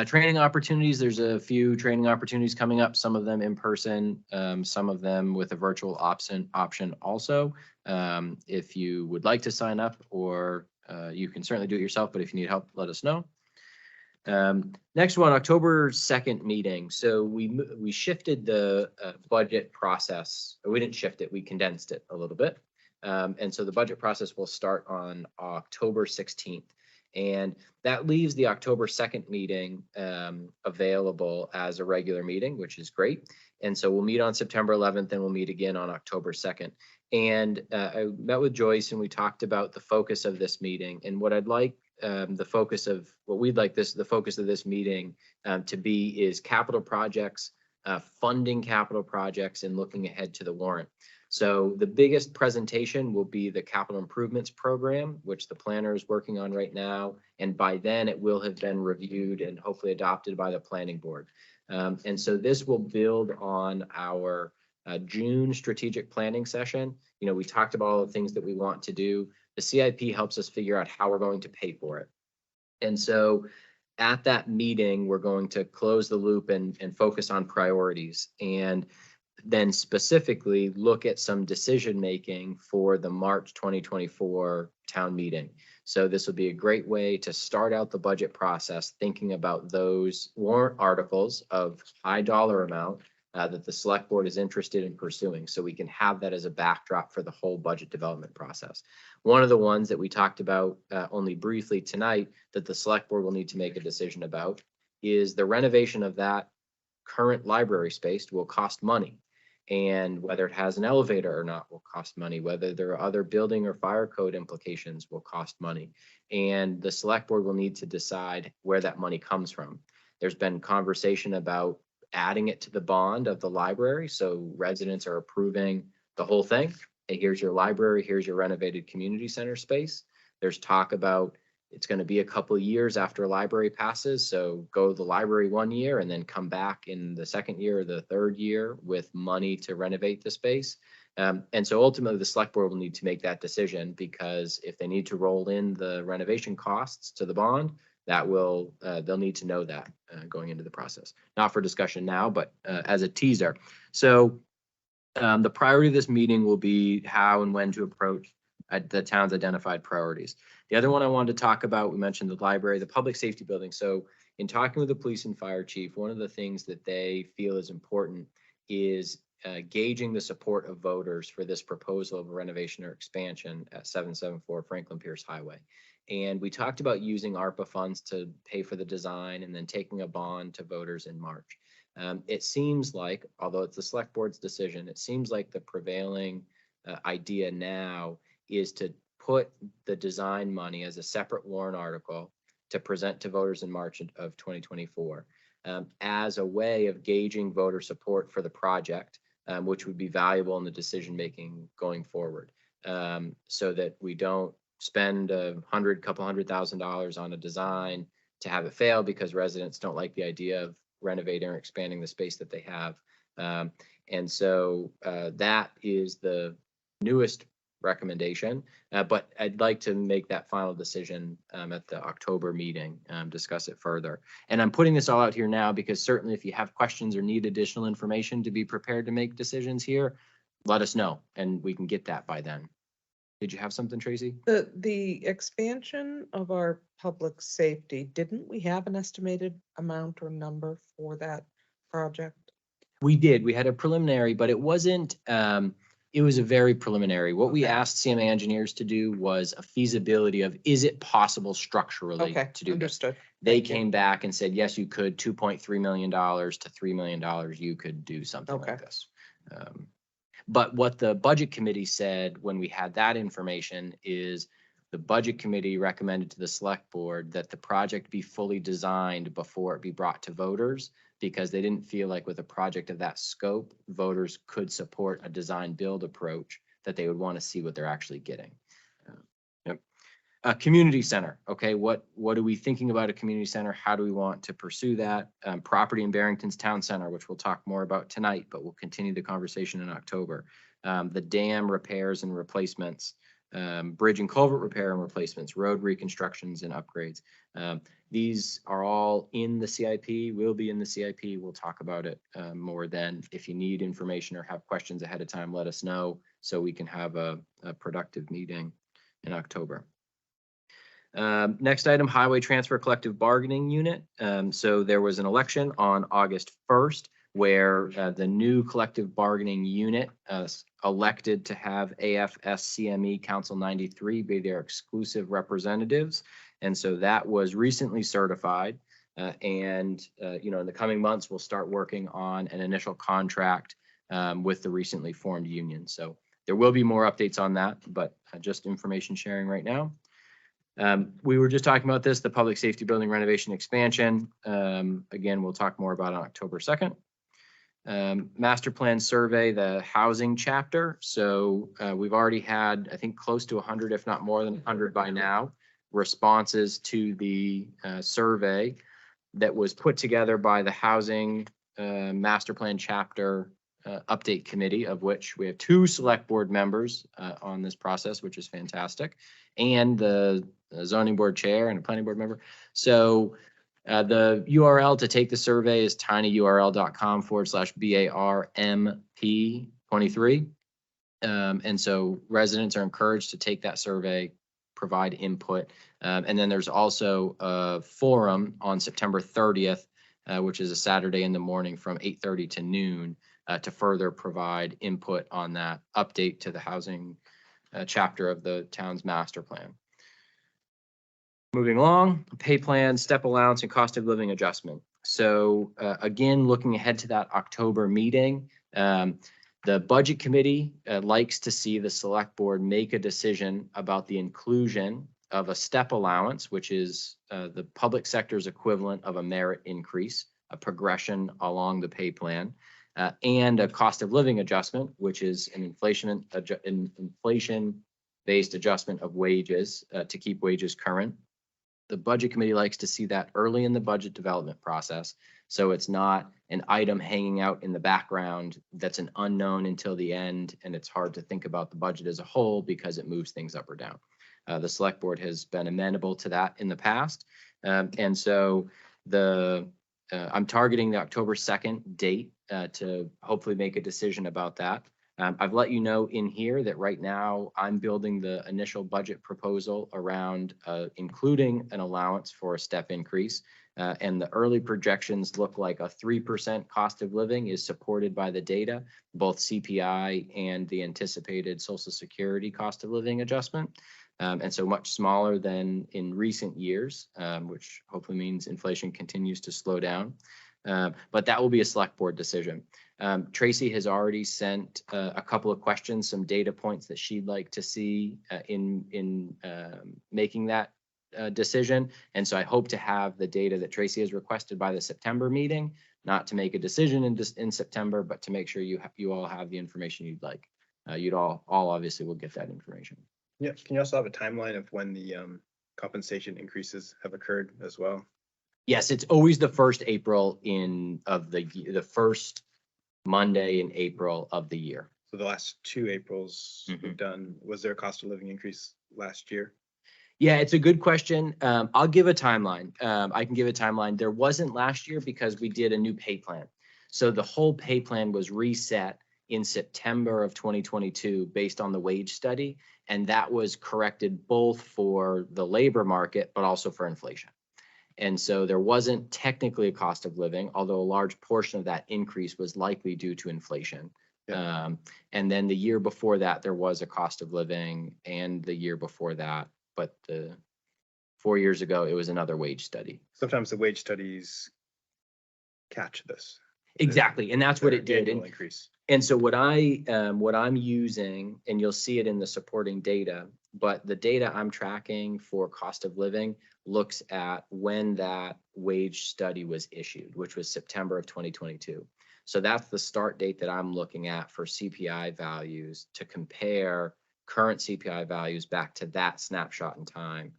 Training opportunities, there's a few training opportunities coming up, some of them in person, some of them with a virtual option also. If you would like to sign up, or you can certainly do it yourself, but if you need help, let us know. Next one, October 2nd meeting. So we shifted the budget process. We didn't shift it, we condensed it a little bit. And so the budget process will start on October 16th. And that leaves the October 2nd meeting available as a regular meeting, which is great. And so we'll meet on September 11th and we'll meet again on October 2nd. And I met with Joyce and we talked about the focus of this meeting and what I'd like the focus of this meeting to be is capital projects, funding capital projects, and looking ahead to the warrant. So the biggest presentation will be the capital improvements program, which the planner is working on right now. And by then it will have been reviewed and hopefully adopted by the planning board. And so this will build on our June strategic planning session. You know, we talked about all the things that we want to do. The CIP helps us figure out how we're going to pay for it. And so at that meeting, we're going to close the loop and focus on priorities, and then specifically look at some decision making for the March 2024 town meeting. So this will be a great way to start out the budget process, thinking about those warrant articles of high dollar amount that the select board is interested in pursuing, so we can have that as a backdrop for the whole budget development process. One of the ones that we talked about only briefly tonight that the select board will need to make a decision about is the renovation of that current library space will cost money. And whether it has an elevator or not will cost money, whether there are other building or fire code implications will cost money. And the select board will need to decide where that money comes from. There's been conversation about adding it to the bond of the library. So residents are approving the whole thing. Hey, here's your library, here's your renovated community center space. There's talk about it's going to be a couple of years after a library passes. So go to the library 1 year and then come back in the second year or the third year with money to renovate the space. And so ultimately the select board will need to make that decision, because if they need to roll in the renovation costs to the bond, that will they'll need to know that going into the process. Not for discussion now, but as a teaser. So the priority of this meeting will be how and when to approach the town's identified priorities. The other one I wanted to talk about, we mentioned the library, the public safety building. So in talking with the police and fire chief, one of the things that they feel is important is gauging the support of voters for this proposal of a renovation or expansion at 774 Franklin Pierce Highway. And we talked about using ARPA funds to pay for the design and then taking a bond to voters in March. It seems like, although it's the select board's decision, it seems like the prevailing idea now is to put the design money as a separate warrant article to present to voters in March of 2024 as a way of gauging voter support for the project which would be valuable in the decision-making going forward. So that we don't spend couple $100,000 on a design to have it fail because residents don't like the idea of renovating or expanding the space that they have. And so that is the newest recommendation, but I'd like to make that final decision at the October meeting, discuss it further. And I'm putting this all out here now because certainly if you have questions or need additional information to be prepared to make decisions here, let us know and we can get that by then. Did you have something, Tracy? The expansion of our public safety, didn't we have an estimated amount or number for that project? We did. We had a preliminary, but it wasn't, it was a very preliminary. What we Okay. asked CMA engineers to do was a feasibility of, is it possible structurally Okay, to do this? understood. They Thank you. came back and said, yes, you could, $2.3 million to $3 million, you could do something Okay. like this. But what the budget committee said when we had that information is the budget committee recommended to the select board that the project be fully designed before it be brought to voters, because they didn't feel like with a project of that scope, voters could support a design build approach, that they would want to see what they're actually getting. A community center. Okay, what are we thinking about a community center? How do we want to pursue that? Property in Barrington's Town Center, which we'll talk more about tonight, but we'll continue the conversation in October. The dam repairs and replacements, bridge and culvert repair and replacements, road reconstructions and upgrades. These are all in the CIP, will be in the CIP. We'll talk about it more then. If you need information or have questions ahead of time, let us know so we can have a productive meeting in October. Next item, Highway Transfer Collective Bargaining Unit. So there was an election on August 1st where the new collective bargaining unit elected to have AFSCME Council 93 be their exclusive representatives. And so that was recently certified. And you know, in the coming months, we'll start working on an initial contract with the recently formed union. So there will be more updates on that, but just information sharing right now. We were just talking about this, the public safety building renovation expansion. Again, we'll talk more about on October 2nd. Master plan survey, the housing chapter. So we've already had, I think, close to 100, if not more than 100 by now, responses to the survey that was put together by the housing master plan chapter update committee, of which we have 2 select board members on this process, which is fantastic, and the zoning board chair and a planning board member. So the URL to take the survey is tinyurl.com/BARMP23. And so residents are encouraged to take that survey, provide input. And then there's also a forum on September 30th, which is a Saturday in the morning from 8:30 to noon, to further provide input on that update to the housing chapter of the town's master plan. Moving along, pay plan, step allowance, and cost of living adjustment. So again, looking ahead to that October meeting, the budget committee likes to see the select board make a decision about the inclusion of a step allowance, which is the public sector's equivalent of a merit increase, a progression along the pay plan, and a cost of living adjustment, which is an inflation-based adjustment of wages to keep wages current. The budget committee likes to see that early in the budget development process, so it's not an item hanging out in the background that's an unknown until the end, and it's hard to think about the budget as a whole because it moves things up or down. The select board has been amenable to that in the past, and so I'm targeting the October 2nd date to hopefully make a decision about that. I've let you know in here that right now I'm building the initial budget proposal around including an allowance for a step increase. And the early projections look like a 3% cost of living is supported by the data, both CPI and the anticipated Social Security cost of living adjustment. And so much smaller than in recent years, which hopefully means inflation continues to slow down. But that will be a select board decision. Tracy has already sent a couple of questions, some data points that she'd like to see in making that decision. And so I hope to have the data that Tracy has requested by the September meeting, not to make a decision in September, but to make sure you all have the information you'd like. You'd all obviously will get that information. Yeah, can you also have a timeline of when the compensation increases have occurred as well? Yes, it's always the first April of the first Monday in April of the year. So the last 2 Aprils Mhm. we've done, was there a cost of living increase last year? Yeah, it's a good question. I'll give a timeline. I can give a timeline. There wasn't last year because we did a new pay plan. So the whole pay plan was reset in September of 2022 based on the wage study. And that was corrected both for the labor market, but also for inflation. And so there wasn't technically a cost of living, although a large portion of that increase was likely due to inflation. Yeah. And then the year before that, there was a cost of living, and the year before that, but 4 years ago, it was another wage study. Sometimes the wage studies catch this. Exactly, and that's what their it did. annual increase. And so what I'm using, and you'll see it in the supporting data, but the data I'm tracking for cost of living looks at when that wage study was issued, which was September of 2022. So that's the start date that I'm looking at for CPI values to compare current CPI values back to that snapshot in time,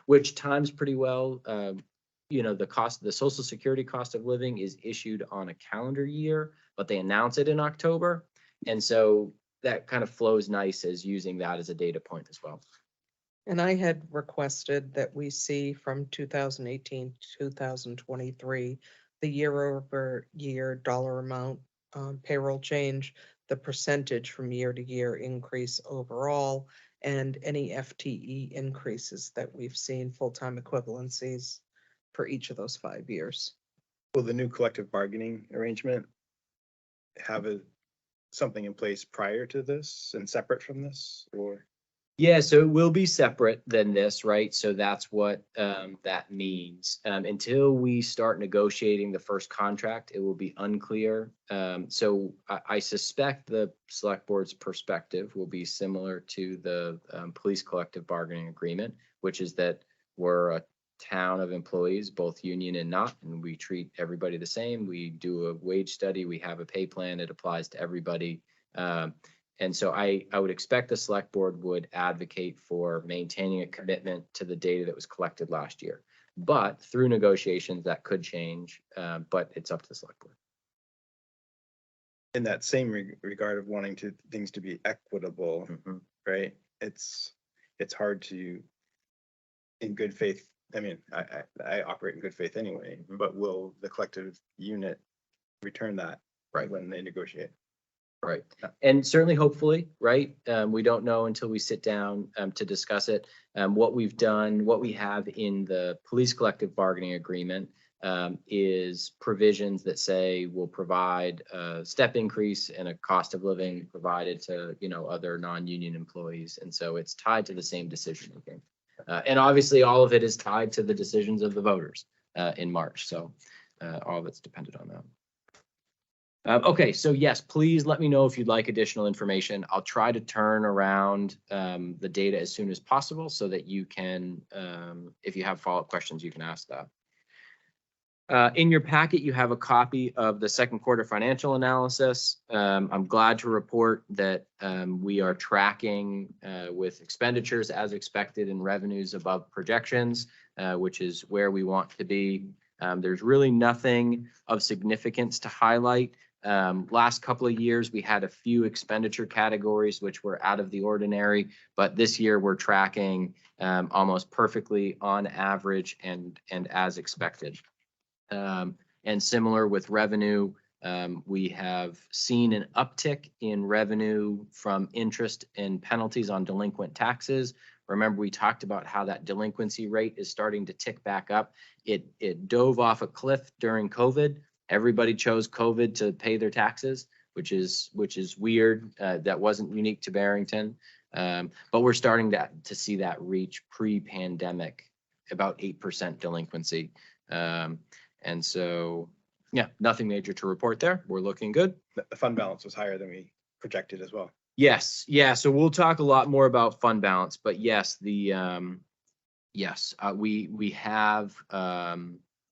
which times pretty well. You know, the Social Security cost of living is issued on a calendar year, but they announce it in October. And so that kind of flows nice as using that as a data point as well. And I had requested that we see from 2018 to 2023, the year-over-year dollar amount payroll change, the percentage from year to year increase overall, and any FTE increases that we've seen, full-time equivalencies for each of those 5 years. Will the new collective bargaining arrangement have something in place prior to this and separate from this, or? Yeah, so it will be separate than this, right? So that's what that means. Until we start negotiating the first contract, it will be unclear. So I suspect the select board's perspective will be similar to the police collective bargaining agreement, which is that we're a town of employees, both union and not, and we treat everybody the same. We do a wage study, we have a pay plan, it applies to everybody. And so I would expect the select board would advocate for maintaining a commitment to the data that was collected last year. But through negotiations, that could change, but it's up to the select board. In that same regard of wanting things to be equitable, Mhm. right? It's hard to, in good faith, I mean, I operate in good faith anyway, but will the collective unit return that Right. when they negotiate? Right. And certainly, hopefully, right? We don't know until we sit down to discuss it. What we've done, what we have in the police collective bargaining agreement is provisions that say we'll provide a step increase and a cost of living provided to, you know, other non-union employees. And so it's tied to the same decision making. And obviously, all of it is tied to the decisions of the voters in March. So all of it's dependent on that. Okay, so yes, please let me know if you'd like additional information. I'll try to turn around the data as soon as possible so that you can, if you have follow-up questions, you can ask that. In your packet, you have a copy of the second quarter financial analysis. I'm glad to report that we are tracking with expenditures as expected and revenues above projections, which is where we want to be. There's really nothing of significance to highlight. Last couple of years, we had a few expenditure categories which were out of the ordinary, but this year we're tracking almost perfectly on average and as expected. And similar with revenue, we have seen an uptick in revenue from interest and penalties on delinquent taxes. Remember, we talked about how that delinquency rate is starting to tick back up. It dove off a cliff during COVID. Everybody chose COVID to pay their taxes, which is weird. That wasn't unique to Barrington. But we're starting to see that reach pre-pandemic, about 8% delinquency. And so, yeah, nothing major to report there. We're looking good. The fund balance was higher than we projected as well. Yes, yeah. So we'll talk a lot more about fund balance, but yes, Yes, we have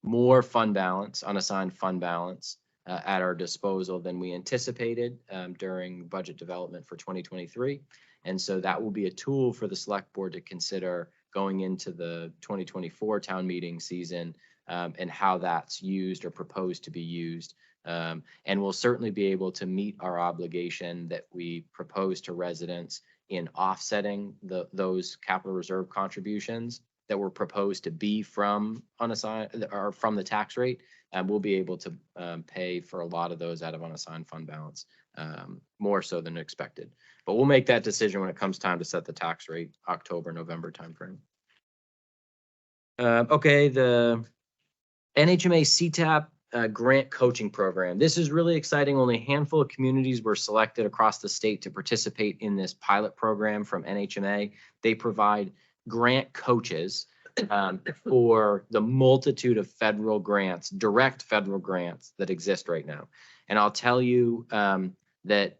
more fund balance, unassigned fund balance at our disposal than we anticipated during budget development for 2023. And so that will be a tool for the select board to consider going into the 2024 town meeting season, and how that's used or proposed to be used. And we'll certainly be able to meet our obligation that we propose to residents in offsetting those capital reserve contributions that were proposed to be from unassigned or from the tax rate. And we'll be able to pay for a lot of those out of unassigned fund balance, more so than expected. But we'll make that decision when it comes time to set the tax rate, October, November timeframe. Okay, the NHMA CTAP grant coaching program. This is really exciting. Only a handful of communities were selected across the state to participate in this pilot program from NHMA. They provide grant coaches for the multitude of federal grants, direct federal grants that exist right now. And I'll tell you that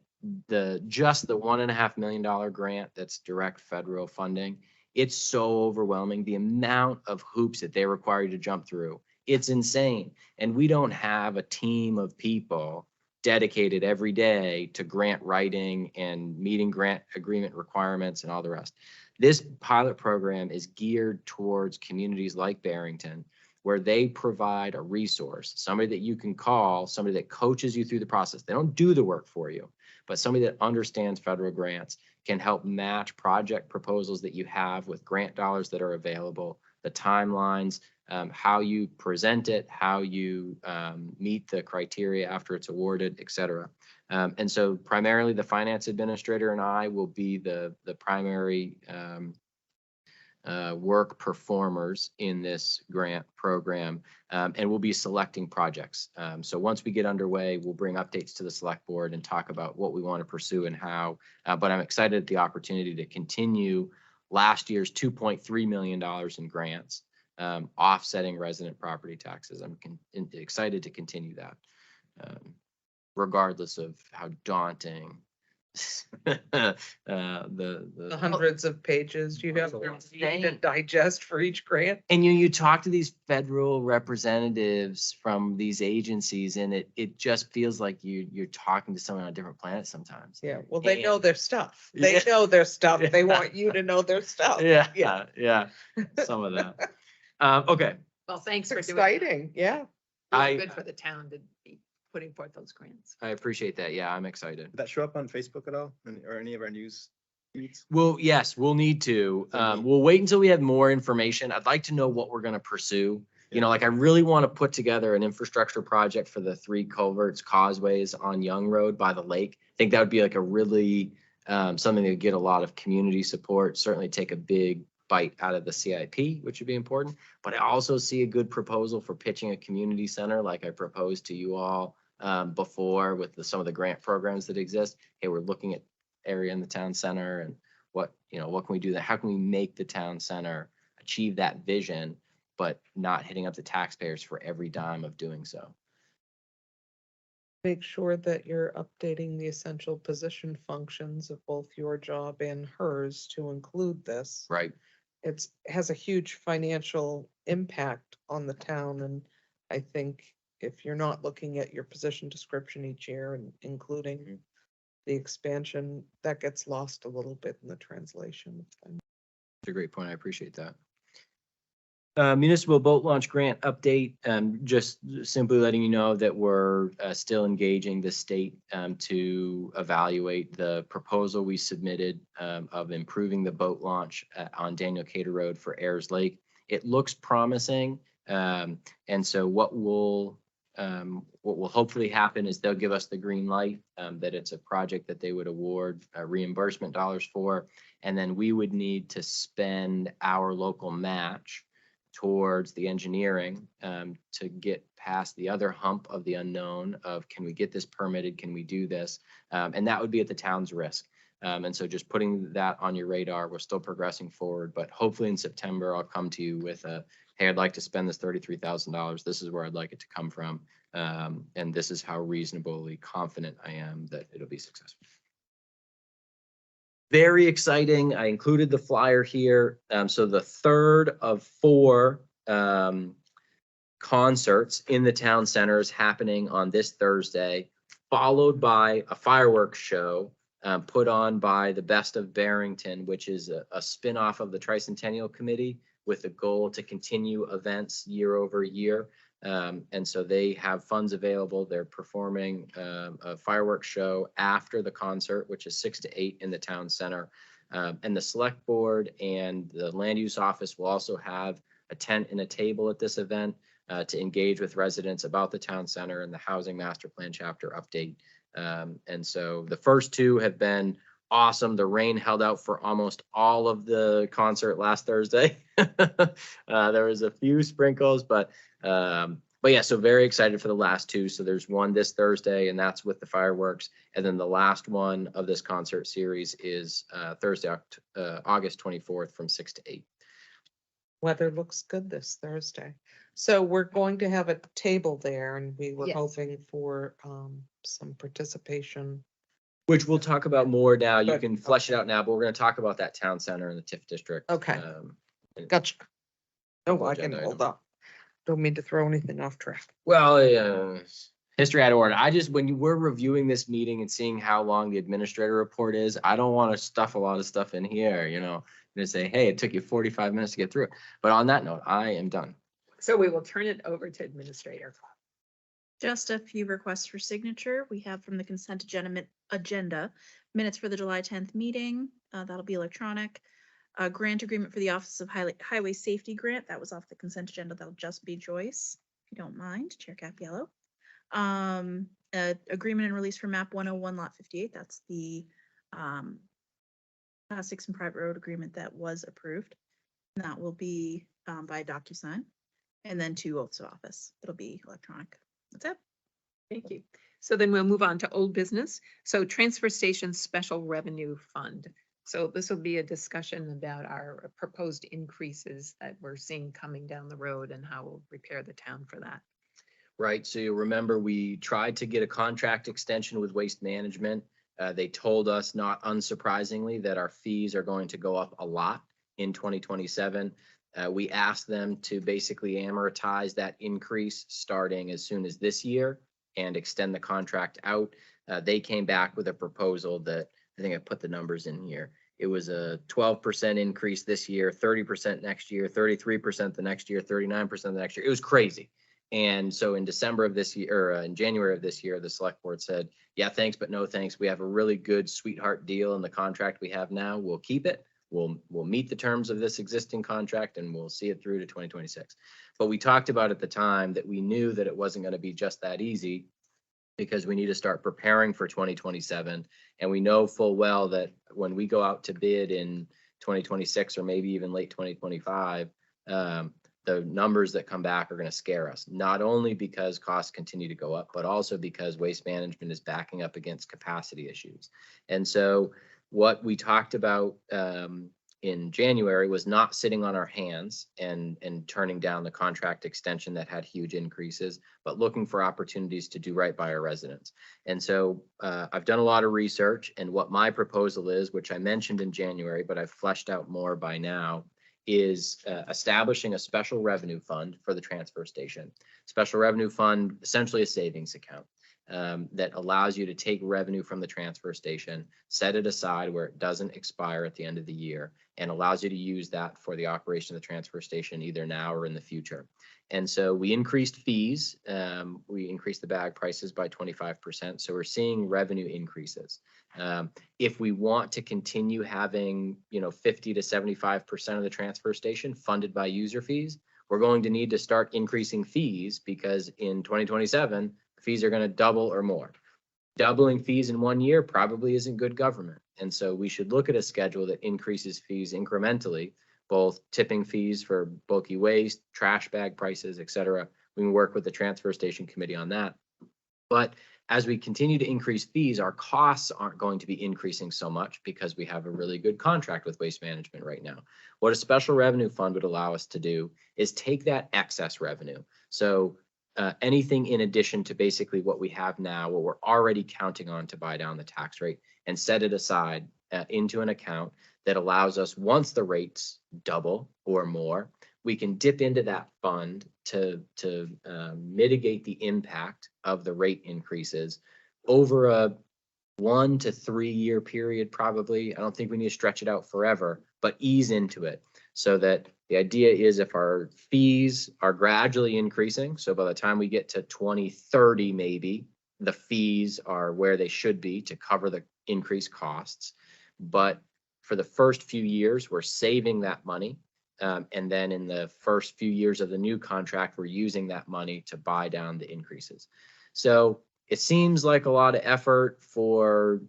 just the $1.5 million grant that's direct federal funding, it's so overwhelming. The amount of hoops that they require you to jump through, it's insane. And we don't have a team of people dedicated every day to grant writing and meeting grant agreement requirements and all the rest. This pilot program is geared towards communities like Barrington, where they provide a resource, somebody that you can call, somebody that coaches you through the process. They don't do the work for you, but somebody that understands federal grants can help match project proposals that you have with grant dollars that are available, the timelines, how you present it, how you meet the criteria after it's awarded, et cetera. And so primarily the finance administrator and I will be the primary work performers in this grant program, and we'll be selecting projects. So once we get underway, we'll bring updates to the select board and talk about what we want to pursue and how. But I'm excited at the opportunity to continue last year's $2.3 million in grants, offsetting resident property taxes. I'm excited to continue that, regardless of how daunting the hundreds of pages you have to read and digest for each grant. And you talk to these federal representatives from these agencies, and it just feels like you're talking to someone on a different planet sometimes. Yeah, well, they know And- their stuff. They Yeah. know their stuff. They Yeah. want you to know their stuff. Yeah, some of that. Okay, Well, thanks It's for doing that. exciting, yeah. Really good for the town to be putting forth those grants. I appreciate that. Yeah, I'm excited. Did that show up on Facebook at all or any of our news feeds? Well, yes, we'll need to. Okay. We'll wait until we have more information. I'd like to know what we're going to pursue. You know, like I really want to put together an infrastructure project for the 3 culverts, causeways on Young Road by the lake. I think that would be like a really something that would get a lot of community support, certainly take a big bite out of the CIP, which would be important. But I also see a good proposal for pitching a community center like I proposed to you all before with some of the grant programs that exist. Hey, we're looking at area in the town center and what can we do that? How can we make the town center achieve that vision, but not hitting up the taxpayers for every dime of doing so? Make sure that you're updating the essential position functions of both your job and hers to include this. Right. Has a huge financial impact on the town, and I think if you're not looking at your position description each year and including the expansion, that gets lost a little bit in the translation. That's a great point. I appreciate that. Municipal boat launch grant update. Just simply letting you know that we're still engaging the state to evaluate the proposal we submitted of improving the boat launch on Daniel Cater Road for Ayers Lake. It looks promising, and so what will hopefully happen is they'll give us the green light that it's a project that they would award reimbursement dollars for, and then we would need to spend our local match towards the engineering to get past the other hump of the unknown of can we get this permitted, can we do this? And that would be at the town's risk. And so just putting that on your radar, we're still progressing forward, but hopefully in September, I'll come to you with hey, I'd like to spend this $33,000. This is where I'd like it to come from. And this is how reasonably confident I am that it'll be successful. very exciting. I included the flyer here. So the third of 4 concerts in the town center is happening on this Thursday, followed by a fireworks show put on by the Best of Barrington, which is a spin-off of the Tricentennial Committee with the goal to continue events year over year. And so they have funds available. They're performing a fireworks show after the concert, which is 6 to 8 in the town center. And the select board and the land use office will also have a tent and a table at this event to engage with residents about the town center and the housing master plan chapter update. And so the first 2 have been awesome. The rain held out for almost all of the concert last Thursday. There was a few sprinkles, but yeah, so very excited for the last 2. So there's one this Thursday, and that's with the fireworks. And then the last one of this concert series is Thursday, August 24th from 6 to 8. Weather looks good this Thursday. So we're going to have a table there, and we were Yes. hoping for some participation. Which we'll talk about more now. You Good. can flesh it out now, but we're going to talk about that town center and the TIF district. Okay. And- Gotcha. Oh, I can Agenda hold item. up. Don't mean to throw anything off track. Well, history out of order. When you were reviewing this meeting and seeing how long the administrator report is, I don't want to stuff a lot of stuff in here, and say, hey, it took you 45 minutes to get through it. But on that note, I am done. So we will turn it over to administrator. Just a few requests for signature. We have from the consent agenda minutes for the July 10th meeting. That'll be electronic. A grant agreement for the Office of Highway Safety Grant. That was off the consent agenda. That'll just be Joyce, if you don't mind, Chair Capiello. Agreement and release for map 101 lot 58. That's the Class 6 and private road agreement that was approved. And that will be by DocuSign. And then 2 oaths of office. It'll be electronic. That's it. Thank you. So then we'll move on to old business. So transfer station special revenue fund. So this will be a discussion about our proposed increases that we're seeing coming down the road and how we'll prepare the town for that. Right, so you remember we tried to get a contract extension with Waste Management. They told us, not unsurprisingly, that our fees are going to go up a lot in 2027. We asked them to basically amortize that increase starting as soon as this year and extend the contract out. They came back with a proposal that, I think I put the numbers in here. It was a 12% increase this year, 30% next year, 33% the next year, 39% the next year. It was crazy. And so in December of this year, or in January of this year, the select board said, yeah, thanks, but no thanks. We have a really good sweetheart deal in the contract we have now. We'll keep it. We'll meet the terms of this existing contract and we'll see it through to 2026. But we talked about at the time that we knew that it wasn't going to be just that easy, because we need to start preparing for 2027. And we know full well that when we go out to bid in 2026 or maybe even late 2025, the numbers that come back are going to scare us, not only because costs continue to go up, but also because Waste Management is backing up against capacity issues. And so what we talked about in January was not sitting on our hands and turning down the contract extension that had huge increases, but looking for opportunities to do right by our residents. And so I've done a lot of research, and what my proposal is, which I mentioned in January, but I've fleshed out more by now, is establishing a special revenue fund for the transfer station. Special revenue fund, essentially a savings account that allows you to take revenue from the transfer station, set it aside where it doesn't expire at the end of the year, and allows you to use that for the operation of the transfer station either now or in the future. And so we increased fees. We increased the bag prices by 25%. So we're seeing revenue increases. If we want to continue having, 50 to 75% of the transfer station funded by user fees, we're going to need to start increasing fees, because in 2027, fees are going to double or more. Doubling fees in 1 year probably isn't good government. And so we should look at a schedule that increases fees incrementally, both tipping fees for bulky waste, trash bag prices, et cetera. We can work with the transfer station committee on that. But as we continue to increase fees, our costs aren't going to be increasing so much because we have a really good contract with Waste Management right now. What a special revenue fund would allow us to do is take that excess revenue. So anything in addition to basically what we have now, what we're already counting on to buy down the tax rate, and set it aside into an account that allows us, once the rates double or more, we can dip into that fund to mitigate the impact of the rate increases over a 1 to 3 year period, probably. I don't think we need to stretch it out forever, but ease into it so that the idea is if our fees are gradually increasing, so by the time we get to 2030, maybe the fees are where they should be to cover the increased costs. But for the first few years, we're saving that money. And then in the first few years of the new contract, we're using that money to buy down the increases. So it seems like a lot of effort for,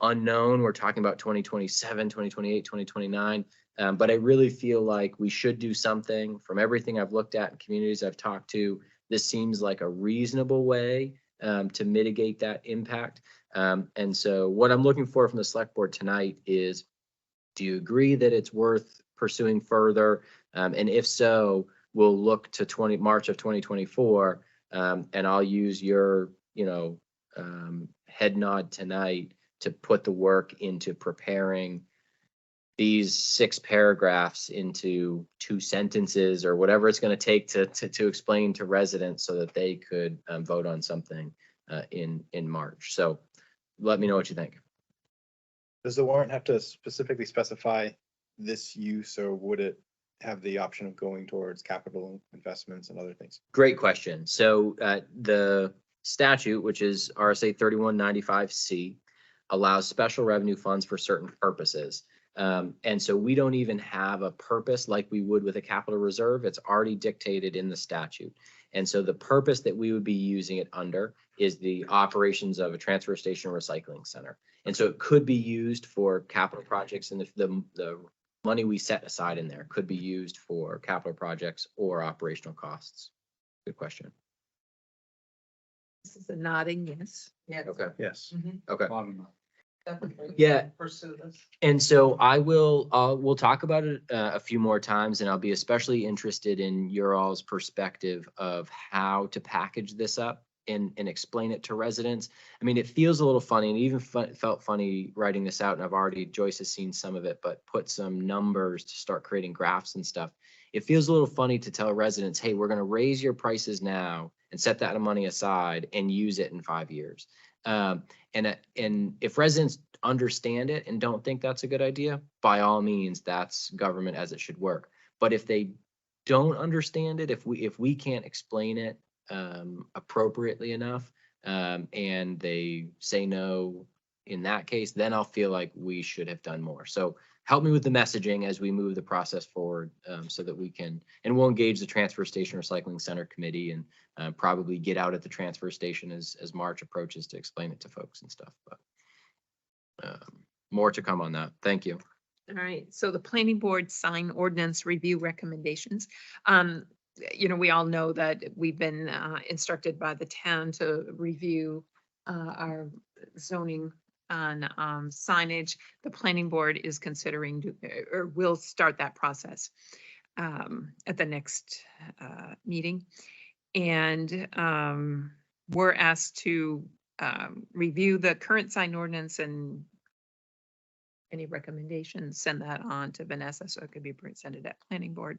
unknown. We're talking about 2027, 2028, 2029. But I really feel like we should do something. From everything I've looked at in communities I've talked to, this seems like a reasonable way to mitigate that impact. And so what I'm looking for from the select board tonight is, do you agree that it's worth pursuing further? And if so, we'll look to March of 2024, and I'll use your, head nod tonight to put the work into preparing these 6 paragraphs into 2 sentences or whatever it's going to take to explain to residents so that they could vote on something in March. So let me know what you think. Does the warrant have to specifically specify this use, or would it have the option of going towards capital investments and other things? Great question. So the statute, which is RSA 3195C, allows special revenue funds for certain purposes. And so we don't even have a purpose like we would with a capital reserve. It's already dictated in the statute. And so the purpose that we would be using it under is the operations of a transfer station recycling center. And so it could be used for capital projects, and the money we set aside in there could be used for capital projects or operational costs. Good question. This is a nodding yes. Yeah. Okay. Yes. Okay. Definitely. Yeah. Pursue this. And so we'll talk about it a few more times, and I'll be especially interested in your all's perspective of how to package this up and explain it to residents. I mean, it feels a little funny, and even felt funny writing this out, and Joyce has seen some of it, but put some numbers to start creating graphs and stuff. It feels a little funny to tell residents, hey, we're going to raise your prices now and set that money aside and use it in 5 years. And if residents understand it and don't think that's a good idea, by all means, that's government as it should work. But if they don't understand it, if we can't explain it appropriately enough, and they say no in that case, then I'll feel like we should have done more. So help me with the messaging as we move the process forward, so that we can, and we'll engage the Transfer Station Recycling Center Committee and probably get out at the transfer station as March approaches to explain it to folks and stuff. But more to come on that. Thank you. All right, so the planning board sign ordinance review recommendations. We all know that we've been instructed by the town to review our zoning on signage. The planning board is considering or will start that process at the next meeting. And we're asked to review the current sign ordinance, and any recommendations, send that on to Vanessa so it could be presented at planning board.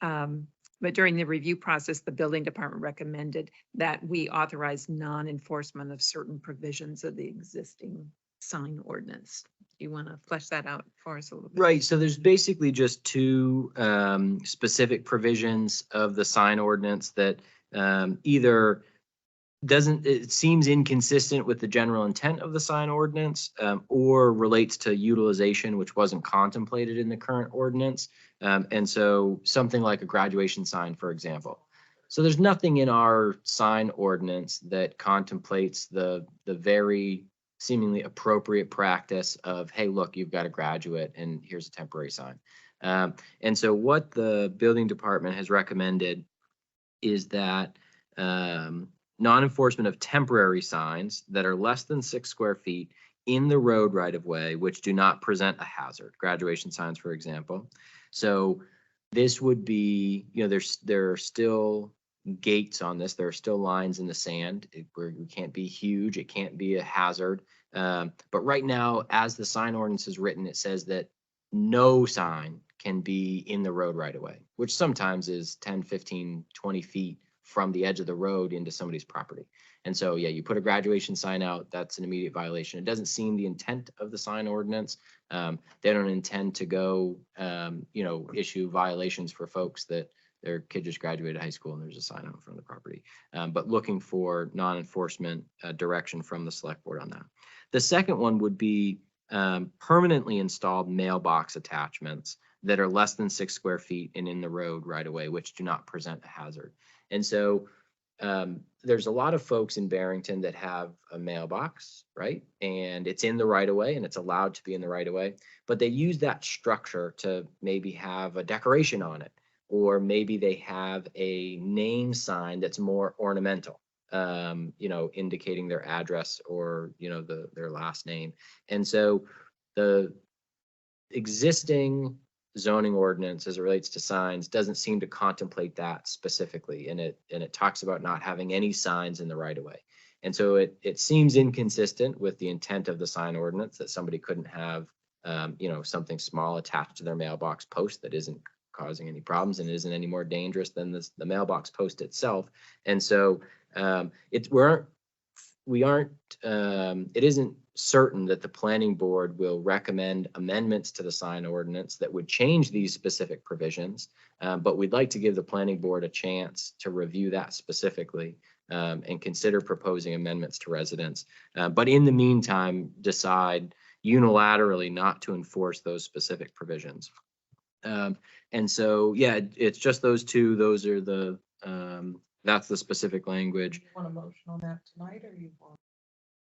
But during the review process, the building department recommended that we authorize non-enforcement of certain provisions of the existing sign ordinance. Do you want to flesh that out for us a little bit? Right, so there's basically just 2 specific provisions of the sign ordinance that either it seems inconsistent with the general intent of the sign ordinance, or relates to utilization, which wasn't contemplated in the current ordinance. And so something like a graduation sign, for example. So there's nothing in our sign ordinance that contemplates the very seemingly appropriate practice of, hey, look, you've got a graduate and here's a temporary sign. And so what the building department has recommended is that non-enforcement of temporary signs that are less than 6 square feet in the road right of way, which do not present a hazard, graduation signs, for example. So this would be, there are still gates on this. There are still lines in the sand. We can't be huge. It can't be a hazard. But right now, as the sign ordinance is written, it says that no sign can be in the road right away, which sometimes is 10, 15, 20 feet from the edge of the road into somebody's property. And so, yeah, you put a graduation sign out, that's an immediate violation. It doesn't seem the intent of the sign ordinance. They don't intend to go, issue violations for folks that their kid just graduated high school and there's a sign out in front of the property. But looking for non-enforcement direction from the select board on that. The second one would be permanently installed mailbox attachments that are less than 6 square feet and in the road right away, which do not present a hazard. And so there's a lot of folks in Barrington that have a mailbox, right? And it's in the right of way and it's allowed to be in the right of way, but they use that structure to maybe have a decoration on it, or maybe they have a name sign that's more ornamental, indicating their address or, their last name. And so the existing zoning ordinance as it relates to signs doesn't seem to contemplate that specifically. And it talks about not having any signs in the right of way. And so it seems inconsistent with the intent of the sign ordinance that somebody couldn't have, something small attached to their mailbox post that isn't causing any problems and isn't any more dangerous than the mailbox post itself. And so it isn't certain that the planning board will recommend amendments to the sign ordinance that would change these specific provisions. But we'd like to give the planning board a chance to review that specifically and consider proposing amendments to residents. But in the meantime, decide unilaterally not to enforce those specific provisions. And so, yeah, it's just those two. Those are that's the specific language. You want a motion on that tonight, or you want?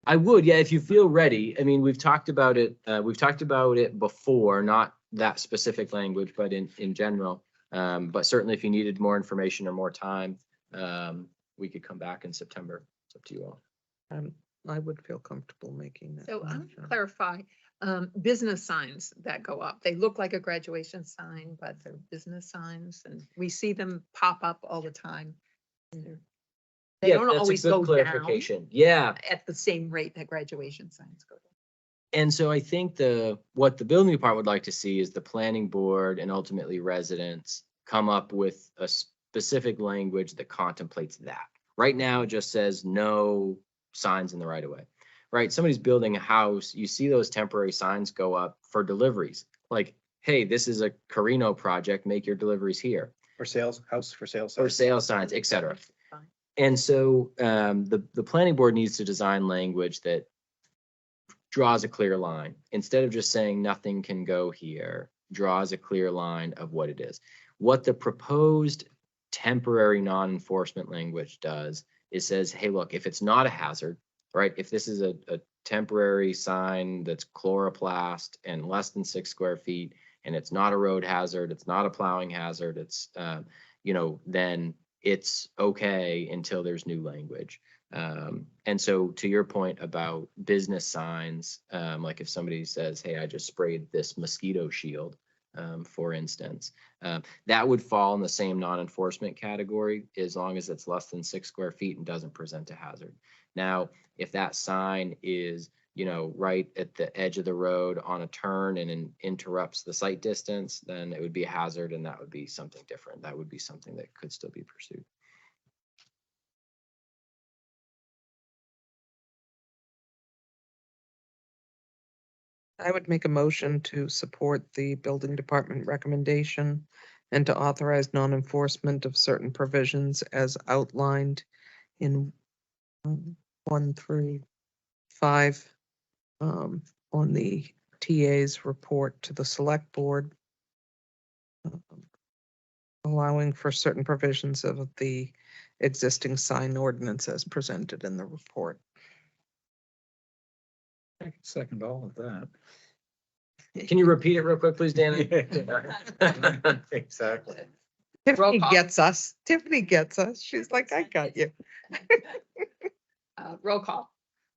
I would, yeah, if you feel ready. I mean, we've talked about it. We've talked about it before, not that specific language, but in general. But certainly, if you needed more information or more time, we could come back in September. It's up to you all. I would feel comfortable making that. So I'm motion. gonna clarify, business signs that go up, they look like a graduation sign, but they're business signs and we see them pop up all the time. And They Yeah, don't that's a always good go down clarification. Yeah, at the same rate that graduation signs go down. and so I think what the building department would like to see is the planning board and ultimately residents come up with a specific language that contemplates that. Right now, it just says no signs in the right of way, right? Somebody's building a house, you see those temporary signs go up for deliveries. Like, hey, this is a Carino project, make your deliveries here. For sales, house for sale. Or signs. sale signs, et cetera. Fine. And so the planning board needs to design language that draws a clear line. Instead of just saying nothing can go here, draws a clear line of what it is. What the proposed temporary non-enforcement language does is says, hey, look, if it's not a hazard, right? If this is a temporary sign that's chloroplast and less than 6 square feet, and it's not a road hazard, it's not a plowing hazard, it's, then it's okay until there's new language. And so to your point about business signs, like if somebody says, hey, I just sprayed this mosquito shield, for instance, that would fall in the same non-enforcement category as long as it's less than 6 square feet and doesn't present a hazard. Now, if that sign is, right at the edge of the road on a turn and interrupts the sight distance, then it would be a hazard and that would be something different. That would be something that could still be pursued. I would make a motion to support the building department recommendation and to authorize non-enforcement of certain provisions as outlined in 1 through 5 on the TA's report to the select board, allowing for certain provisions of the existing sign ordinance as presented in the report. I can second all of that. Can you repeat it real quick, please, Dana? Exactly. Tiffany call. gets us. Tiffany gets us. She's like, I got you. Roll call.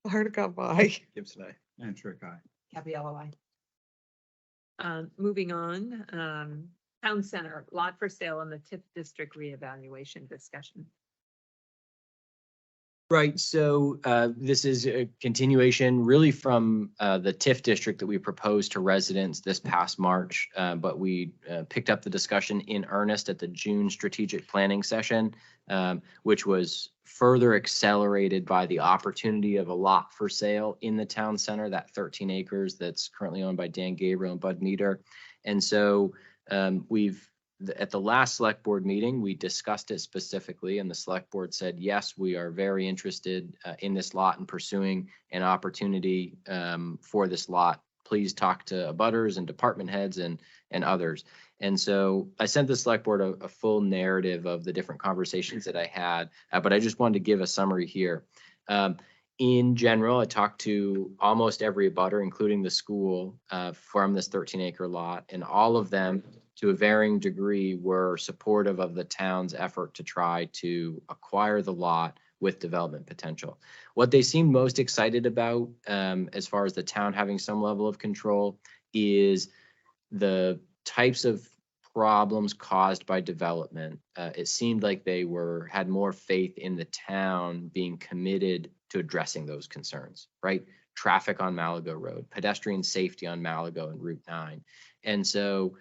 Hardikoff, aye. Gibson, aye. And trick eye. Gabriella, aye. Moving on, town center, lot for sale in the TIF district reevaluation discussion. Right, so this is a continuation really from the TIF district that we proposed to residents this past March, but we picked up the discussion in earnest at the June strategic planning session, which was further accelerated by the opportunity of a lot for sale in the town center, that 13 acres that's currently owned by Dan Gabriel and Bud Meter. And so at the last select board meeting, we discussed it specifically, and the select board said, yes, we are very interested in this lot and pursuing an opportunity for this lot. Please talk to abutters and department heads and others. And so I sent the select board a full narrative of the different conversations that I had, but I just wanted to give a summary here. In general, I talked to almost every abutter, including the school, from this 13-acre lot, and all of them, to a varying degree, were supportive of the town's effort to try to acquire the lot with development potential. What they seemed most excited about, as far as the town having some level of control, is the types of problems caused by development. It seemed like they had more faith in the town being committed to addressing those concerns, right? Traffic on Malago Road, pedestrian safety on Malago and Route 9. And so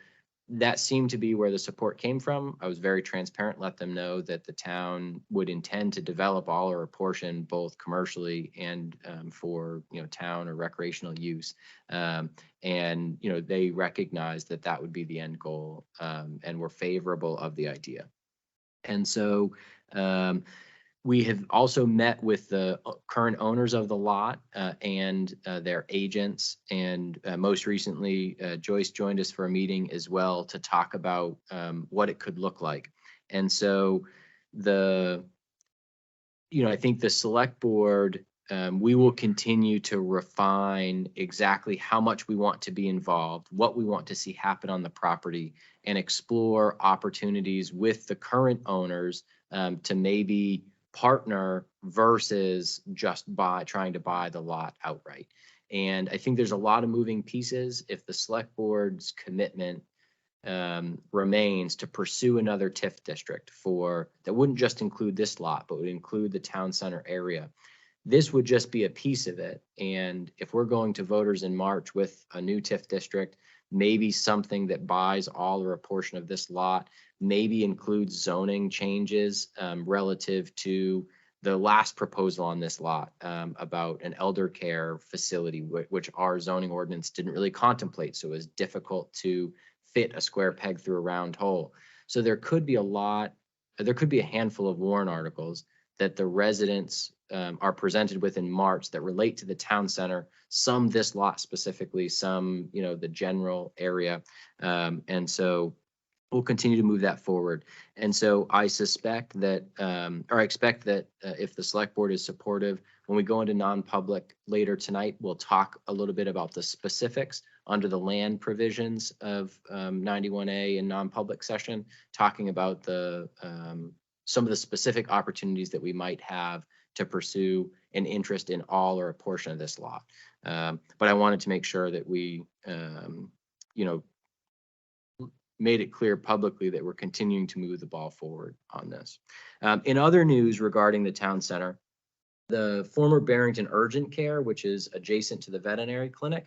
that seemed to be where the support came from. I was very transparent, let them know that the town would intend to develop all or a portion, both commercially and for town or recreational use. And they recognized that that would be the end goal, and were favorable of the idea. And so we have also met with the current owners of the lot and their agents. And most recently, Joyce joined us for a meeting as well to talk about what it could look like. And so I think the select board, we will continue to refine exactly how much we want to be involved, what we want to see happen on the property, and explore opportunities with the current owners to maybe partner versus just trying to buy the lot outright. And I think there's a lot of moving pieces. If the select board's commitment remains to pursue another TIF district that wouldn't just include this lot, but would include the town center area, this would just be a piece of it. And if we're going to voters in March with a new TIF district, maybe something that buys all or a portion of this lot, maybe includes zoning changes relative to the last proposal on this lot about an elder care facility, which our zoning ordinance didn't really contemplate. So it was difficult to fit a square peg through a round hole. So there could be a handful of warrant articles that the residents are presented with in March that relate to the town center, some this lot specifically, some, the general area. And so we'll continue to move that forward. And so I suspect that, or I expect that if the select board is supportive, when we go into non-public later tonight, we'll talk a little bit about the specifics under the land provisions of 91A in non-public session, talking about some of the specific opportunities that we might have to pursue an interest in all or a portion of this lot. But I wanted to make sure that we, made it clear publicly that we're continuing to move the ball forward on this. In other news regarding the town center, the former Barrington Urgent Care, which is adjacent to the veterinary clinic,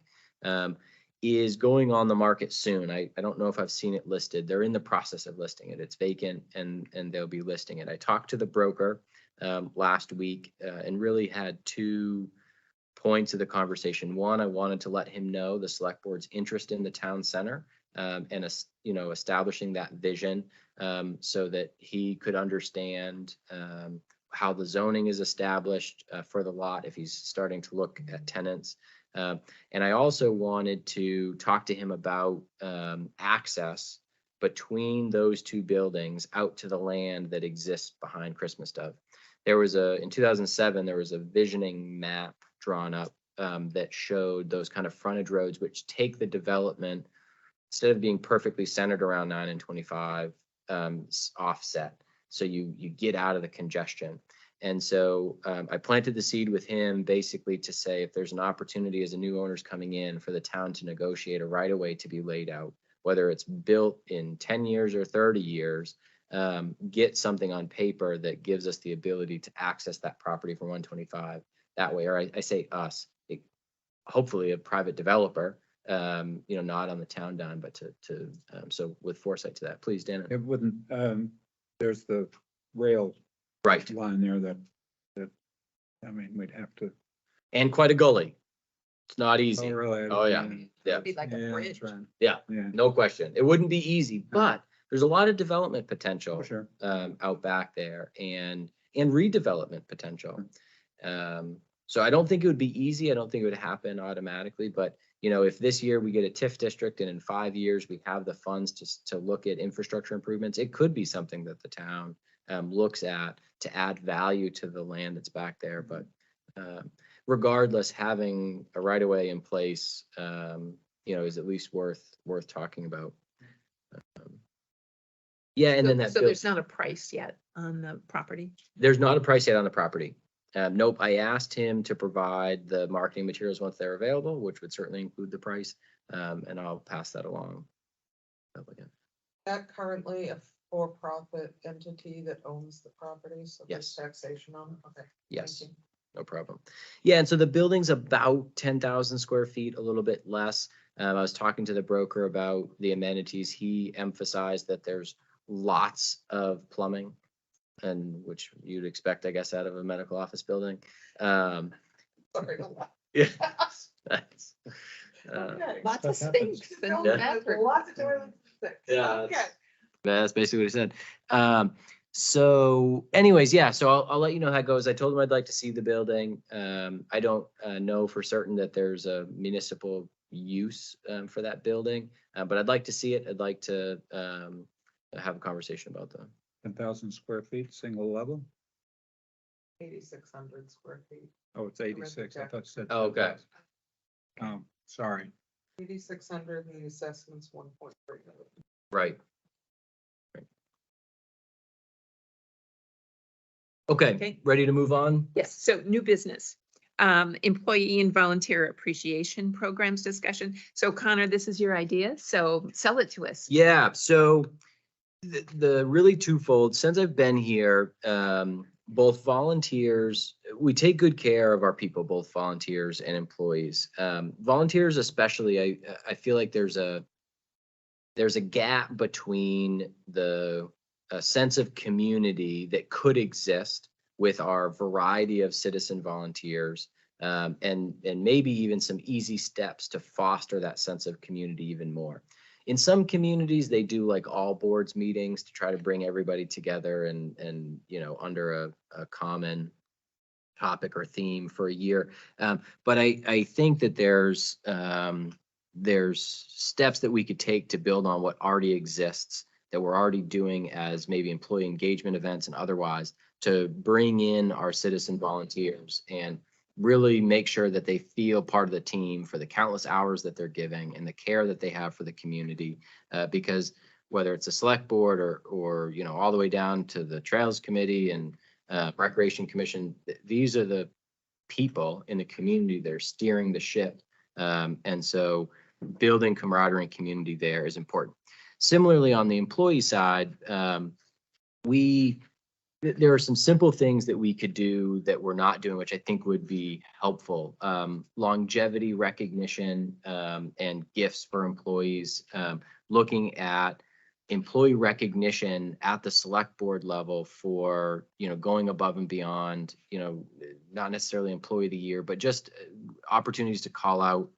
is going on the market soon. I don't know if I've seen it listed. They're in the process of listing it. It's vacant and they'll be listing it. I talked to the broker last week and really had 2 points of the conversation. One, I wanted to let him know the select board's interest in the town center and establishing that vision so that he could understand how the zoning is established for the lot if he's starting to look at tenants. And I also wanted to talk to him about access between those 2 buildings out to the land that exists behind Christmas Dove. In 2007, there was a visioning map drawn up that showed those kind of frontage roads, which take the development, instead of being perfectly centered around 9 and 25, offset. So you get out of the congestion. And so I planted the seed with him basically to say, if there's an opportunity as a new owner's coming in for the town to negotiate a right of way to be laid out, whether it's built in 10 years or 30 years, get something on paper that gives us the ability to access that property for 125 that way, or I say us, hopefully a private developer, not on the town dime, but so with foresight to that, please, Dan. It wouldn't, there's the rail Right. line there that, I mean, we'd have to. And quite a gully. It's not Oh, easy. really? Oh, yeah. Yeah. Be like a Yeah, bridge. that's right. Yeah, Yeah, no question. It wouldn't be easy, but there's a lot of development potential for sure. out back there and redevelopment potential. So I don't think it would be easy. I don't think it would happen automatically, but if this year we get a TIF district and in 5 years we have the funds to look at infrastructure improvements, it could be something that the town looks at to add value to the land that's back there. But regardless, having a right of way in place, is at least worth talking about. Yeah, and then that So build- there's not a price yet on the property? there's not a price yet on the property. Nope, I asked him to provide the marketing materials once they're available, which would certainly include the price, and I'll pass that along. That currently a for-profit entity that owns the property, so Yes. there's taxation on, okay. thank Yes. you. No problem. Yeah, and so the building's about 10,000 square feet, a little bit less. I was talking to the broker about the amenities. He emphasized that there's lots of plumbing, and which you'd expect, I guess, out of a medical office building. Sorry. Yeah. That's, Okay. Lots of Stuff happens. sinks and There's bathrooms. Lots of toilets. and sinks. Yeah, Okay. that's basically what he said. So anyways, yeah, so I'll let you know how it goes. I told him I'd like to see the building. I don't know for certain that there's a municipal use for that building, but I'd like to see it. I'd like to have a conversation about that. 10,000 square feet, single level? 8,600 square feet. Oh, it's 86. I thought you said. Oh, okay. 10,000. Oh, sorry. 8,600 and the assessment's 1.3 million. Right. Okay, Okay. ready to move on? Yes, so new business. Employee and volunteer appreciation programs discussion. So Connor, this is your idea, so sell it to us. Yeah, so the really twofold, since I've been here, both volunteers, we take good care of our people, both volunteers and employees. Volunteers especially, I feel like there's a gap between the sense of community that could exist with our variety of citizen volunteers, and maybe even some easy steps to foster that sense of community even more. In some communities, they do like all boards meetings to try to bring everybody together and under a common topic or theme for a year. But I think that there's steps that we could take to build on what already exists, that we're already doing as maybe employee engagement events and otherwise, to bring in our citizen volunteers and really make sure that they feel part of the team for the countless hours that they're giving and the care that they have for the community. Because whether it's a select board or all the way down to the Trails Committee and Recreation Commission, these are the people in the community that are steering the ship. And so building camaraderie and community there is important. Similarly, on the employee side, there are some simple things that we could do that we're not doing, which I think would be helpful. Longevity recognition and gifts for employees, looking at employee recognition at the select board level for, going above and beyond, not necessarily employee of the year, but just opportunities to call out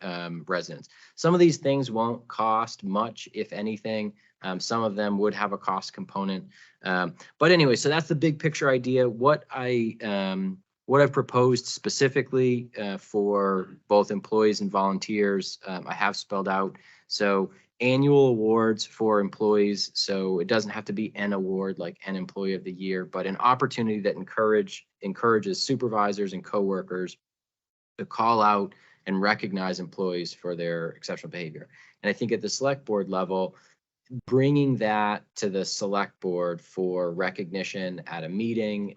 residents. Some of these things won't cost much, if anything. Some of them would have a cost component. But anyway, so that's the big picture idea. What I've proposed specifically for both employees and volunteers, I have spelled out. So annual awards for employees. So it doesn't have to be an award like an employee of the year, but an opportunity that encourages supervisors and coworkers to call out and recognize employees for their exceptional behavior. And I think at the select board level, bringing that to the select board for recognition at a meeting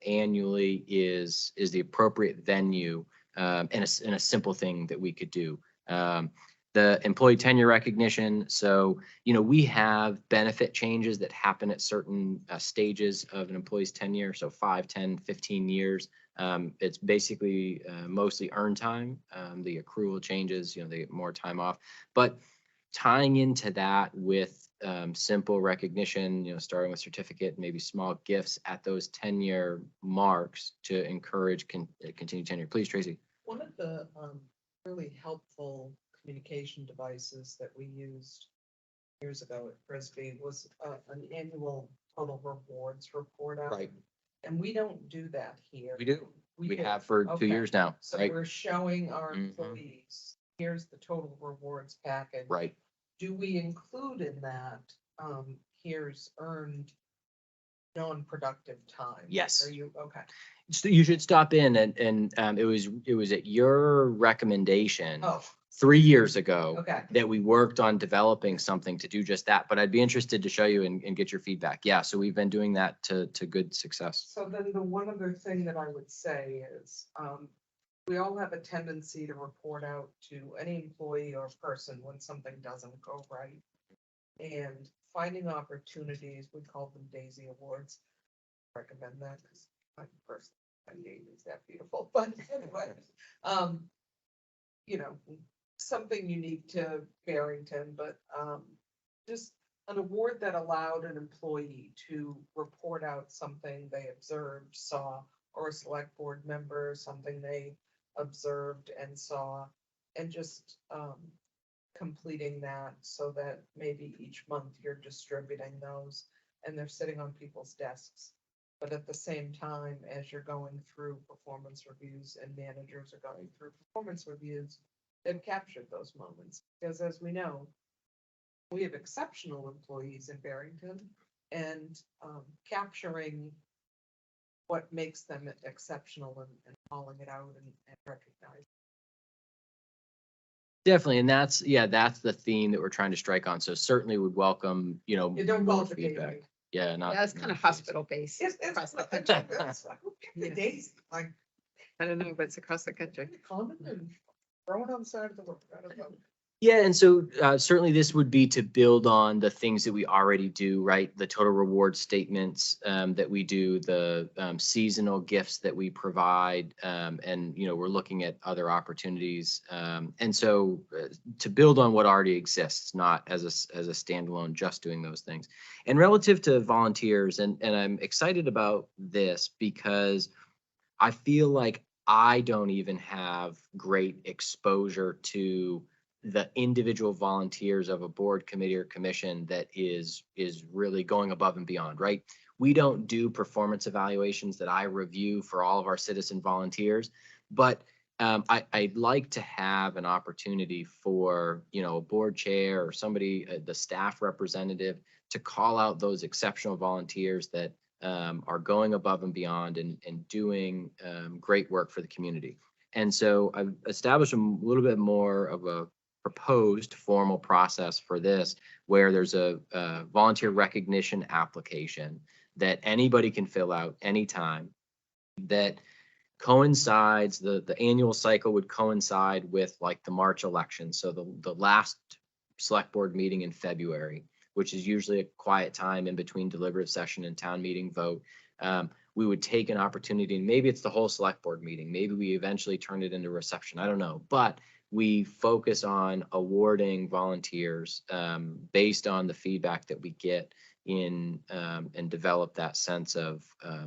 annually is the appropriate venue, and a simple thing that we could do. The employee tenure recognition. So, we have benefit changes that happen at certain stages of an employee's tenure. So 5, 10, 15 years. It's basically mostly earned time. The accrual changes, they get more time off. But tying into that with simple recognition, starting with certificate, maybe small gifts at those tenure marks to encourage continued tenure. Please, Tracy. One of the really helpful communication devices that we used years ago at Frisbee was an annual total rewards report out. Right. And we don't do that here. We do. We do. have for 2 Okay. years now, So right? we're showing our Mhm. employees, here's the total rewards package. Right. Do we include in that, here's earned non-productive time? Yes. Are you, okay. So you should stop in and it was at your recommendation Oh, 3 years ago okay. that we worked on developing something to do just that. But I'd be interested to show you and get your feedback. Yeah, so we've been doing that to good success. So then the one other thing that I would say is, we all have a tendency to report out to any employee or person when something doesn't go right. And finding opportunities, we call them Daisy Awards. Recommend that because my first name is that beautiful, but anyway, something unique to Barrington, but, just an award that allowed an employee to report out something they observed, saw, or a select board member, something they observed and saw, and just completing that so that maybe each month you're distributing those and they're sitting on people's desks. But at the same time, as you're going through performance reviews and managers are going through performance reviews, they've captured those moments. Because as we know, we have exceptional employees in Barrington, and capturing what makes them exceptional and calling it out and recognizing. Definitely. And that's the theme that we're trying to strike on. So certainly would welcome, You don't more call it the feedback. Daisy. Yeah, not. Yeah, it's kind not of Daisy. hospital based. It's across the like, country. who picked the Daisy? Like, I don't know, but it's across the country. common and throw it on the side of the road. I don't know. Yeah, and so certainly this would be to build on the things that we already do, right? The total reward statements that we do, the seasonal gifts that we provide, and we're looking at other opportunities. And so to build on what already exists, not as a standalone, just doing those things. And relative to volunteers, and I'm excited about this because I feel like I don't even have great exposure to the individual volunteers of a board, committee, or commission that is really going above and beyond, right? We don't do performance evaluations that I review for all of our citizen volunteers, but I'd like to have an opportunity for, a board chair or somebody, the staff representative, to call out those exceptional volunteers that are going above and beyond and doing great work for the community. And so I've established a little bit more of a proposed formal process for this, where there's a volunteer recognition application that anybody can fill out anytime, that coincides, the annual cycle would coincide with like the March election. So the last select board meeting in February, which is usually a quiet time in between deliberative session and town meeting vote. We would take an opportunity, and maybe it's the whole select board meeting. Maybe we eventually turn it into reception. I don't know, but we focus on awarding volunteers based on the feedback that we get in and develop that sense of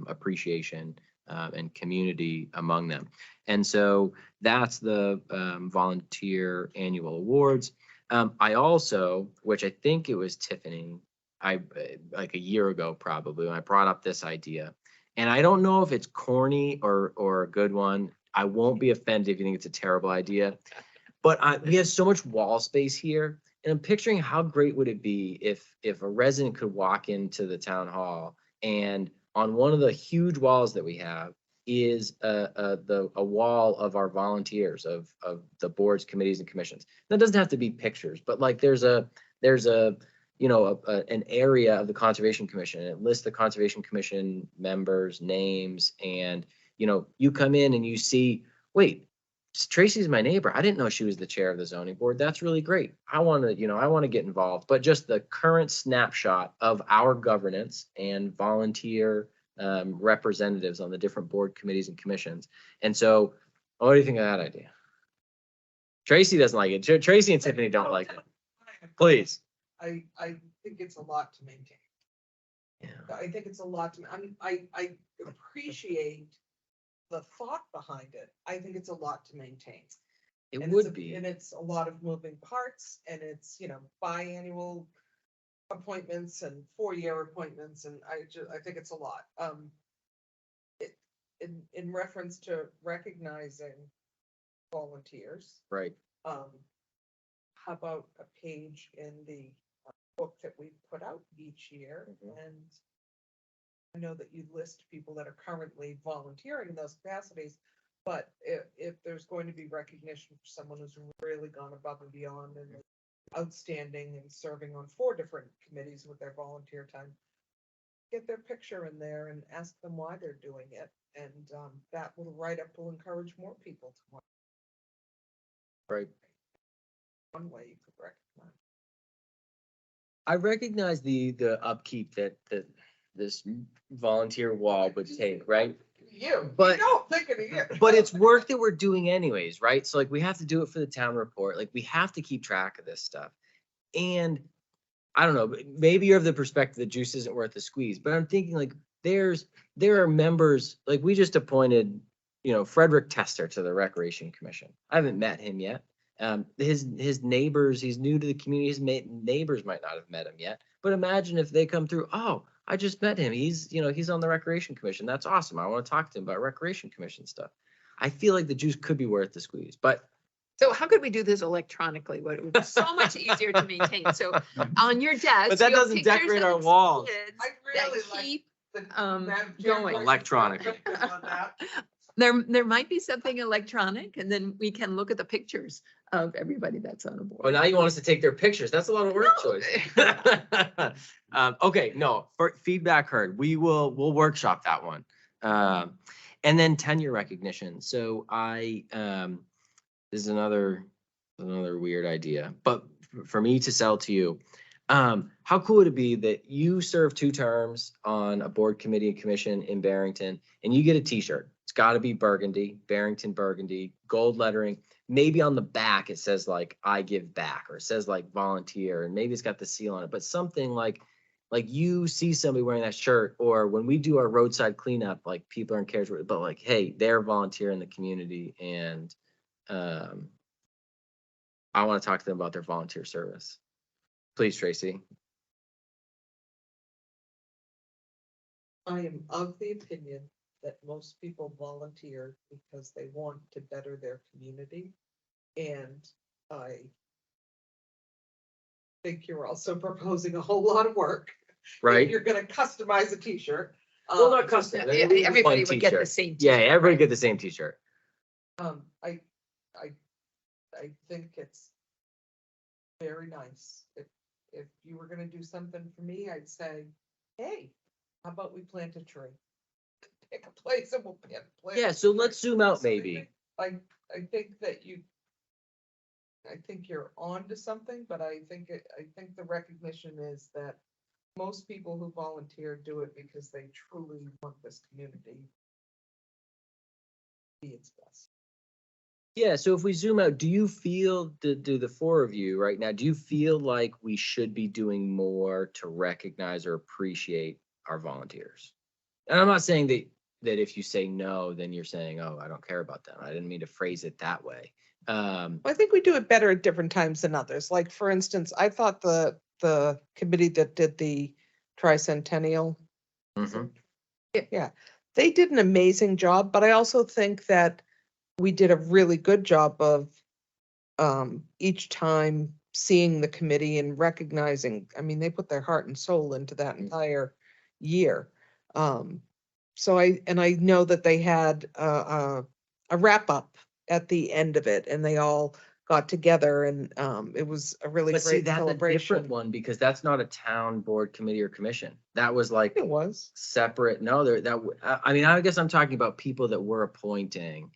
appreciation and community among them. And so that's the volunteer annual awards. I also, which I think it was Tiffany, like a year ago probably, when I brought up this idea, and I don't know if it's corny or a good one. I won't be offended if you think it's a terrible idea. But we have so much wall space here, and I'm picturing how great would it be if a resident could walk into the town hall, and on one of the huge walls that we have is a wall of our volunteers of the boards, committees, and commissions. That doesn't have to be pictures, but like there's an area of the Conservation Commission, and it lists the Conservation Commission members' names, and you come in and you see, wait, Tracy's my neighbor. I didn't know she was the chair of the zoning board. That's really great. I want to, I want to get involved, but just the current snapshot of our governance and volunteer representatives on the different board committees and commissions. And so, what do you think of that idea? Tracy doesn't like it. Tracy and Tiffany don't like it. Please. I think it's a lot to maintain. Yeah. I think it's a lot to, I appreciate the thought behind it. I think it's a lot to maintain. It And would be. And it's a lot of moving parts, and it's, biannual appointments and 4-year appointments, and I think it's a lot. In reference to recognizing volunteers, Right. how about a page in the book that we put out each year? And I know that you list people that are currently volunteering in those capacities, but if there's going to be recognition for someone who's really gone above and beyond and outstanding and serving on 4 different committees with their volunteer time, get their picture in there and ask them why they're doing it. And that little write-up will encourage more people to want. Right. One way you could recognize. I recognize the upkeep that this volunteer wall would take, right? But- Thinking of you. But it's work that we're doing anyways, right? So like we have to do it for the town report. Like we have to keep track of this stuff. And I don't know, maybe you're of the perspective that juice isn't worth the squeeze, but I'm thinking like there are members, like we just appointed, Frederick Tester to the Recreation Commission. I haven't met him yet. His neighbors, he's new to the community, his neighbors might not have met him yet, but imagine if they come through, oh, I just met him. He's on the Recreation Commission. That's awesome. I want to talk to him about Recreation Commission stuff. I feel like the juice could be worth the squeeze, but So how could we do this electronically? What, it would be so much easier to maintain. So on your desk. But that you have doesn't pictures decorate of our the walls. kids I that really like keep, Madam going. Chairperson, Electronic. on that. there might be something electronic, and then we can look at the pictures of everybody that's on a board. well, now you want us to take their pictures. That's a lot of work, No. Joyce. Okay, no, for feedback heard. We'll workshop that one. And then tenure recognition. So this is another weird idea, but for me to sell to you, how cool would it be that you serve 2 terms on a board committee and commission in Barrington and you get a t-shirt? It's got to be burgundy, Barrington burgundy, gold lettering. Maybe on the back it says like I give back, or it says like volunteer, and maybe it's got the seal on it, but something like you see somebody wearing that shirt, or when we do our roadside cleanup, like people aren't cares, but like, hey, they're volunteer in the community, and I want to talk to them about their volunteer service. Please, Tracy. I am of the opinion that most people volunteer because they want to better their community. And I think you're also proposing a whole lot of work. If Right? You're gonna customize a t-shirt. Well, not custom. Yeah, Maybe just everybody one would get the t-shirt. same Yeah, t-shirt, everybody right? get the same t-shirt. I think it's very nice. If you were gonna do something for me, I'd say, hey, how about we plant a tree? Pick a place and we'll plant. Yeah, so let's zoom out So I maybe. think- I think that I think you're on to something, but I think the recognition is that most people who volunteer do it because they truly want this community to be its best. Yeah, so if we zoom out, do you feel, do the 4 of you right now, do you feel like we should be doing more to recognize or appreciate our volunteers? And I'm not saying that if you say no, then you're saying, oh, I don't care about them. I didn't mean to phrase it that way. I think we do it better at different times than others. Like, for instance, I thought the committee that did the tricentennial, Mhm. yeah, they did an amazing job, but I also think that we did a really good job of each time seeing the committee and recognizing, I mean, they put their heart and soul into that entire year. So I know that they had a wrap up at the end of it, and they all got together, and it was a really But see, great that's a different celebration. one because that's not a town board committee or commission. That was like It was. separate. No, I mean, I guess I'm talking about people that we're appointing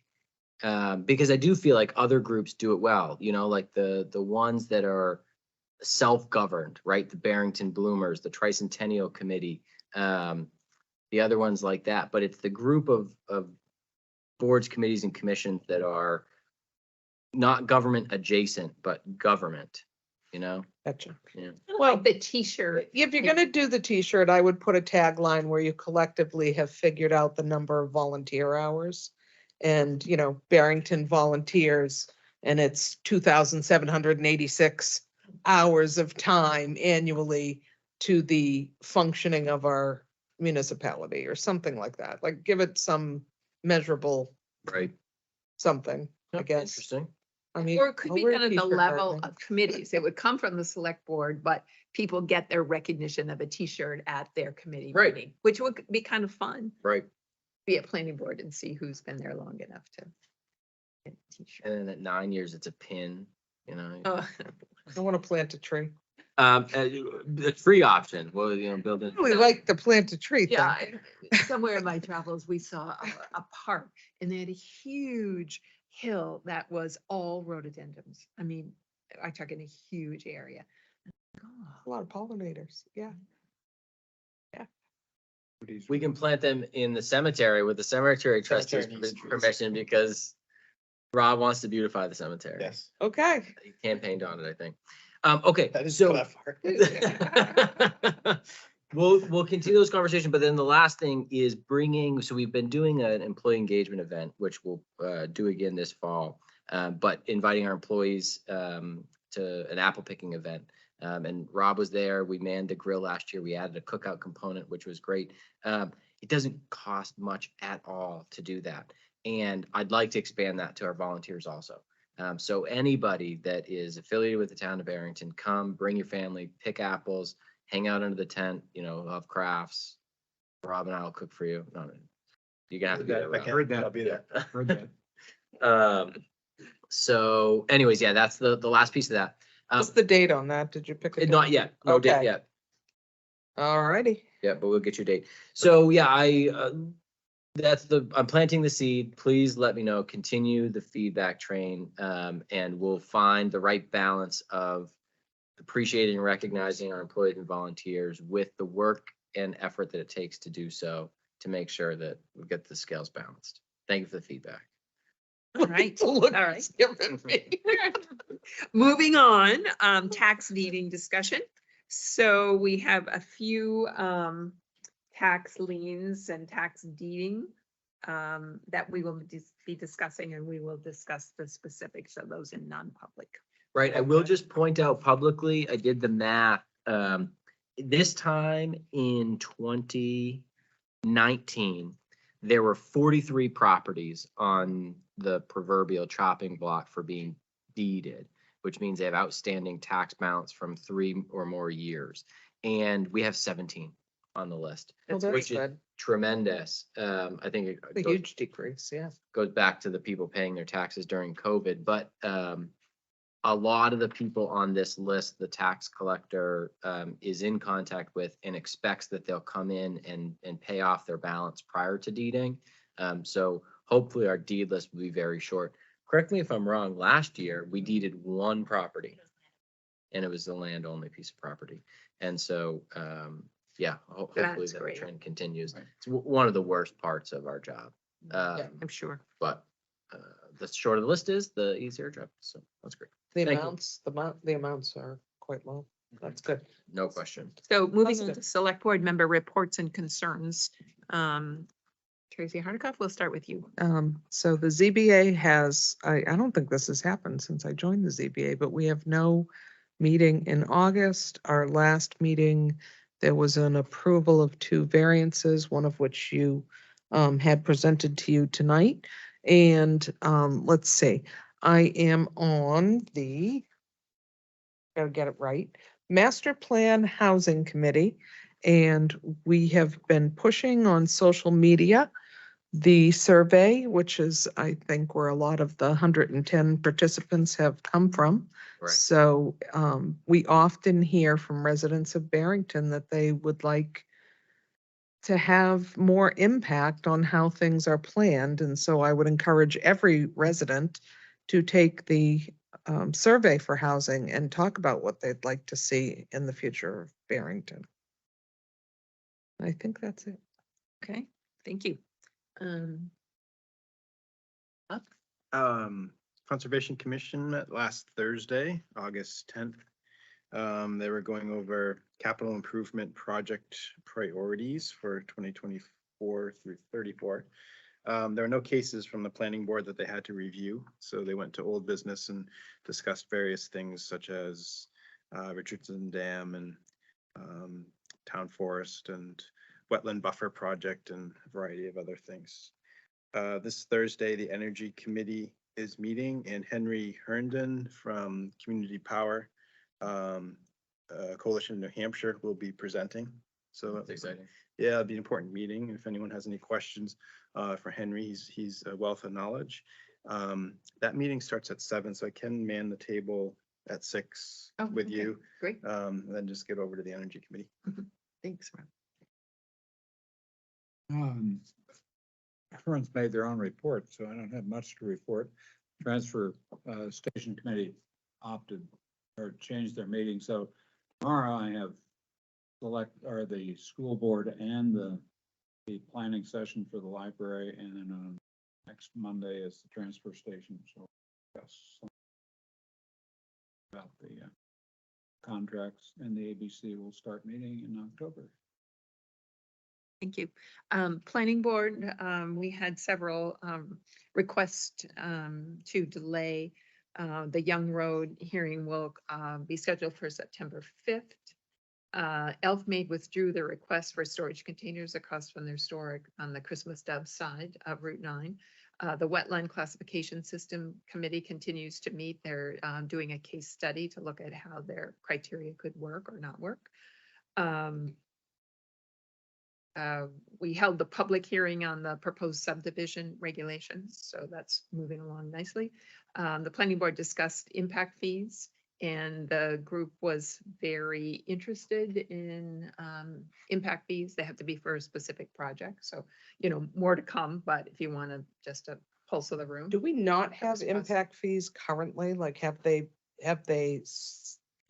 Because I do feel like other groups do it well, you know, like the ones that are self-governed, right? The Barrington Bloomers, the Tricentennial Committee, the other ones like that. But it's the group of boards, committees, and commissions that are not government adjacent, but government, you know? Gotcha. Yeah. Well, the T-shirt. If you're gonna do the T-shirt, I would put a tagline where you collectively have figured out the number of volunteer hours. And, you know, Barrington volunteers, and it's 2,786 hours of time annually to the functioning of our municipality or something like that. Like, give it some measurable Right. something, I Yep, guess. Interesting. I mean, Or it could I'll be wear a kind of the T-shirt, level Bartley. of committees. It would come from the select board, but people get their recognition of a T-shirt at their committee Right. meeting, which would be kind of fun. Right. Be a planning board and see who's been there long enough to get a T-shirt. And then at 9 years, it's a pin, you know? Oh, I want to plant a tree. The free option, well, you know, build it. We like the plant a tree thing. yeah, somewhere in my travels, we saw a park and they had a huge hill that was all rhododendrons. I mean, I'm talking a huge area. A lot of pollinators, yeah. We can plant them in the cemetery with the cemetery trustees' Cemetery needs trees. permission because Rob wants to beautify the cemetery. Yes. Okay. He campaigned on it, I think. Okay, That is so clever. we'll continue this conversation, but then the last thing is bringing, so we've been doing an employee engagement event, which we'll do again this fall, but inviting our employees to an apple picking event. And Rob was there. We manned the grill last year. We added a cookout component, which was great. It doesn't cost much at all to do that. And I'd like to expand that to our volunteers also. So anybody that is affiliated with the town of Barrington, come, bring your family, pick apples, hang out under the tent, you know, of crafts. Rob and I will cook for you. No, you're gonna have to be there. I Rob. heard that. I'll be there. Heard that. So anyways, yeah, that's the last piece of that. What's the date on that? Did you pick a? Not date? yet, no date Okay. yet. All righty. Yeah, but we'll get your date. So yeah, I'm planting the seed. Please let me know, continue the feedback train, and we'll find the right balance of appreciating and recognizing our employees and volunteers with the work and effort that it takes to do so, to make sure that we get the scales balanced. Thank you for the feedback. all right. The look All right. it's given me. Moving on, tax deeding discussion. So we have a few tax liens and tax deeding that we will be discussing, and we will discuss the specifics of those in non-public. Right, I will just point out publicly, I did the math. This time in 2019, there were 43 properties on the proverbial chopping block for being deeded, which means they have outstanding tax balance from 3 or more years. And we have 17 on the list, Well, that's which is good. tremendous. I think it A goes- huge decrease, yeah. goes back to the people paying their taxes during COVID, but a lot of the people on this list, the tax collector is in contact with and expects that they'll come in and pay off their balance prior to deeding. So hopefully our deed list will be very short. Correct me if I'm wrong, last year we deeded one property and it was the land only piece of property. And so, yeah, hopefully That's that great. trend continues. It's one of the worst parts of our job. I'm sure. But the shorter the list is, the easier job. So that's great. The Thank you. amounts, the amounts are quite low. That's good. No question. So moving on Positive. to select board member reports and concerns. Tracy Hardikoff, we'll start with you. So the ZBA has, I don't think this has happened since I joined the ZBA, but we have no meeting in August. Our last meeting, there was an approval of 2 variances, one of which you had presented to you tonight. And let's see, I am on the, gotta get it right, Master Plan Housing Committee. And we have been pushing on social media the survey, which is, I think, where a lot of the 110 participants have come from. Right. So we often hear from residents of Barrington that they would like to have more impact on how things are planned. And so I would encourage every resident to take the survey for housing and talk about what they'd like to see in the future of Barrington. I think that's it. Okay, thank you. Um, Conservation Commission met last Thursday, August 10th. They were going over capital improvement project priorities for 2024 through 34. There were no cases from the planning board that they had to review, so they went to old business and discussed various things such as Richardson Dam and town forest and wetland buffer project and a variety of other things. This Thursday, the Energy Committee is meeting, and Henry Herndon from Community Power Coalition of New Hampshire will be presenting. So That's exciting. yeah, it'll be an important meeting. If anyone has any questions for Henry, he's a wealth of knowledge. That meeting starts at 7, so I can man the table at 6 Oh, with okay, you. great. And then just get over to the Energy Committee. Thanks, Rob. Everyone's made their own report, so I don't have much to report. Transfer Station Committee opted or changed their meeting, so tomorrow I have the school board and the planning session for the library, and then next Monday is the transfer station, so yes. About the contracts, and the ABC will start meeting in October. Thank you. Planning board, we had several requests to delay. The Young Road hearing will be scheduled for September 5th. Elfmaid withdrew their request for storage containers across from their store on the Christmas Dove side of Route 9. The Wetland Classification System Committee continues to meet. They're doing a case study to look at how their criteria could work or not work. We held the public hearing on the proposed subdivision regulations, so that's moving along nicely. The planning board discussed impact fees, and the group was very interested in impact fees. They have to be for a specific project, so, more to come, but if you want to just a pulse of the room. Do we not have was positive. impact fees currently? Like, have they,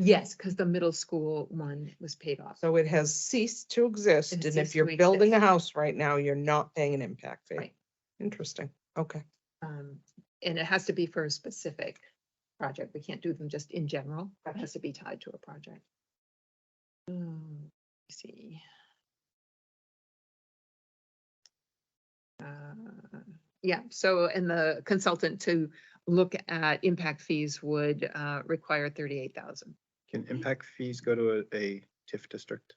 Yes, because the middle school one was paid off. so it has ceased to exist, It and ceased if you're to building a exist. house right now, you're not paying an impact fee? Right. Interesting, okay. And it has to be for a specific project. We can't do them just in general. That has to be tied to a project. Let's see. Yeah, so, and the consultant to look at impact fees would require 38,000 Can impact fees go to a TIF district?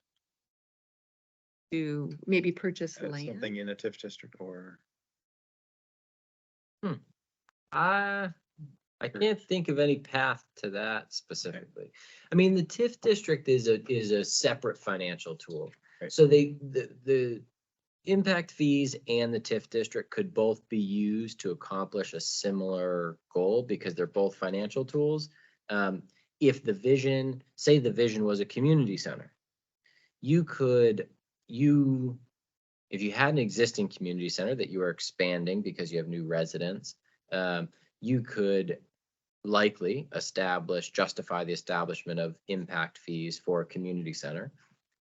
to maybe purchase the land. Something in a TIF district or? I can't think of any path to that specifically. I mean, the TIF district is a separate financial tool. Right. So the impact fees and the TIF district could both be used to accomplish a similar goal because they're both financial tools. If the vision, say the vision was a community center, if you had an existing community center that you are expanding because you have new residents, you could likely justify the establishment of impact fees for a community center.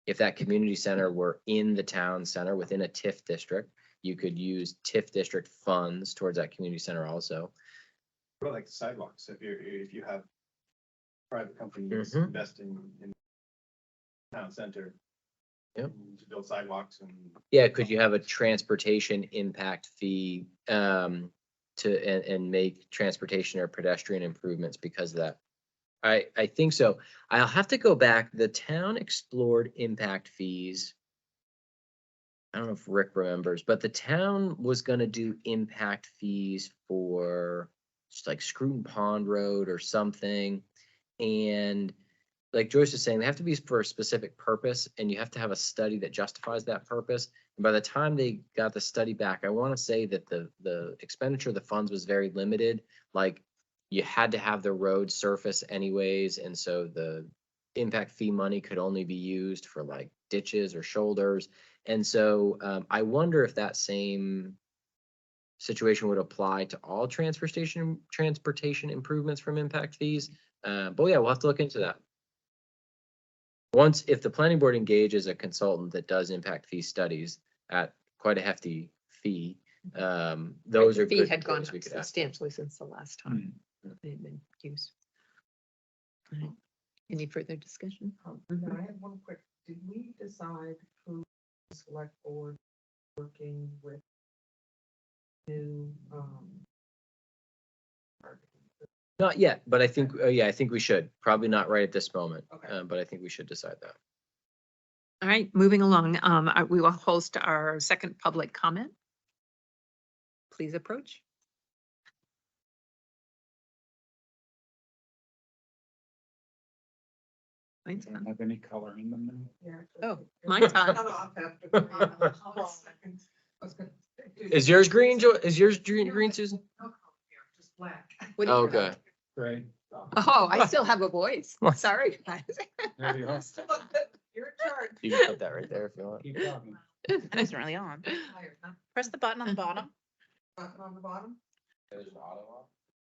If that community center were in the town center within a TIF district, you could use TIF district funds towards that community center also. Well, like sidewalks, if you have private companies Mhm. investing in town center. Yep. To build sidewalks and. Yeah, could you have a transportation impact fee and make transportation or pedestrian improvements because of that? I think so. I'll have to go back. The town explored impact fees. I don't know if Rick remembers, but the town was going to do impact fees for just like Scruton Pond Road or something. And like Joyce was saying, they have to be for a specific purpose, and you have to have a study that justifies that purpose. And by the time they got the study back, I want to say that the expenditure of the funds was very limited. Like you had to have the road surface anyways, and so the impact fee money could only be used for like ditches or shoulders. And so I wonder if that same situation would apply to all transportation improvements from impact fees. But yeah, we'll have to look into that. Once, if the planning board engages a consultant that does impact fee studies at quite a hefty fee, those The are fee good had gone ways up we could ask. substantially since the last time they've been used. All right. Any further discussion? I have one quick, did we decide who the select board working with new, Not yet, but I think, yeah, I think we should. Probably not right at this moment, Okay. but I think we should decide that. All right, moving along, we will host our second public comment. Please approach. Mine's on. Have any color in them now? Oh, mine's on. Is yours green, Joe? Is yours green, Susan? Just black. What do you- Okay. Right. Oh, I still have a voice. Sorry. guys. There you are. You're in charge. You can put that right there if you want. Keep talking. It isn't really on. Press the button on the bottom. Button on the bottom,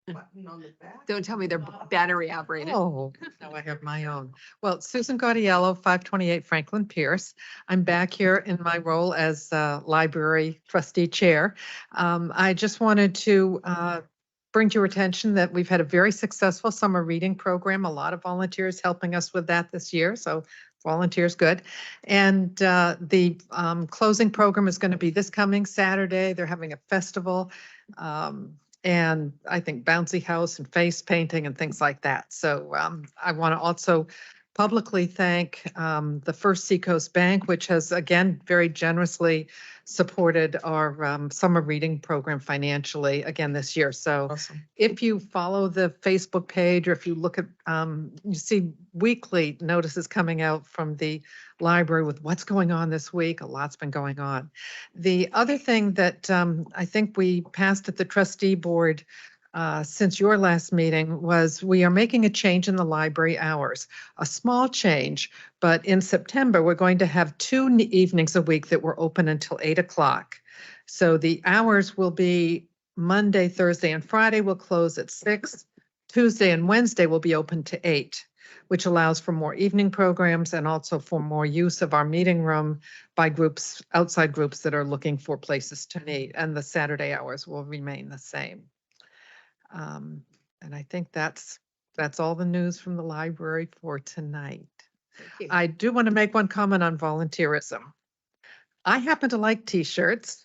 button on the back. Don't tell me they're battery operated. Oh, now I have my own. Well, Susan Gaudiello, 528 Franklin Pierce. I'm back here in my role as library trustee chair. I just wanted to bring to your attention that we've had a very successful summer reading program. A lot of volunteers helping us with that this year, so volunteers good. And the closing program is going to be this coming Saturday. They're having a festival. And I think bouncy house and face painting and things like that. So I want to also publicly thank the First Seacoast Bank, which has again very generously supported our summer reading program financially again this year. So Awesome. if you follow the Facebook page or if you look at, you see weekly notices coming out from the library with what's going on this week. A lot's been going on. The other thing that I think we passed at the trustee board since your last meeting was we are making a change in the library hours, a small change, but in September, we're going to have 2 evenings a week that were open until 8 o'clock. So the hours will be Monday, Thursday, and Friday will close at 6. Tuesday and Wednesday will be open to 8, which allows for more evening programs and also for more use of our meeting room by groups, outside groups that are looking for places to meet. And the Saturday hours will remain the same. And I think that's all the news from the library for tonight. I do want to make one comment on volunteerism. I happen to like t-shirts.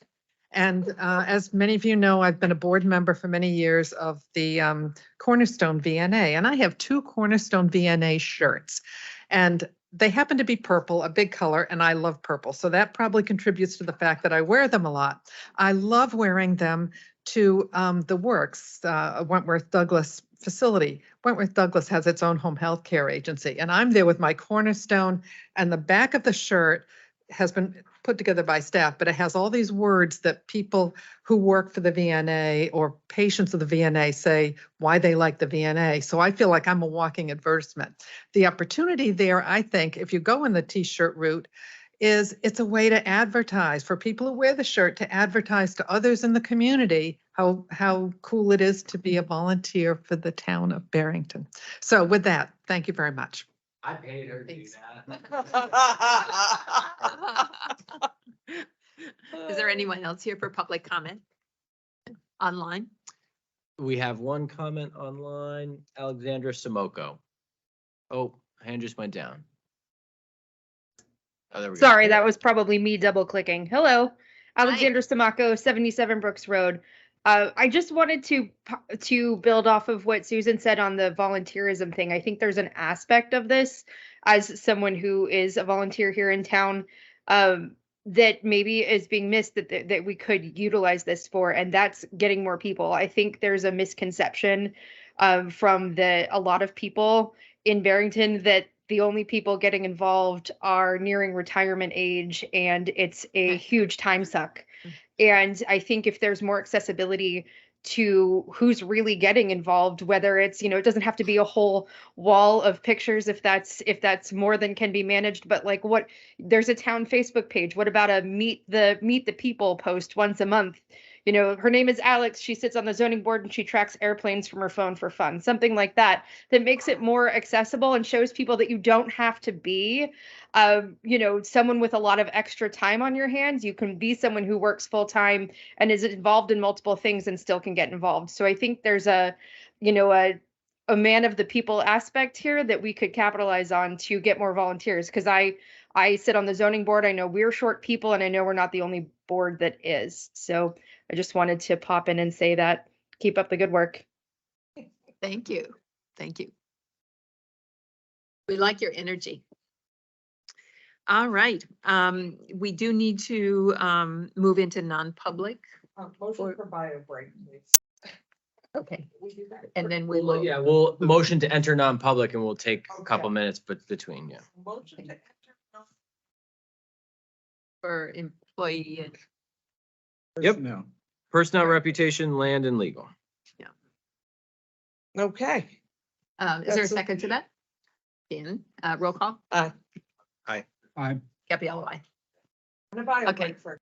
And as many of you know, I've been a board member for many years of the Cornerstone VNA, and I have 2 Cornerstone VNA shirts. And they happen to be purple, a big color, and I love purple. So that probably contributes to the fact that I wear them a lot. I love wearing them to the Works, Wentworth Douglas facility. Wentworth Douglas has its own home health care agency, and I'm there with my Cornerstone, and the back of the shirt has been put together by staff, but it has all these words that people who work for the VNA or patients of the VNA say why they like the VNA. So I feel like I'm a walking advertisement. The opportunity there, I think, if you go in the t-shirt route, is it's a way to advertise for people who wear the shirt, to advertise to others in the community how cool it is to be a volunteer for the town of Barrington. So with that, thank you very much. I paid her to do Is there anyone else here for public comment? Online? We have one comment online, Alexandra Samoko. Oh, hand just went down. Oh, there we go. Sorry, that was probably me double clicking. Hello, Alexander Samako, 77 Brooks Road. I just wanted to build off of what Susan said on the volunteerism thing. I think there's an aspect of this, as someone who is a volunteer here in town, that maybe is being missed that we could utilize this for, and that's getting more people. I think there's a misconception from a lot of people in Barrington that the only people getting involved are nearing retirement age, and it's a huge time suck. And I think if there's more accessibility to who's really getting involved, whether it's, it doesn't have to be a whole wall of pictures if that's more than can be managed, but like there's a town Facebook page. What about a meet the people post once a month? Her name is Alex. She sits on the zoning board and she tracks airplanes from her phone for fun. Something like that makes it more accessible and shows people that you don't have to be, someone with a lot of extra time on your hands. You can be someone who works full time and is involved in multiple things and still can get involved. So I think there's a man of the people aspect here that we could capitalize on to get more volunteers. Because I sit on the zoning board. I know we're short people, and I know we're not the only board that is. So I just wanted to pop in and say that. Keep up the good work. Thank you. Thank you. We like your energy. All right. We do need to move into non-public. Motion for bio break, please. Okay. And then we will. Yeah, we'll motion to enter non-public and we'll take a couple minutes between, yeah. Motion to enter. For employee and. Yep. No. Personnel, reputation, land and legal. Okay. Is there a That's a- second to that? Dan, roll call. Aye. I'm. Gabriella, aye. And a bio Okay. break for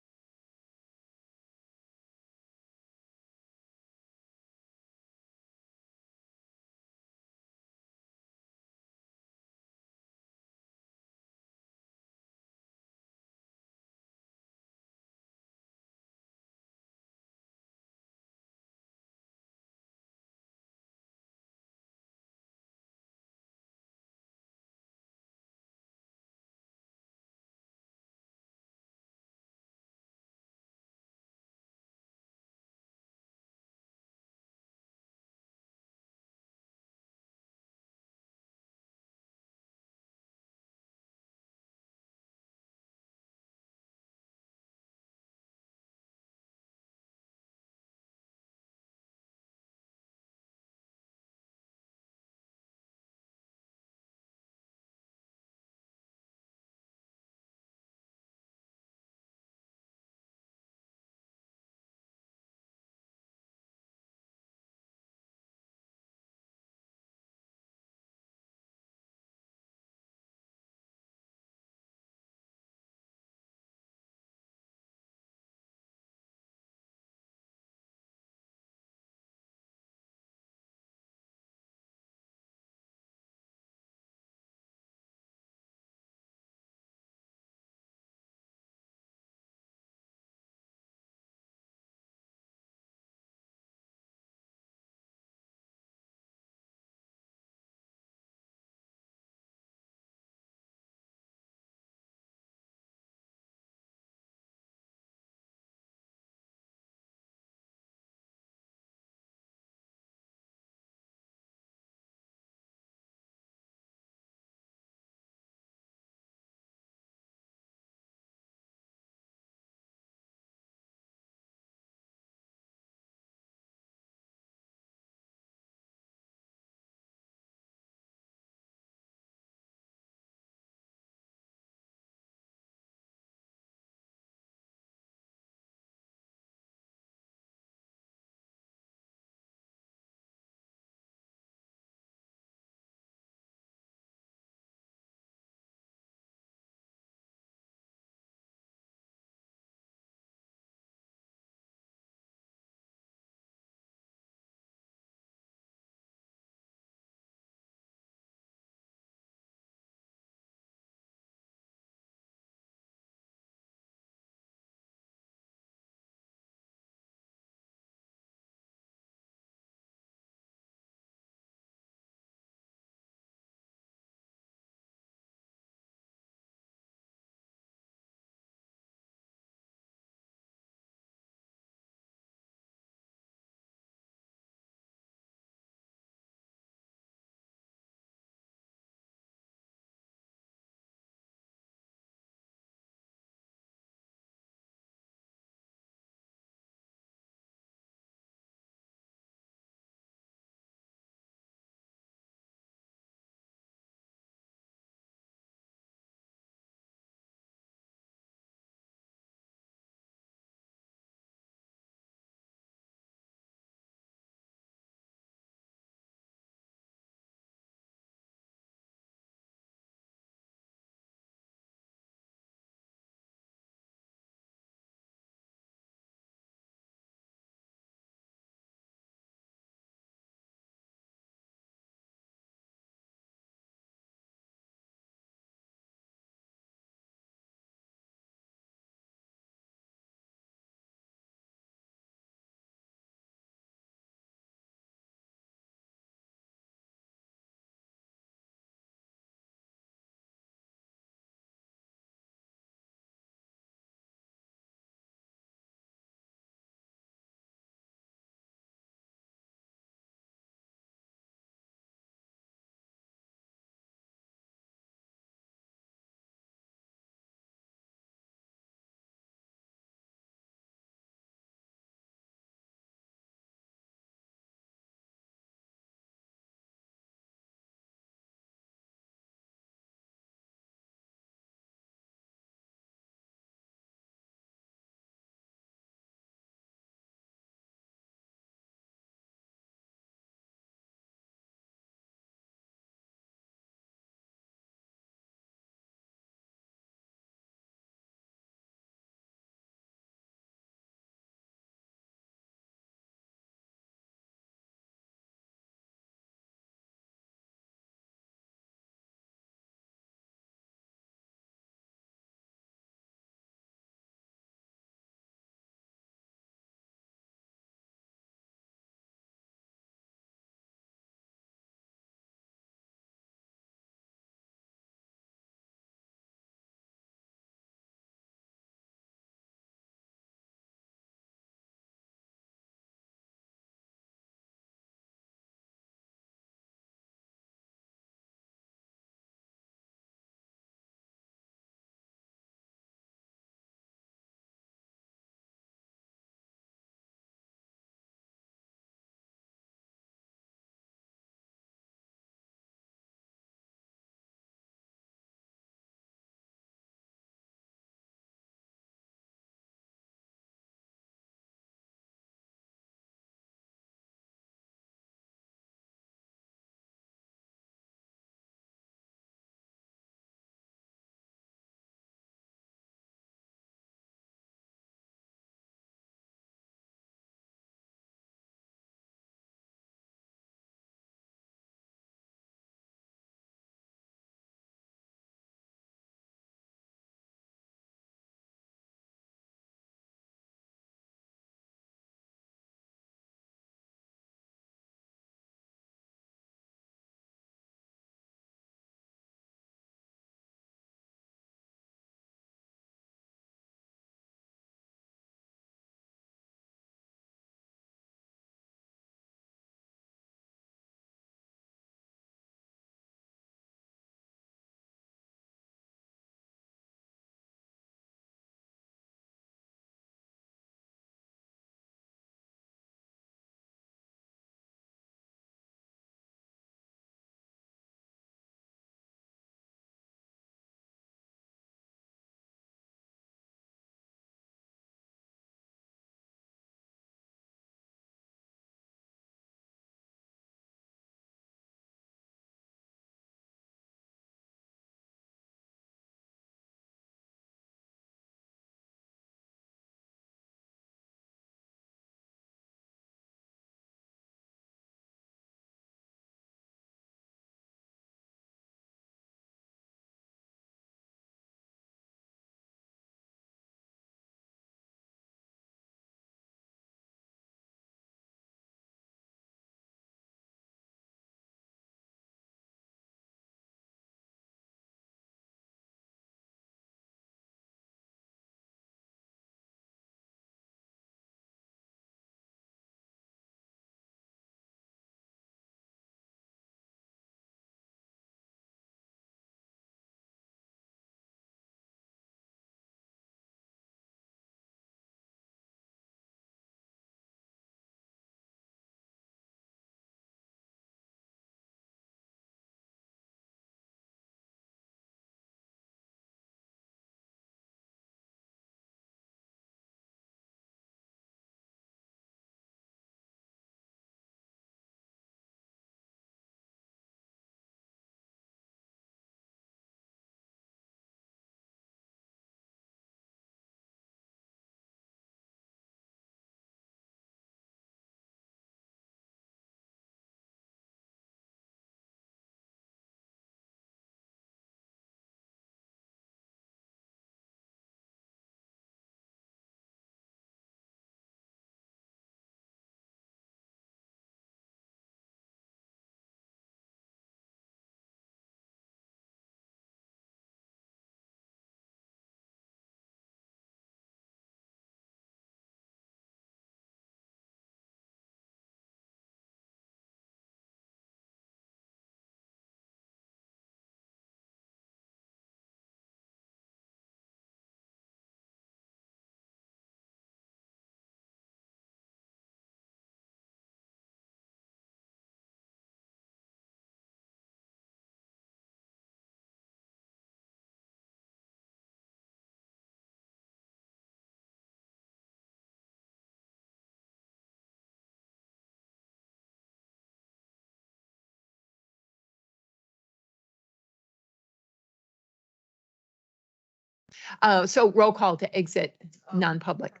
So roll call to exit non-public.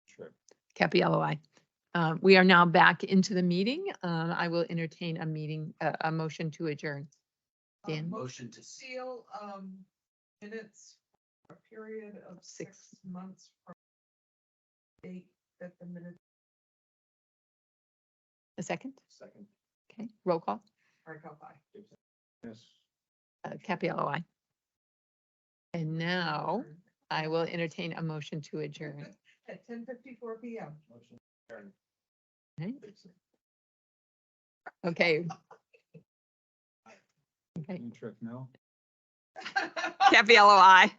Sure. Capiello, aye. We are now back into the meeting. I will entertain a motion to adjourn. Dan? Motion to Seal, minutes, for a period of 6 months from date that the minutes. A second? Second. Okay, roll call. Hardikoff, aye. Yes. Capiello, aye. And now I will entertain a motion to adjourn. At 10:54 PM. Motion adjourned. Right? Okay. Okay. Trick, no? Capiello, aye.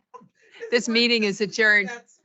This meeting is adjourned. That's-